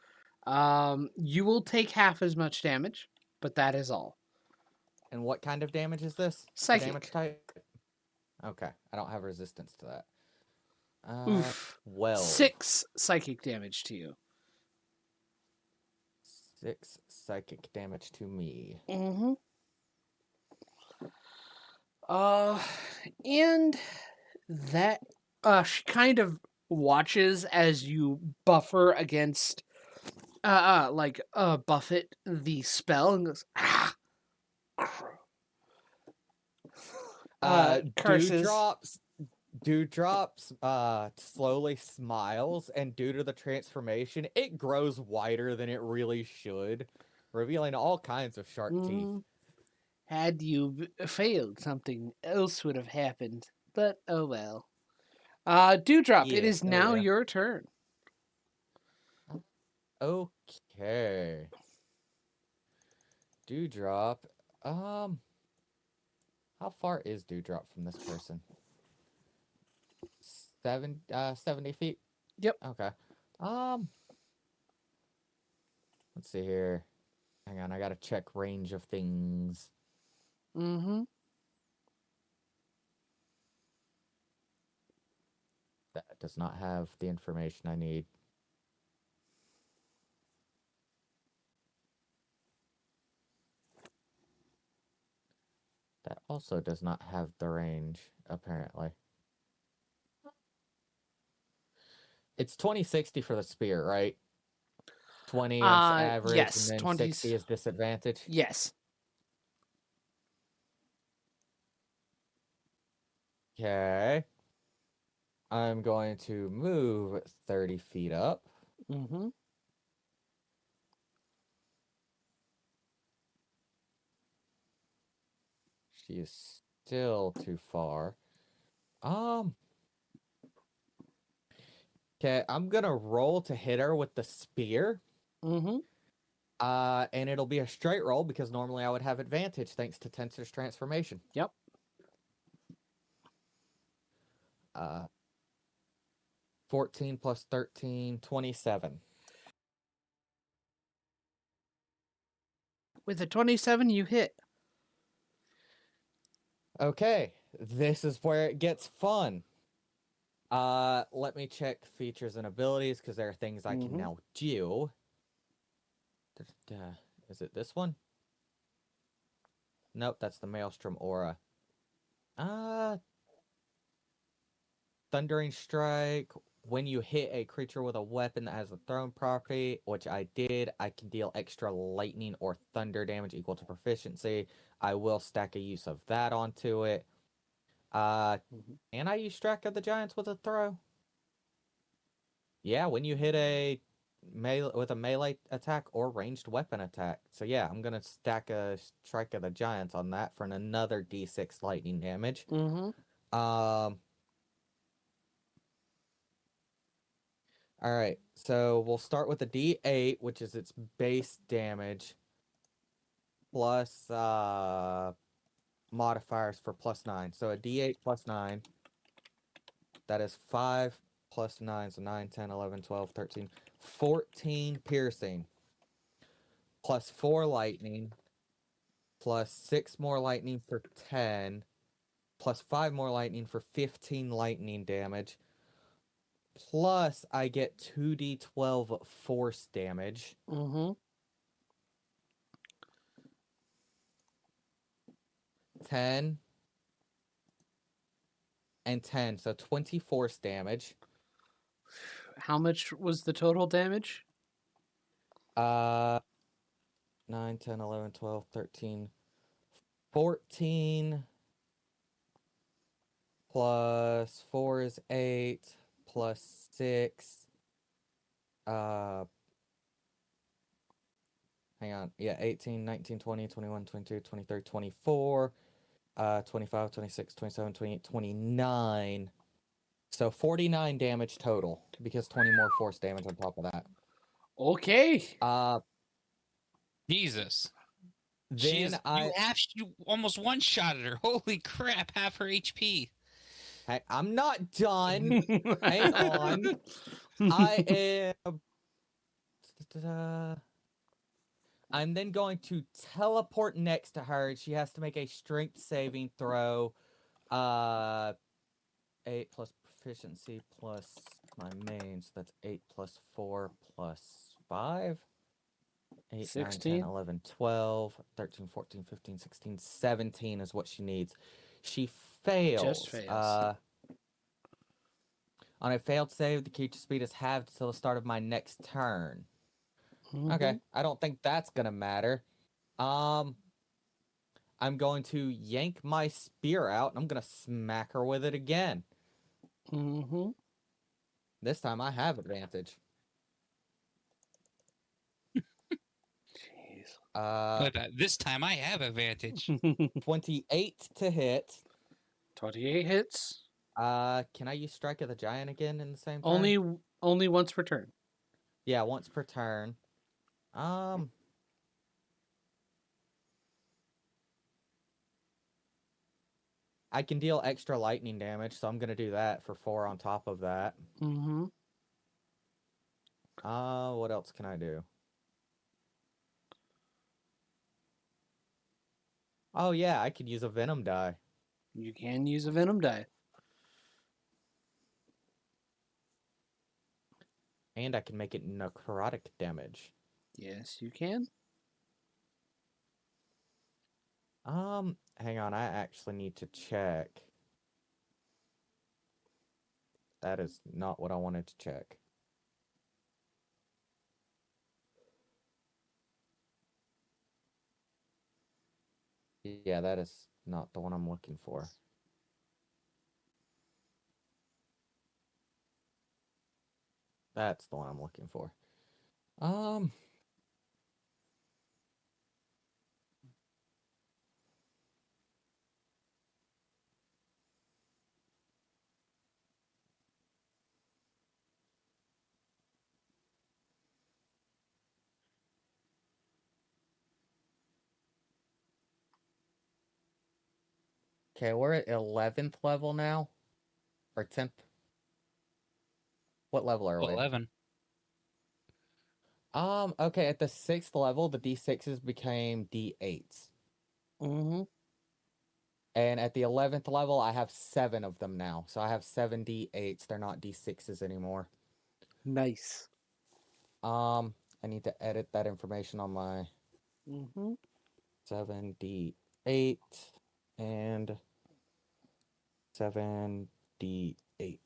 you will take half as much damage, but that is all. And what kind of damage is this? Psychic. The damage type? Okay, I don't have resistance to that. Oof. 12. 6 psychic damage to you. 6 psychic damage to me. Mm-hmm. And that she kind of watches as you buffer against buffet the spell and goes, "Ah, curses." Dewdrops slowly smiles, and due to the transformation, it grows wider than it really should, revealing all kinds of sharp teeth. Mhm. Had you failed, something else would have happened. But oh well. Dewdrop, it Yeah, is oh now yeah. your turn. Okay. Dewdrop. How far is Dewdrop from this person? 70 feet? Yep. Okay. Let's see here. Hang on, I gotta check range of things. Mm-hmm. That does not have the information I need. That also does not have the range, apparently. It's 2060 for the spear, right? 20 is average, Yes, and then 20s. 60 is disadvantage. Yes. Okay. I'm going to move 30 feet up. Mm-hmm. She is still too far. Okay, I'm gonna roll to hit her with the spear. Mm-hmm. And it'll be a straight roll because normally I would have advantage thanks to Tensor's transformation. Yep. 14 plus 13, 27. With a 27, you hit. Okay, this is where it gets fun. Let me check features and abilities because there are things I can now do. Is it this one? Nope, that's the Maelstrom aura. Thundering Strike. When you hit a creature with a weapon that has a thrown property, which I did, I can deal extra lightning or thunder damage equal to proficiency. I will stack a use of that onto it. And I use Strike of the Giants with a throw. Yeah, when you hit a with a melee attack or ranged weapon attack. So yeah, I'm gonna stack a Strike of the Giants on that for another D6 lightning damage. Mm-hmm. All right, so we'll start with the D8, which is its base damage, plus modifiers for +9. So a D8 +9, that is 5 plus 9, so 9, 10, 11, 12, 13, 14 piercing, plus 4 lightning, plus 6 more lightning for 10, plus 5 more lightning for 15 lightning damage, plus I get 2d12 force damage. Mm-hmm. 10 and 10, so 20 force damage. How much was the total damage? 9, 10, 11, 12, 13, 14 plus 4 is 8 plus 6. Hang on. Yeah, 18, 19, 20, 21, 22, 23, 24, 25, 26, 27, 28, 29. So 49 damage total because 20 more force damage on top of that. Okay. Jesus. Then You almost one-shotted her. Holy crap, half her HP. Hey, I'm not done. Hang on. I am. I'm then going to teleport next to her. She has to make a strength saving throw. 8 plus proficiency plus my main, so that's 8 plus 4 plus 5. 8, 16? 9, 10, 11, 12, 13, 14, 15, 16, 17 is what she needs. She fails. Just fails. On a failed save, the creature speed is halved until the start of my next turn. Mm-hmm. Okay, I don't think that's gonna matter. I'm going to yank my spear out, and I'm gonna smack her with it again. Mm-hmm. This time I have advantage. Jeez. This time I have advantage. 28 to hit. 28 hits. Can I use Strike of the Giant again in the same turn? Only once per turn. Yeah, once per turn. I can deal extra lightning damage, so I'm gonna do that for 4 on top of that. Mm-hmm. What else can I do? Oh yeah, I could use a venom die. You can use a venom die. And I can make it necrotic damage. Yes, you can. Hang on, I actually need to check. That is not what I wanted to check. Yeah, that is not the one I'm looking for. That's the one I'm looking for. Okay, we're at 11th level now. Or 10th. What level are we? 11. Okay, at the 6th level, the D6s became D8s. Mm-hmm. And at the 11th level, I have 7 of them now. So I have 7 D8s. They're not D6s anymore. Nice. I need to edit that information on my Mm-hmm. 7D8 and 7D8.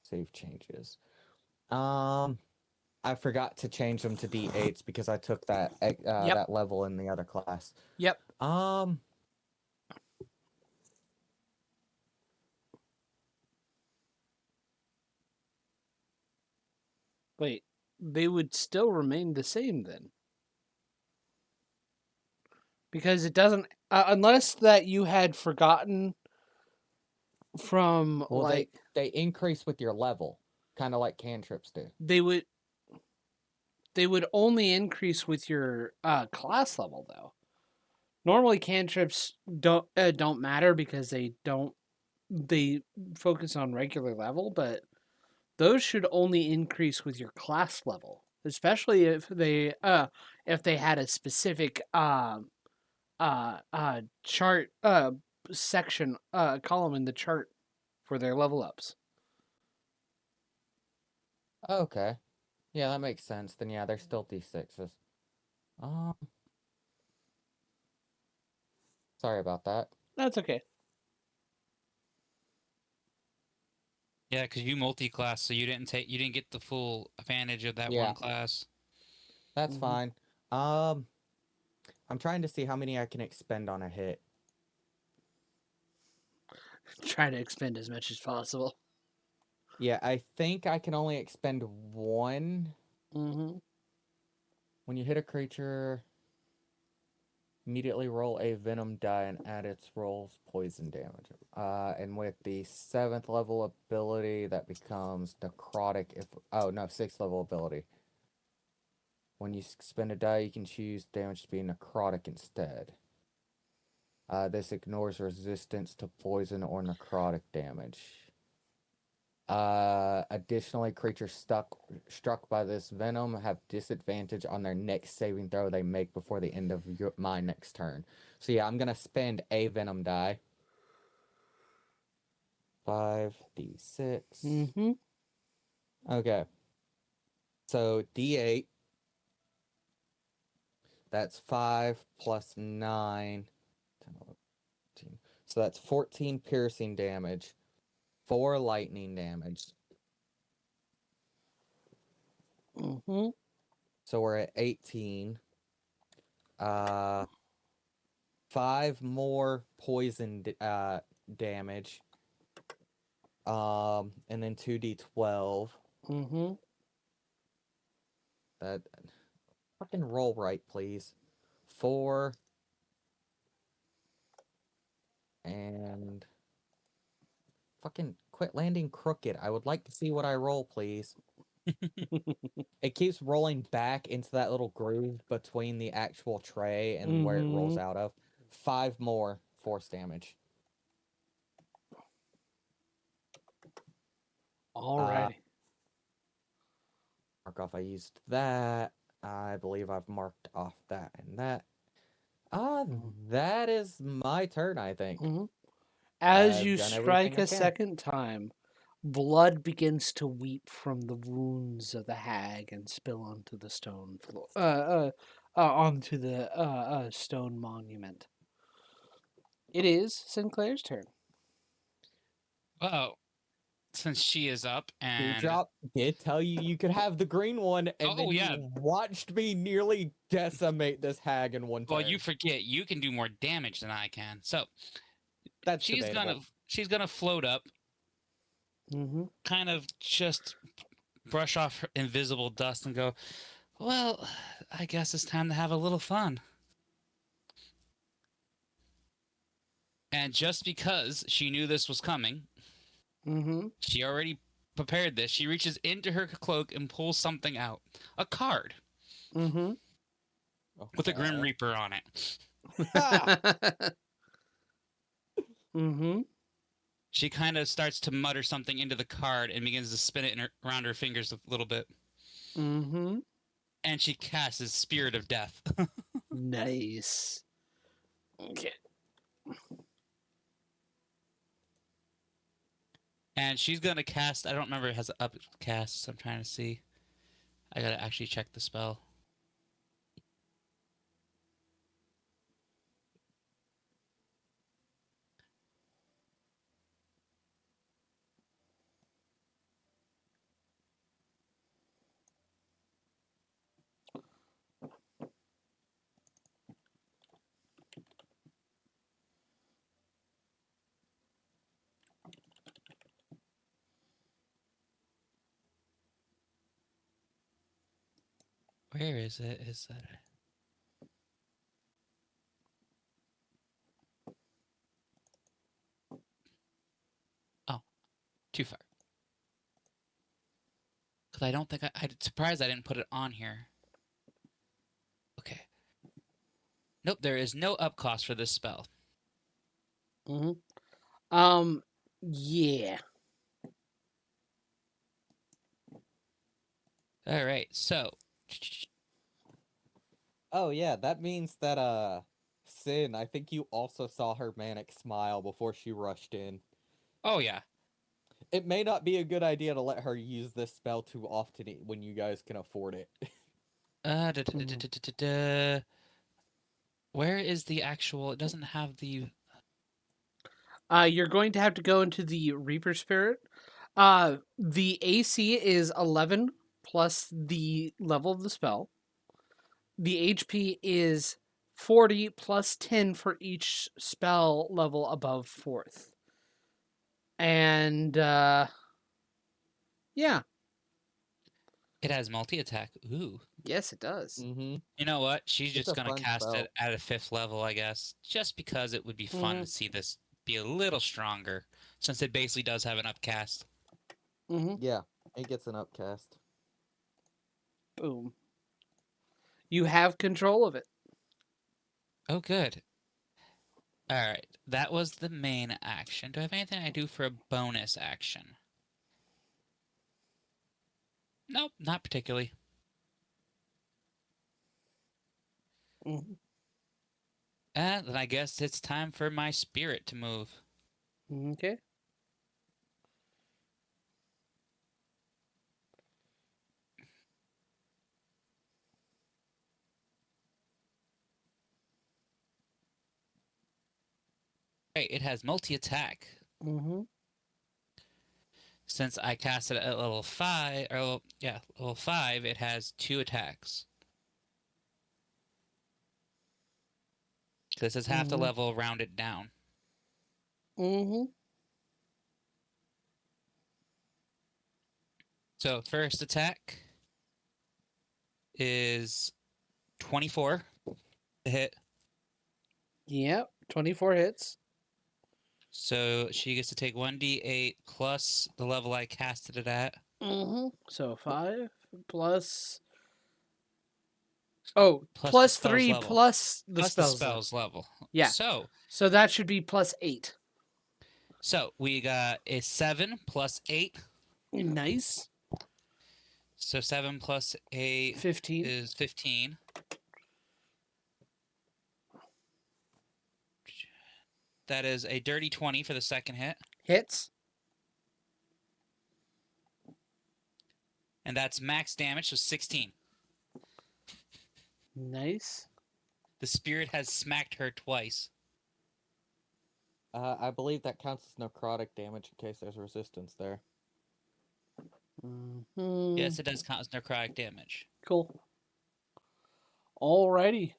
Save changes. I forgot to change them to D8s because I took that Yep. that level in the other class. Yep. Wait, they would still remain the same then. Because it doesn't, unless that you had forgotten from, Well, like, they increase with your level, kind of like cantrips do. they would only increase with your class level though. Normally cantrips don't matter because they focus on regular level, but those should only increase with your class level, especially if they had a specific chart section column in the chart for their level ups. Okay. Yeah, that makes sense. Then yeah, they're still D6s. Sorry about that. That's okay. Yeah, because you multi-class, so you didn't get the full advantage of that Yeah. one class. That's Mhm. fine. I'm trying to see how many I can expend on a hit. Try to expend as much as possible. Yeah, I think I can only expend 1. Mm-hmm. When you hit a creature, immediately roll a venom die and add its roll's poison damage. And with the 7th level ability, that becomes necrotic. Oh no, 6th level ability. When you spend a die, you can choose damage to be necrotic instead. This ignores resistance to poison or necrotic damage. Additionally, creatures struck by this venom have disadvantage on their next saving throw they make before the end of my next turn. So yeah, I'm gonna spend a venom die. 5d6. Mm-hmm. Okay. So d8. That's 5 plus 9. 10, 11, 13. So that's 14 piercing damage. 4 lightning damage. Mm-hmm. So we're at 18. 5 more poison damage. And then 2d12. Mm-hmm. That fucking roll right, please. 4 and fucking quit landing crooked. I would like to see what I roll, please. It keeps rolling back into that little groove between the actual tray and where it rolls out of. 5 more force damage. Alrighty. Mark off I used that. I believe I've marked off that and that. That is my turn, I think. As I've you done strike everything I a can. second time, blood begins to weep from the wounds of the hag and spill onto the stone floor, onto the stone monument. It is Sinclair's turn. Well, since she is up and Dewdrop did tell you you could have the green one, and then Oh, yeah. you watched me nearly decimate this hag in one turn. well, you forget you can do more damage than I can. So That's she's debatable. gonna float up, kind of just brush off her invisible dust and go, well, I guess it's time to have a little fun. And just because she knew this was coming, she already prepared this. She reaches into her cloak and pulls something out. A card with a Grim Reaper on it. She kind of starts to mutter something into the card and begins to spin it around her fingers a little bit. And she casts his Spirit of Death. Nice. Okay. And she's going to cast, I don't remember if it has an upcast, so I'm trying to see. I got to actually check the spell. Where is it? Is that Oh, too far. Because I don't think I'm surprised I didn't put it on here. Okay. Nope, there is no up cost for this spell. Yeah. All right, so. Oh yeah, that means that Sin, I think you also saw her manic smile before she rushed in. Oh yeah. It may not be a good idea to let her use this spell too often when you guys can afford it. Where is the actual? It doesn't have the. You're going to have to go into the Reaper Spirit. The AC is 11 plus the level of the spell. The HP is 40 plus 10 for each spell level above 4th. And, yeah. It has multi-attack. Ooh. Yes, it does. You know what? She's It's just a going to fun cast spell. it at a 5th level, I guess. Just because it would be fun to see this be a little stronger. Since it basically does have an upcast. Yeah, it gets an upcast. Boom. You have control of it. Oh, good. Alright, that was the main action. Do I have anything I do for a bonus action? Nope, not particularly. And then I guess it's time for my spirit to move. Okay. Right, it has multi-attack. Since I cast it at level 5, or level 5, it has 2 attacks. This is half the level rounded down. So first attack is 24 to hit. Yep, 24 hits. So she gets to take 1d8 plus the level I casted it at. So 5 plus... Oh, plus 3 level. plus the Plus spell's the spell's level. Yeah. So that should be plus 8. So we got a 7 plus 8. Nice. So 7 plus 8 15. is 15. That is a dirty 20 for the second hit. Hits. And that's max damage, so 16. Nice. The spirit has smacked her twice. I believe that counts as necrotic damage in case there's resistance there. Mm-hmm. Yes, it does count as necrotic damage. Cool. Alrighty.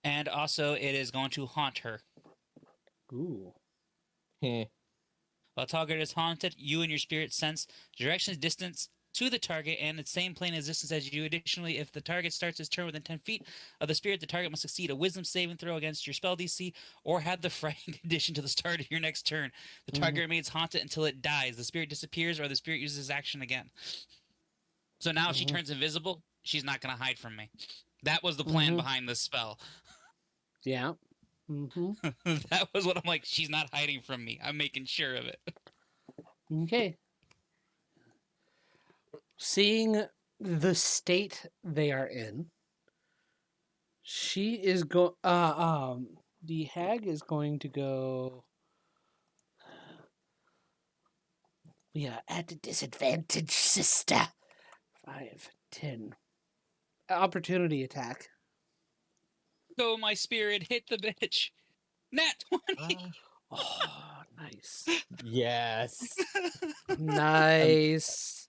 And also, it is going to haunt her. Ooh. Heh. While target is haunted, you and your spirit sense direction distance to the target and the same plane of distance as you. Additionally, if the target starts its turn within 10 feet of the spirit, the target must succeed a wisdom saving throw against your spell DC or have the frightened condition to the start of your next turn. The target remains haunted until it dies. The spirit disappears or the spirit uses its action again. So now if she turns invisible, she's not going to hide from me. That was the plan behind this spell. Yeah. Mm-hmm. That was what I'm like, she's not hiding from me. I'm making sure of it. Okay. Seeing the state they are in, she is the hag is going to go. We are at a disadvantage, sister. 5, 10. Opportunity attack. Go, my spirit, hit the bitch. Nat 20. Oh, nice. Yes. Nice.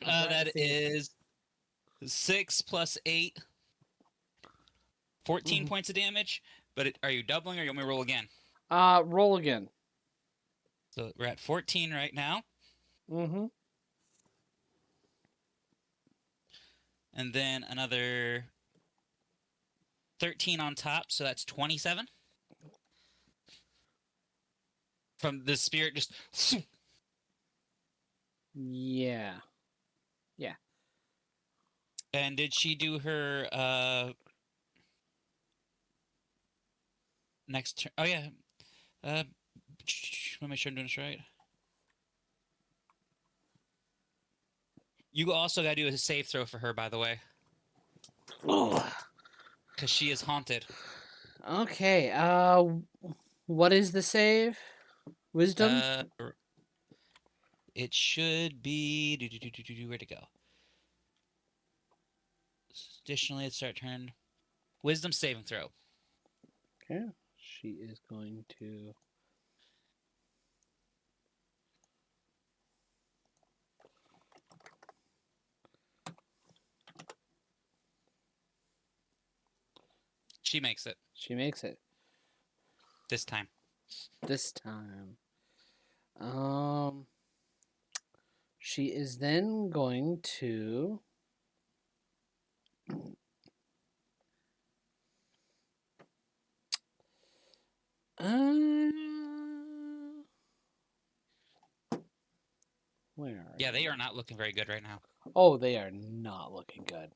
That is 6 plus 8. 14 points of damage. But are you doubling or you want me to roll again? Roll again. So we're at 14 right now. Mm-hmm. And then another 13 on top. So that's 27. From the spirit just... Yeah. And did she do her next turn? Oh, yeah. Let me make sure I'm doing this right. You also got to do a save throw for her, by the way. Because she is haunted. Okay. What is the save? Wisdom? It should be... Where'd it go? Additionally, it's start turn. Wisdom saving throw. Okay. She is going to. She makes it. She makes it. This time. She is then going to. Where are Yeah, you? they are not looking very good right now. Oh, they are not looking good.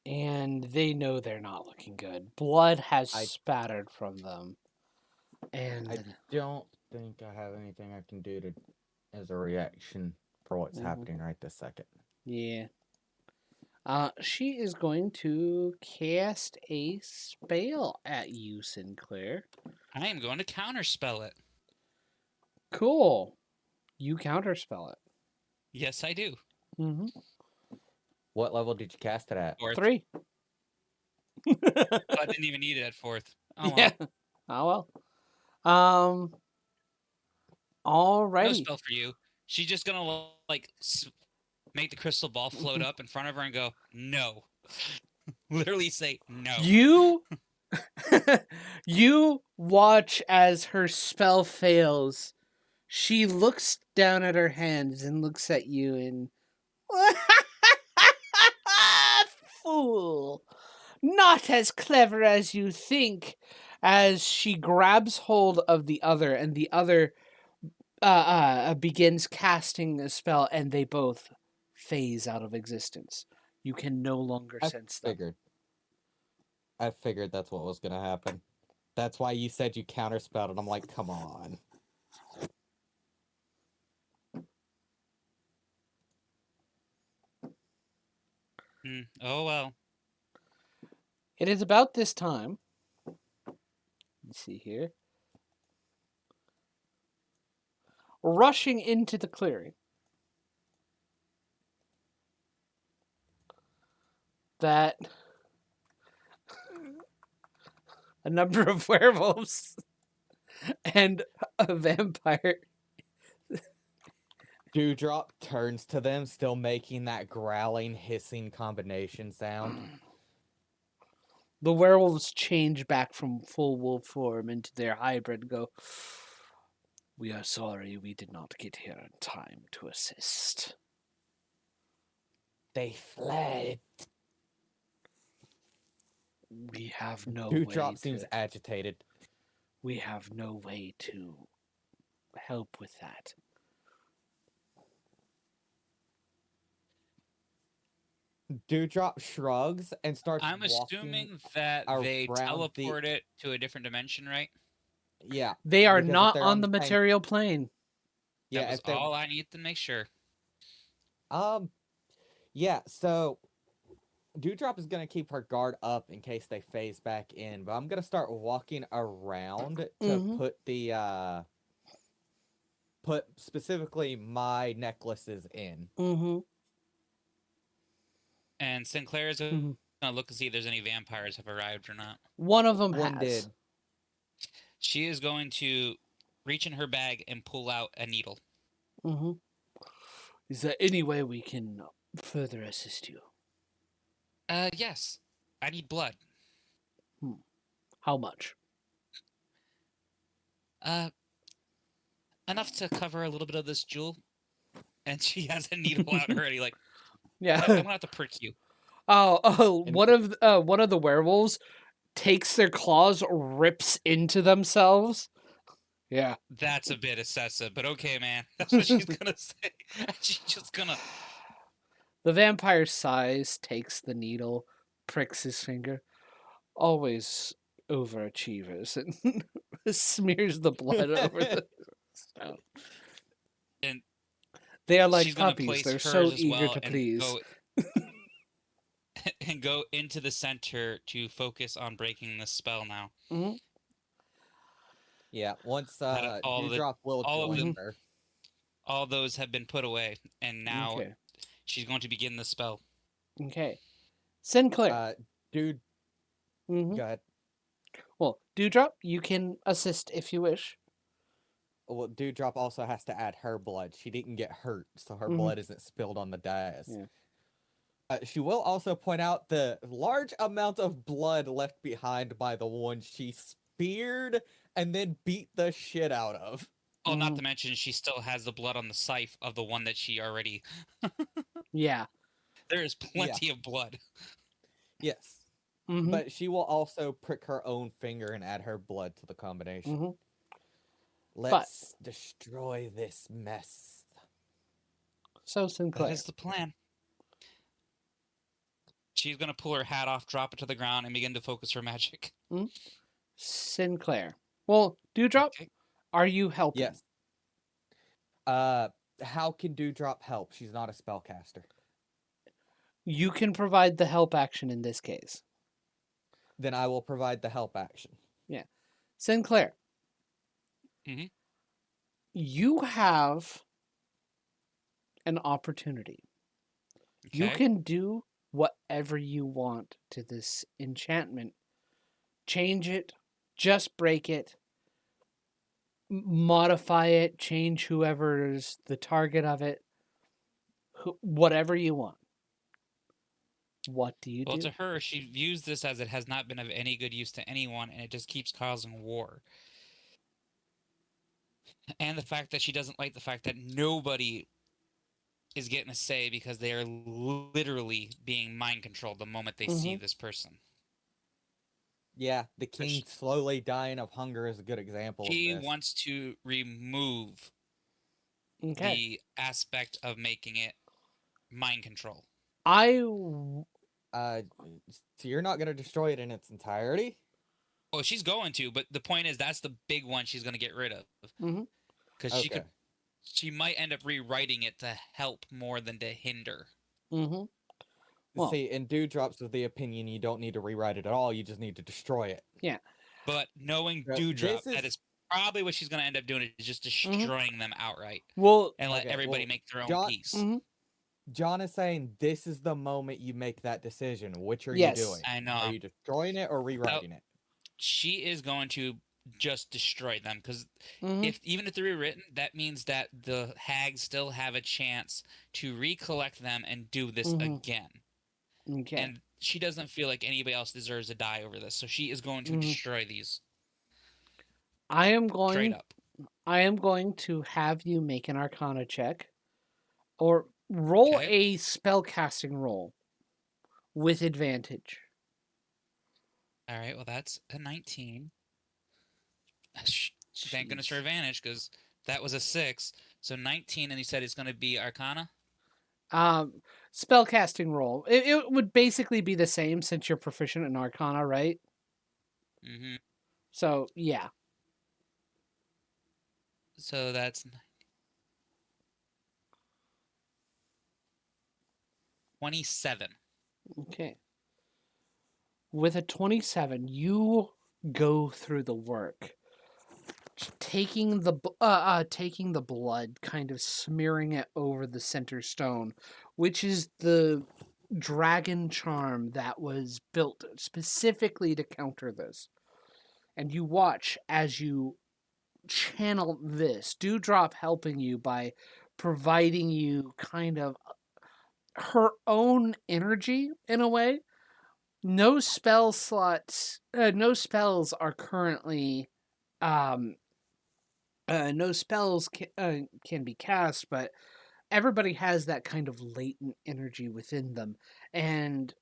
And they know they're not looking good. Blood has spattered from them. And I don't think I have anything I can do as a reaction for what's happening right this second. yeah. She is going to cast a spell at you, Sinclair. I am going to counterspell it. Cool. You counterspell it. Yes, I do. Mm-hmm. What level did you cast it at? 3. I didn't even need it at 4th. Oh, well. Yeah. Oh well. Alrighty. No spell for you. She's just gonna like make the crystal ball float up in front of her and go, no. Literally say no. You watch as her spell fails. She looks down at her hands and looks at you and fool. Not as clever as you think. As she grabs hold of the other and the other begins casting a spell and they both phase out of existence. You can no longer sense them. I figured that's what was going to happen. That's why you said you counterspelled, and I'm like, come on. Oh well. It is about this time. Let's see here. Rushing into the clearing. That a number of werewolves and a vampire. Dewdrop turns to them, still making that growling, hissing combination sound. The werewolves change back from full wolf form into their hybrid and go, "We are sorry we did not get here in time to assist." They fled. We have no Dewdrop way seems to... agitated. We have no way to help with that. Dewdrop shrugs and starts I'm walking. assuming that they around teleport it to a different dimension, right? Yeah. They are because if not they're on the same- material plane. Yeah, That was if they're all I need to make sure. Yeah, so Dewdrop is gonna keep her guard up in case they phase back in, but I'm gonna start walking around to Mhm. put specifically my necklaces in. Mm-hmm. And Sinclair's Mhm. gonna look to see if there's any vampires have arrived or not. One of them One has. did. She is going to reach in her bag and pull out a needle. Mm-hmm. Is there any way we can further assist you? Yes. I need blood. How much? Enough to cover a little bit of this jewel. And she has a needle out already. Like, I'm Yeah. gonna have to prick you. And- one of the werewolves takes their claws, rips into themselves. Yeah. That's a bit excessive, but okay, man. That's what she's gonna say. She's just gonna. The vampire sighs, takes the needle, pricks his finger. Always overachievers, and smears the blood over the stone. And They are like she's gonna puppies. place They're hers so as eager well to and please. go and go into the center to focus on breaking this spell now. Mm-hmm. Yeah, once That all the- Dewdrop will all of join them- her. All those have been put away, and now Okay. she's going to begin the spell. Okay. Sinclair. Dude, Mhm. go ahead. Well, Dewdrop, you can assist if you wish. Well, Dewdrop also has to add her blood. She didn't get hurt, so her Mhm. blood isn't spilled on the dais. Yeah. She will also point out the large amount of blood left behind by the one she speared and then beat the shit out of. Oh, not to mention she still has the blood on the scythe of the one that she already. Yeah. There is plenty of blood. Yes. Mhm. But she will also prick her own finger and add her blood to the combination. Mhm. Let's destroy this mess. So Sinclair. That is the plan. She's going to pull her hat off, drop it to the ground, and begin to focus her magic. Sinclair. Well, Dewdrop, Okay. are you helping? Yes. How can Dewdrop help? She's not a spellcaster. You can provide the help action in this case. Then I will provide the help action. Sinclair. Mhm. You have an opportunity. You Okay. can do whatever you want to this enchantment. Change it, just break it, modify it, change whoever's the target of it, whatever you want. What do you Well, do? to her, she views this as it has not been of any good use to anyone, and it just keeps causing war. And the fact that she doesn't like the fact that nobody is getting a say because they are literally being mind controlled the moment they see this person. Yeah, the king slowly dying of hunger is a good example She of this. wants to remove Okay. the aspect of making it mind control. So you're not going to destroy it in its entirety? Oh, she's going to, but the point is that's the big one she's going to get rid of. Mhm. Because she might end up rewriting it to help more than to hinder. Mhm. Well, See, in Dewdrop's of the opinion you don't need to rewrite it at all, you just need to destroy it. But knowing So Dewdrop, this that is- is probably what she's going to end up doing is just destroying them outright well, and let Okay, everybody well, make their own John- peace. John is saying this is the moment you make that decision. Which are you Yes. doing? I know. Are you destroying it or rewriting it? She is going to just destroy them because Mhm. even if they're rewritten, that means that the hags still have a chance to recollect them and do this again. Okay. And she doesn't feel like anybody else deserves to die over this, so she is going to destroy these I am straight going. up. I am going to have you make an Arcana check, or roll Okay. a spellcasting roll with advantage. All right, well that's a 19. Thank goodness for Jeez. advantage because that was a 6. So 19, and you said it's going to be Arcana. Spellcasting roll. It would basically be the same since you're proficient in Arcana, right? Mm-hmm. So yeah. So that's 27. Okay. With a 27, you go through the work, taking the blood, kind of smearing it over the center stone, which is the dragon charm that was built specifically to counter this. And you watch as you channel this, Dewdrop helping you by providing you kind of her own energy in a way. No spell slots, no spells are currently, no spells can be cast, but everybody has that kind of latent energy within them. And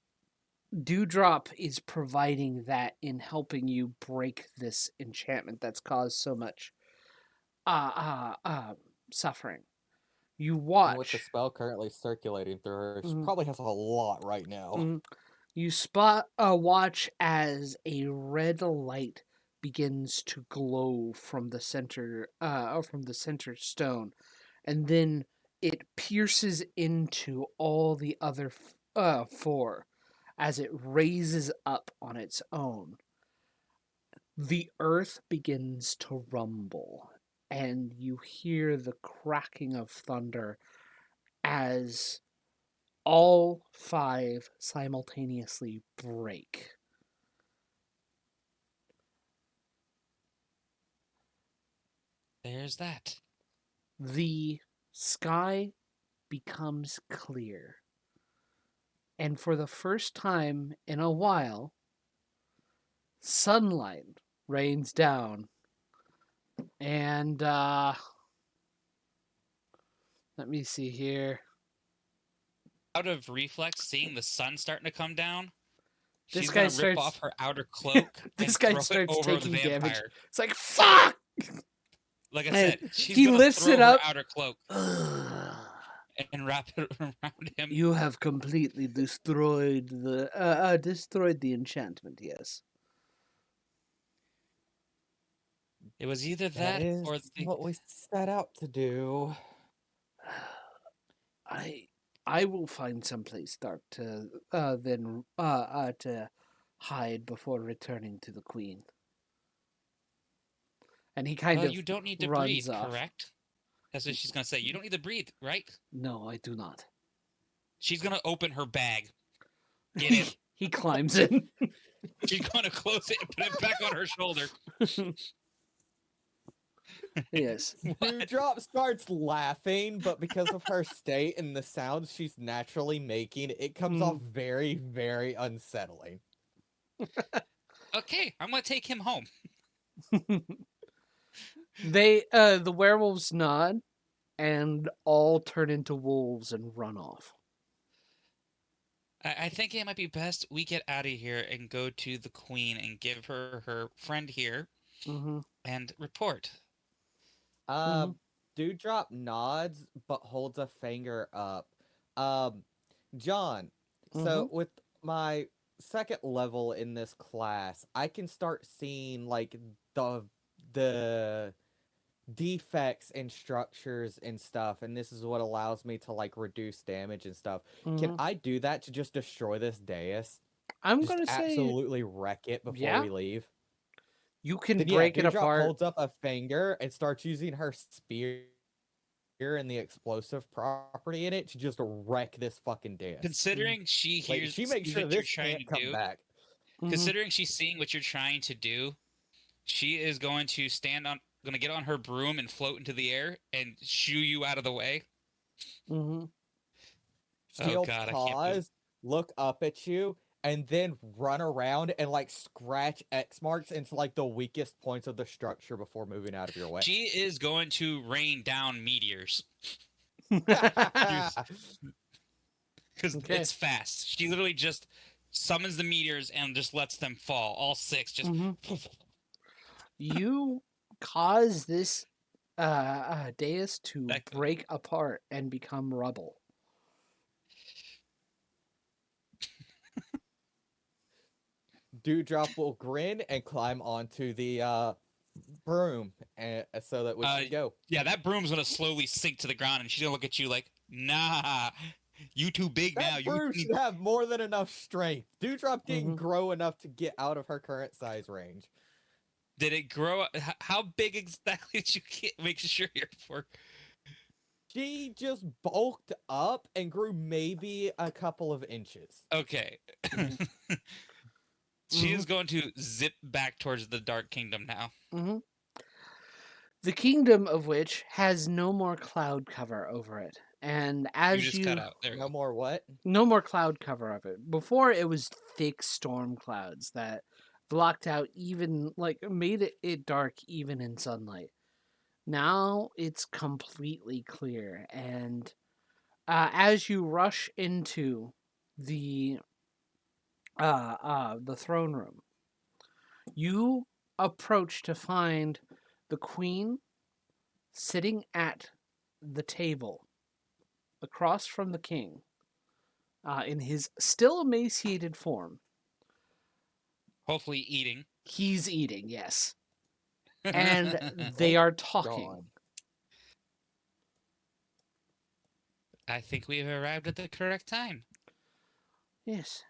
Dewdrop is providing that in helping you break this enchantment that's caused so much suffering. You And with the watch. spell currently circulating through her, she Mhm. probably has a lot right now. You watch as a red light begins to glow from the center stone, and then it pierces into all the other four as it raises up on its own. The earth begins to rumble, and you hear the cracking of thunder as all five simultaneously break. There's that. The sky becomes clear. And for the first time in a while, sunlight rains down. And let me see here. Out of reflex, seeing the sun starting to come down, This she's guy going to rip starts- off her outer cloak This and guy throw it starts over the taking vampire. damage. It's like, fuck! Like I And said, she's he going lifts to throw it her up. outer cloak and wrap it around him. You have completely destroyed the enchantment. Yes. It was either That that is or the... what we set out to do. I will find someplace dark to to hide before returning to the queen. And he kind Well, of you don't need to runs breathe, off. correct? That's what she's going to say. You don't need to breathe, right? No, I do not. She's going to open her bag. Get in. He climbs in. She's going to close it and put it back on her shoulder. Yes. Dewdrop starts laughing, but because of her state and the sounds she's naturally making, it comes off very, very unsettling. Okay, I'm going to take him home. The werewolves nod and all turn into wolves and run off. I think it might be best we get out of here and go to the queen and give her her friend here and report. Dewdrop nods, but holds a finger up. John, so with my second level in this class, I can start seeing like the defects in structures and stuff, and this is what allows me to like reduce damage and stuff. Can Mhm. I do that to just destroy this dais? I'm Just gonna say, absolutely wreck it before yeah, we leave? you can Then yeah, break it Dewdrop apart. holds up a finger and starts using her spear and the explosive property in it to just wreck this fucking dais. Considering she Like, hears she makes sees sure what you're this trying can't to come do, back. Mhm. considering she's seeing what you're trying to do, she is going to gonna get on her broom and float into the air and shoo you out of the way. Mhm. Oh She'll God, I can't believe. pause, look up at you, and then run around and like scratch X marks into like the weakest points of the structure before moving out of your way. She is going to rain down meteors because Okay. it's fast. She literally just summons the meteors and just lets them fall. All six just. Mhm. You cause this dais to That- break apart and become rubble. Dewdrop will grin and climb onto the broom so that we can go. Yeah, that broom's gonna slowly sink to the ground, and she's gonna look at you like, "Nah, you too big now. That You broom should have more than enough strength. Dewdrop didn't Mhm. grow enough to get out of her current size range. did it grow? How big exactly did you get? Make sure you're for. She just bulked up and grew maybe a couple of inches. Okay. Mhm. She Mhm. is going to zip back towards the Dark Kingdom now. Mhm. The kingdom of which has no more cloud cover over it. And You as just cut out. There. No more what? no more cloud cover of it. Before it was thick storm clouds that blocked out even like made it dark even in sunlight. Now it's completely clear, and as you rush into the the throne room, you approach to find the queen sitting at the table across from the king in his still emaciated form. Hopefully, eating. He's eating, yes. And they are talking. Gone. I think we have arrived at the correct time. Yes.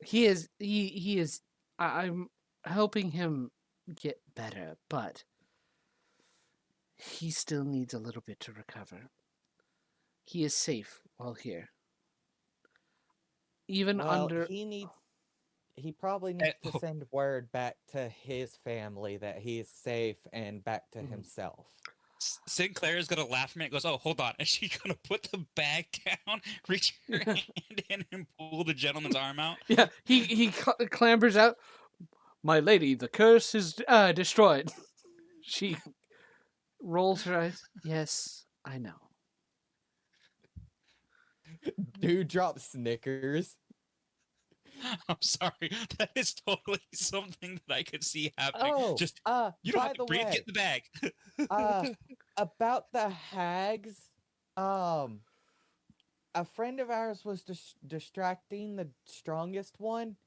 He is he is I'm helping him get better, but he still needs a little bit to recover. He is safe while here. Even Well, under he probably needs to send word back to his family that he's safe and back to himself. Sinclair is gonna laugh at me and goes, "Oh, hold on," and she's gonna put the bag down, reach her hand in, and pull the gentleman's arm out. Yeah, he clambers out. My lady, the curse is destroyed. She rolls her eyes. Yes, I know. Dewdrop snickers. I'm sorry, that is totally something that I could see happening. Oh, Just you don't by have to the breathe. way, Get in the bag. About the hags, a friend of ours was distracting the strongest one,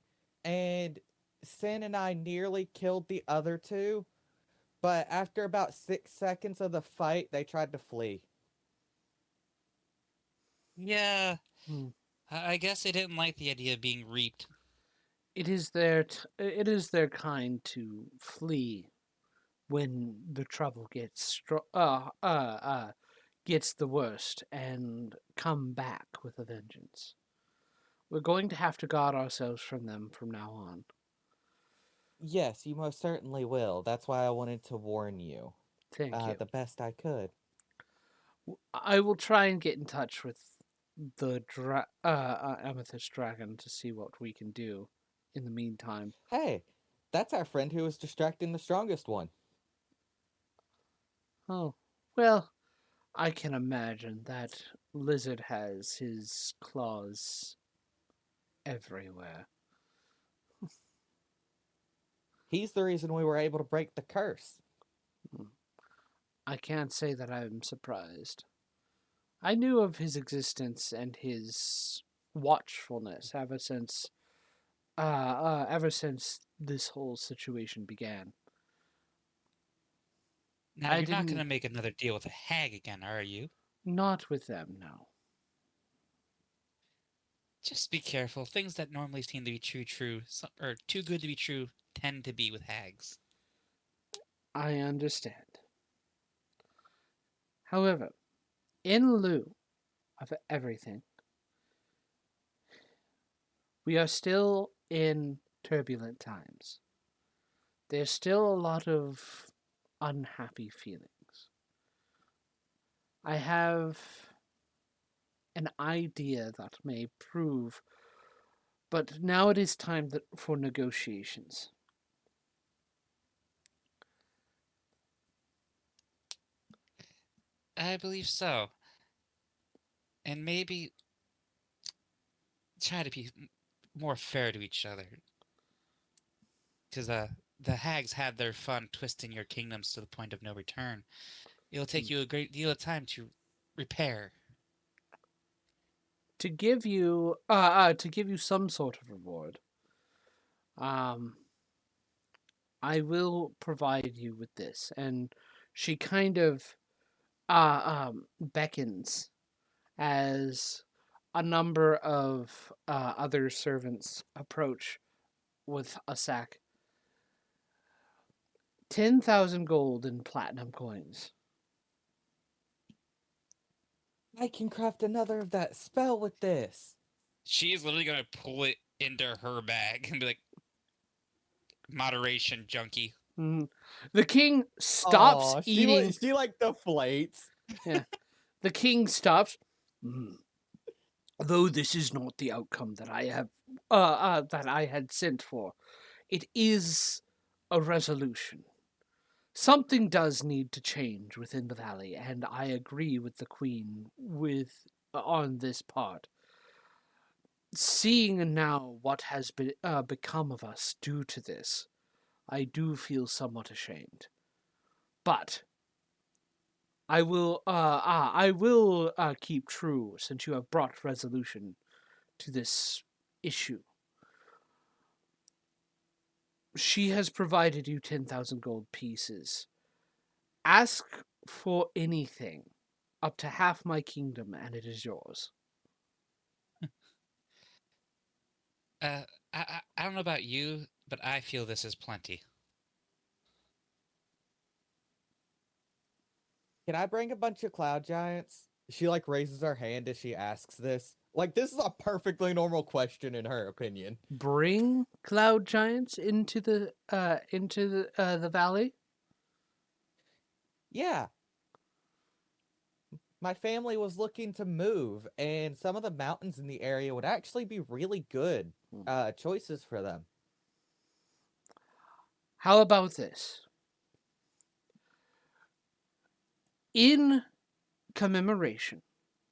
and Sin and I nearly killed the other two, but after about 6 seconds of the fight, they tried to flee. Yeah, Hmm. I guess they didn't like the idea of being reaped. It is their kind to flee when the trouble gets the worst and come back with a vengeance. We're going to have to guard ourselves from them from now on. Yes, you most certainly will. That's why I wanted to warn you. Thank you. The best I could. I will try and get in touch with the Amethyst Dragon to see what we can do in the meantime. Hey, that's our friend who was distracting the strongest one. Oh, well, I can imagine that lizard has his claws everywhere. He's the reason we were able to break the curse. I can't say that I'm surprised. I knew of his existence and his watchfulness ever since this whole situation began. Now, I you're not going to didn't. make another deal with a hag again, are you? Not with them, no. Just be careful. Things that normally seem to be true, or too good to be true, tend to be with hags. I understand. However, in lieu of everything, we are still in turbulent times. There's still a lot of unhappy feelings. I have an idea that may prove, but now it is time for negotiations. I believe so. And maybe try to be more fair to each other. Because the hags had their fun twisting your kingdoms to the point of no return. It'll take you a great deal of time to repair. To give you some sort of reward, um, I will provide you with this. And she kind of beckons as a number of other servants approach with a sack. 10,000 gold in platinum coins. I can craft another of that spell with this. She is literally going to pull it into her bag and be like, moderation, junkie. Mhm. The king stops Aw, eating. she like deflates. Yeah. The king stops. "Mm. Though this is not the outcome that I have that I had sent for, it is a resolution. Something does need to change within the valley, and I agree with the queen on this part. Seeing now what has become of us due to this, I do feel somewhat ashamed. But I will keep true since you have brought resolution to this issue. She has provided you 10,000 gold pieces. Ask for anything, up to half my kingdom, and it is yours." I don't know about you, but I feel this is plenty. Can I bring a bunch of cloud giants? She like raises her hand as she asks this. Like this is a perfectly normal question in her opinion. Bring cloud giants into the valley. Yeah. My family was looking to move, and some of the mountains in the area would actually be really good choices for them. How about this? In commemoration,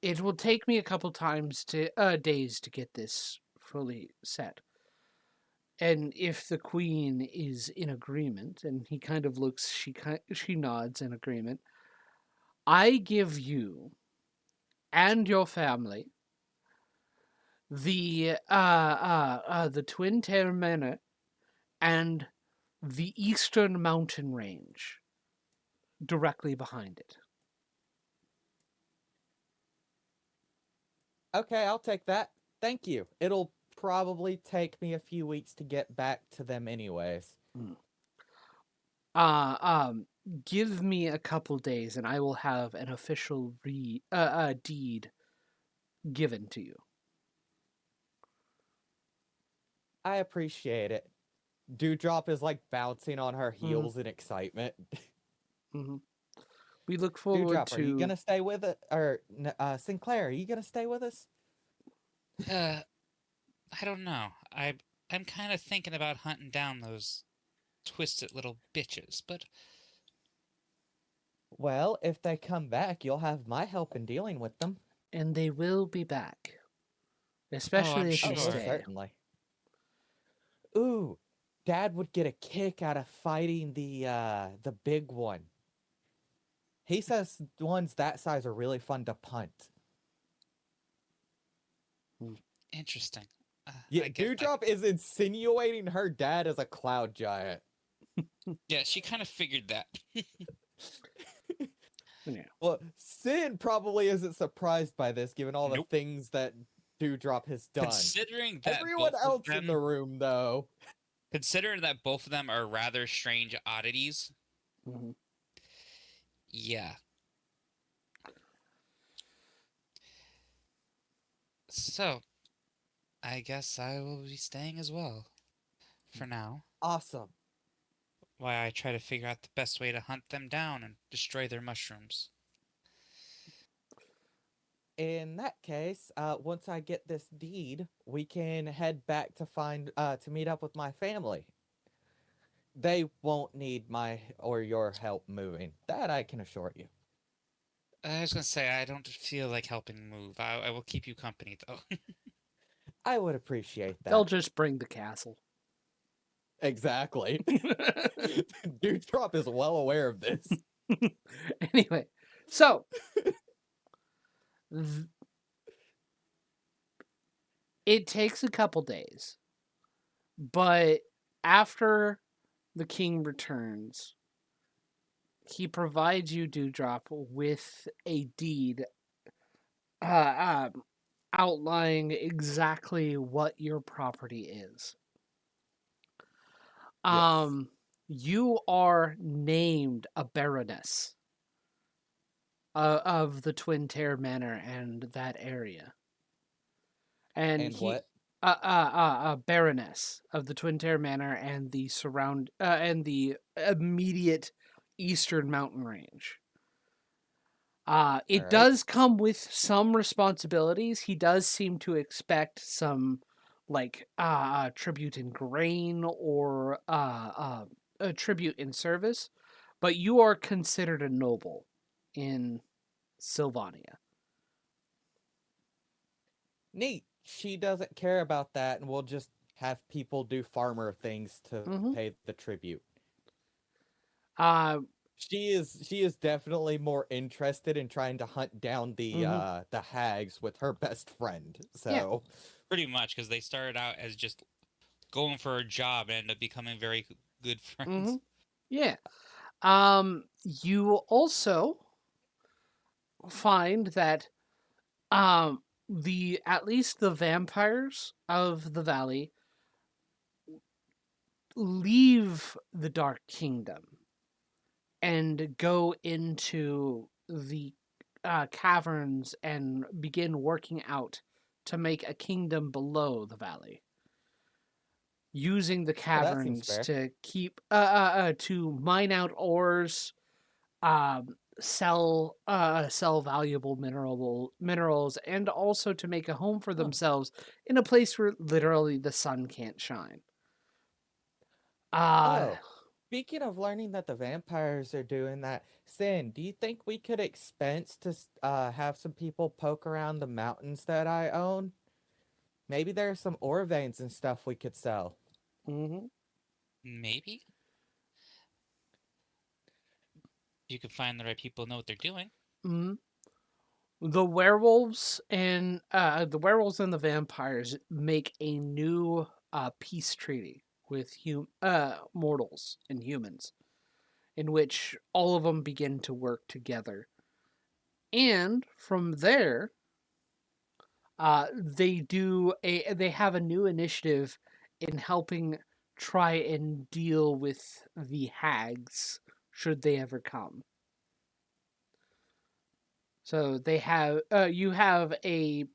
it will take me a couple days to get this fully set. And if the queen is in agreement, and he kind of looks, she nods in agreement. I give you and your family the Twin Terror Manor and the Eastern Mountain Range directly behind it. Okay, I'll take that. Thank you. It'll probably take me a few weeks to get back to them anyways. Uh, um, Give me a couple days, and I will have an official deed given to you. I appreciate it. Dewdrop is like bouncing on her heels in excitement. Hmm. We look forward Dewdrop, to. are you gonna stay with it? Or Sinclair, are you gonna stay with us? I don't know. I'm kind of thinking about hunting down those twisted little bitches, but Well, if they come back, you'll have my help in dealing with them. And they will be back, I'm especially if you Oh, most sure. stay. certainly. Ooh, Dad would get a kick out of fighting the big one. He says ones that size are really fun to punt. Interesting. Yeah, I get. Dewdrop is insinuating her dad as a cloud giant. Yeah, she kind of figured that. Yeah. Well, Sin probably isn't surprised by this, given all the Nope. things that Dewdrop has done. Considering that Everyone both else of them, in the room, though. considering that both of them are rather strange oddities, Mm-hmm. yeah. So, I guess I will be staying as well. For now. Awesome. While I try to figure out the best way to hunt them down and destroy their mushrooms. In that case, once I get this deed, we can head back to meet up with my family. They won't need my or your help moving. That I can assure you. I was gonna say, I don't feel like helping move. I will keep you company, though. I would appreciate that. They'll just bring the castle. Exactly. Dewdrop is well aware of this. Anyway, so it takes a couple days, but after the king returns, he provides you, Dewdrop, with a deed outlining exactly what your property is. Yes. You are named a baroness of the Twin Terror Manor and that area. And what? A baroness of the Twin Terror Manor and the and the immediate eastern mountain range. It Alright. does come with some responsibilities. He does seem to expect some, like, tribute in grain or a tribute in service, but you are considered a noble in Sylvania. Neat. She doesn't care about that, and we'll just have people do farmer things to pay the tribute. Uh, She is definitely more interested in trying to hunt down the hags with her best friend. So Pretty much, because they started out as just going for a job and ended up becoming very good friends. yeah. You also find that at least the vampires of the valley leave the Dark Kingdom and go into the caverns and begin working out to make a kingdom below the valley, using the caverns to keep to mine out ores, sell valuable minerals, and also to make a home for themselves in a place where literally the sun can't shine. Speaking of learning that the vampires are doing that, Sin, do you think we could expense to have some people poke around the mountains that I own? Maybe there are some ore veins and stuff we could sell. Maybe. You can find the right people know what they're doing. The werewolves and the vampires make a new peace treaty with mortals and humans, in which all of them begin to work together. And from there, they have a new initiative in helping try and deal with the hags should they ever come. So they have you have a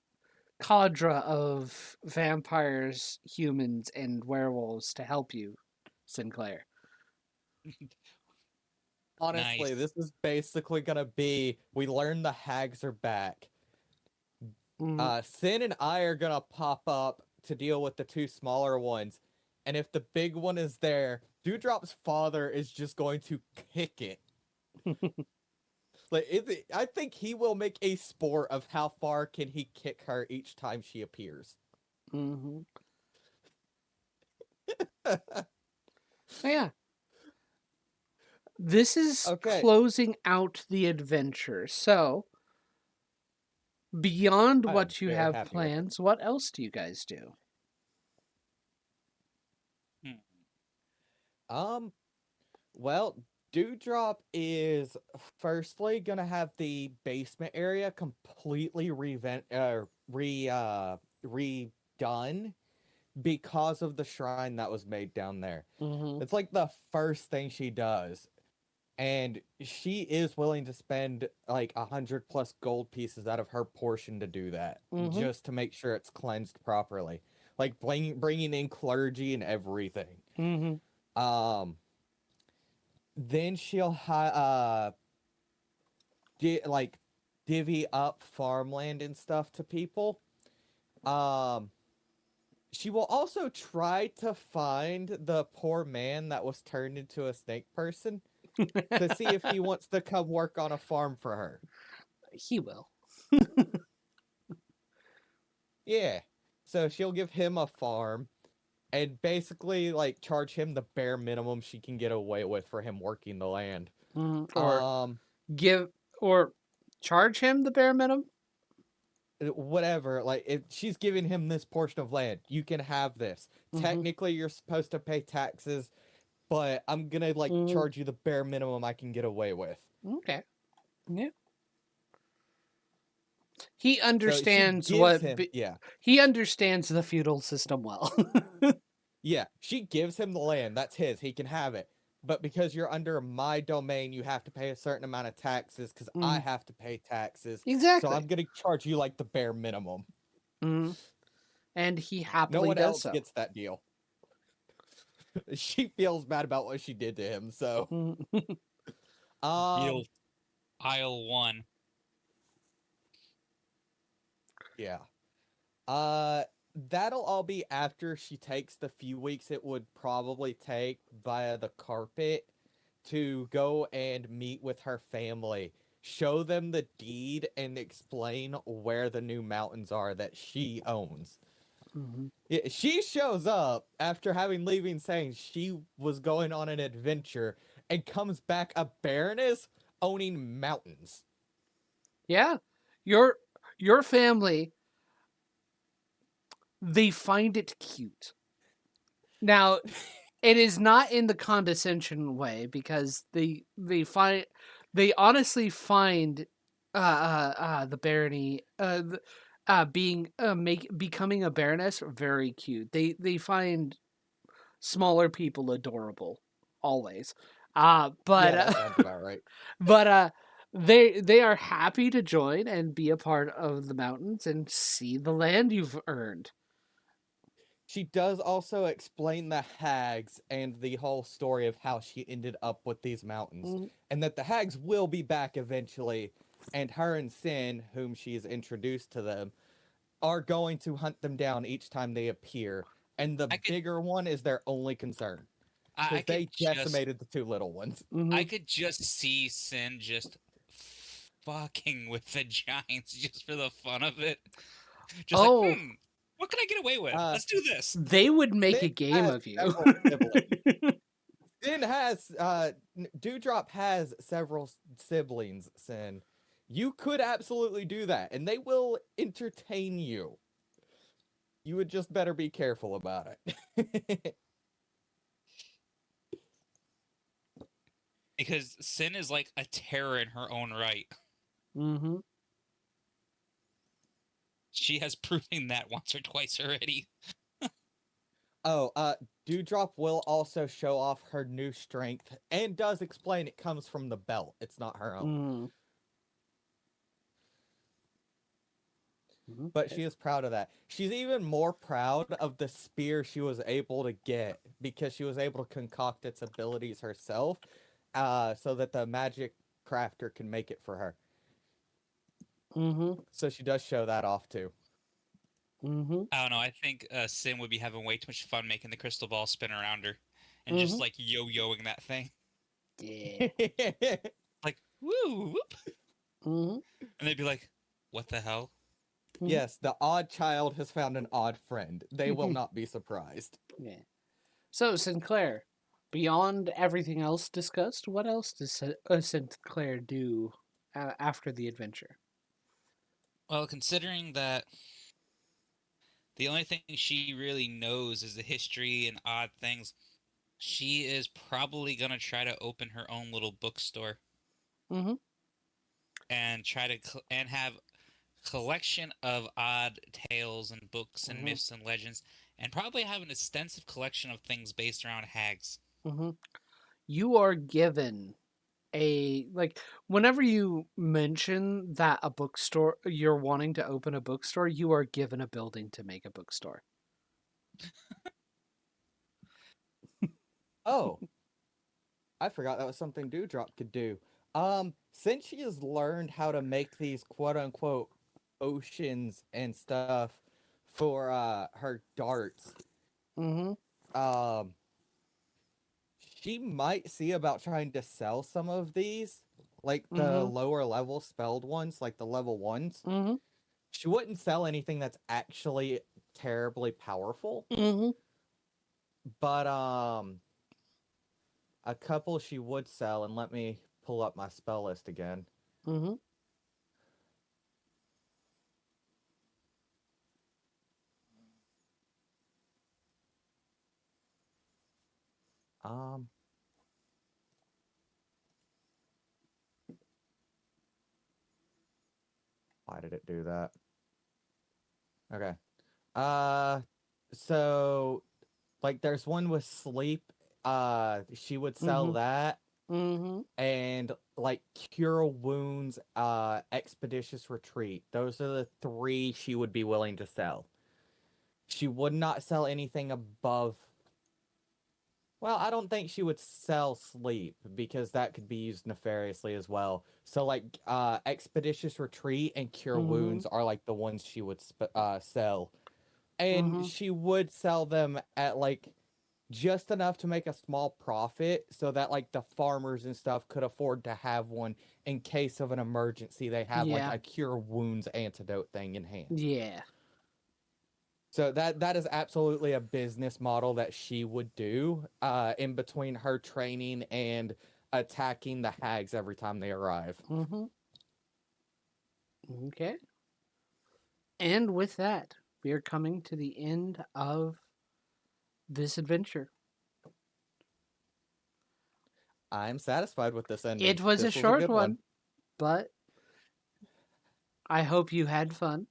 cadre of vampires, humans, and werewolves to help you, Sinclair. Honestly, Nice. this is basically gonna be, we learn the hags are back. Sin and I are gonna pop up to deal with the two smaller ones. And if the big one is there, Dewdrop's father is just going to kick it. I think he will make a sport of how far can he kick her each time she appears. Yeah. This is closing out the adventure. So, beyond what you have plans, what else do you guys do? Well, Dewdrop is firstly gonna have the basement area completely redone because of the shrine that was made down there. Mm-hmm. It's like the first thing she does. And she is willing to spend like 100+ gold pieces out of her portion to do that, Mm-hmm. just to make sure it's cleansed properly. Like bringing in clergy and everything. Mm-hmm. Then she'll like divvy up farmland and stuff to people. She will also try to find the poor man that was turned into a snake person to see if he wants to come work on a farm for her. He will. Yeah. So she'll give him a farm and basically like charge him the bare minimum she can get away with for him working the land. Mm-hmm. Or Um give or charge him the bare minimum. whatever, like if she's giving him this portion of land, you can have this. Mhm. Technically you're supposed to pay taxes, but I'm gonna like charge you the bare minimum I can get away with. Okay. Yeah. He So she understands gives him, yeah. he understands the feudal system well. Yeah, she gives him the land. That's his. He can have it. But because you're under my domain, you have to pay a certain amount of taxes because I have to pay taxes. Exactly. So I'm going to charge you like the bare minimum. Mm. And he happily No one does else so. gets that deal. She feels bad about what she did to him, so. Aisle 1. Yeah. That'll all be after she takes the few weeks it would probably take via the carpet to go and meet with her family, show them the deed, and explain where the new mountains are that she owns. Mm-hmm. Yeah, she shows up after leaving saying she was going on an adventure and comes back a baroness owning mountains. Yeah. Your family, they find it cute. Now, it is not in the condescension way because they honestly find the barony becoming a baroness very cute. They find smaller people adorable always. Yeah, that sounds about right. But they are happy to join and be a part of the mountains and see the land you've earned. She does also explain the hags and the whole story of how she ended up with these mountains, and that the hags will be back eventually, and her and Sin, whom she's introduced to them, are going to hunt them down each time they appear, and the bigger one is their only concern. Because they decimated the two little ones. Mm-hmm. I could just see Sin just fucking with the giants just for the fun of it. Just like, what can I get away with? Let's do this. They would make a game of you. Sin has, Dewdrop has several siblings, Sin. You could absolutely do that, and they will entertain you. You would just better be careful about it. Because Sin is like a terror in her own right. Mm-hmm. She has proven that once or twice already. Dewdrop will also show off her new strength, and does explain it comes from the belt. It's not her own. But she is proud of that. She's even more proud of the spear she was able to get, because she was able to concoct its abilities herself, so that the magic crafter can make it for her. So she does show that off too. I don't know. I think Sin would be having way too much fun making the crystal ball spin around her and just like yo-yoing that thing. Yeah. Like, woo, whoop. And they'd be like, what the hell? Yes, the odd child has found an odd friend. They will not be surprised. Yeah. So, Sinclair, beyond everything else discussed, what else does Sinclair do after the adventure? Well, considering that the only thing she really knows is the history and odd things, She is probably gonna try to open her own little bookstore Mm-hmm. and try to and have collection of odd tales and books and Mm-hmm. myths and legends, and probably have an extensive collection of things based around hags. Mm-hmm. You are given whenever you mention that a bookstore, you're wanting to open a bookstore, you are given a building to make a bookstore. Oh, I forgot that was something Dewdrop could do. Since she has learned how to make these quote unquote oceans and stuff for her darts, Mm-hmm. um, she might see about trying to sell some of these, like the Mm-hmm. lower level spelled ones, like the level ones. Mm-hmm. She wouldn't sell anything that's actually terribly powerful, Mm-hmm. but a couple she would sell, and let me pull up my spell list again. Mm-hmm. Um, why did it do that? Okay. Uh, so like there's one with sleep. She would sell Mm-hmm. that, Mm-hmm. and like cure wounds, expeditious retreat. Those are the three she would be willing to sell. She would not sell anything above. Well, I don't think she would sell sleep because that could be used nefariously as well. So like expeditious retreat and cure Mm-hmm. wounds are like the ones she would sell. And Mm-hmm. she would sell them at like just enough to make a small profit so that like the farmers and stuff could afford to have one in case of an emergency. They have like Yeah. a cure wounds antidote thing in hand. Yeah. So that is absolutely a business model that she would do in between her training and attacking the hags every time they arrive. Mm-hmm. Okay. And with that, we are coming to the end of this adventure. I'm satisfied with this ending. It was a This was a short good one. one, but I hope you had fun.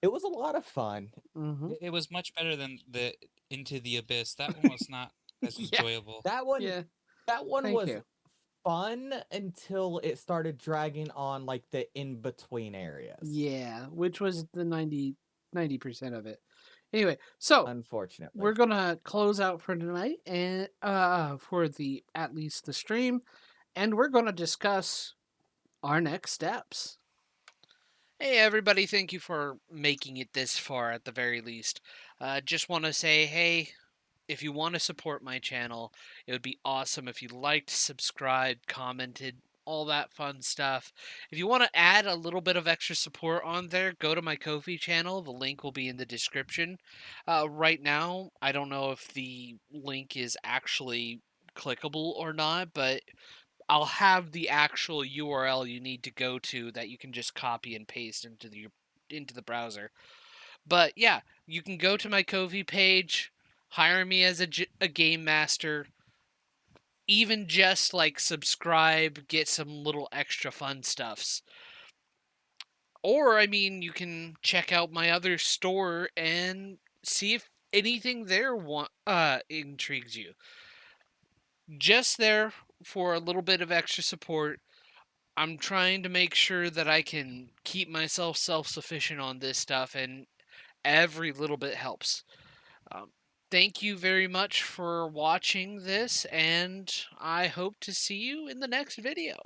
It was a lot of fun. Mm-hmm. It was much better than the Into the Abyss. That one was not as Yeah. enjoyable. That one Yeah. that one Thank was you. fun until it started dragging on like the in between areas. Yeah, which was the 90% of it. Anyway, so Unfortunately. we're gonna close out for tonight and for the at least the stream, and we're gonna discuss our next steps. Hey everybody, thank you for making it this far at the very least. Just want to say, hey, if you want to support my channel, it would be awesome if you liked, subscribed, commented, all that fun stuff. If you want to add a little bit of extra support on there, go to my Ko-fi channel. The link will be in the description. Right now, I don't know if the link is actually clickable or not, but I'll have the actual URL you need to go to that you can just copy and paste into the browser. But yeah, you can go to my Ko-fi page, hire me as a game master, even just like subscribe, get some little extra fun stuffs. Or I mean, you can check out my other store and see if anything there intrigues you. Just there for a little bit of extra support. I'm trying to make sure that I can keep myself self-sufficient on this stuff, and every little bit helps. Um, Thank you very much for watching this, and I hope to see you in the next video.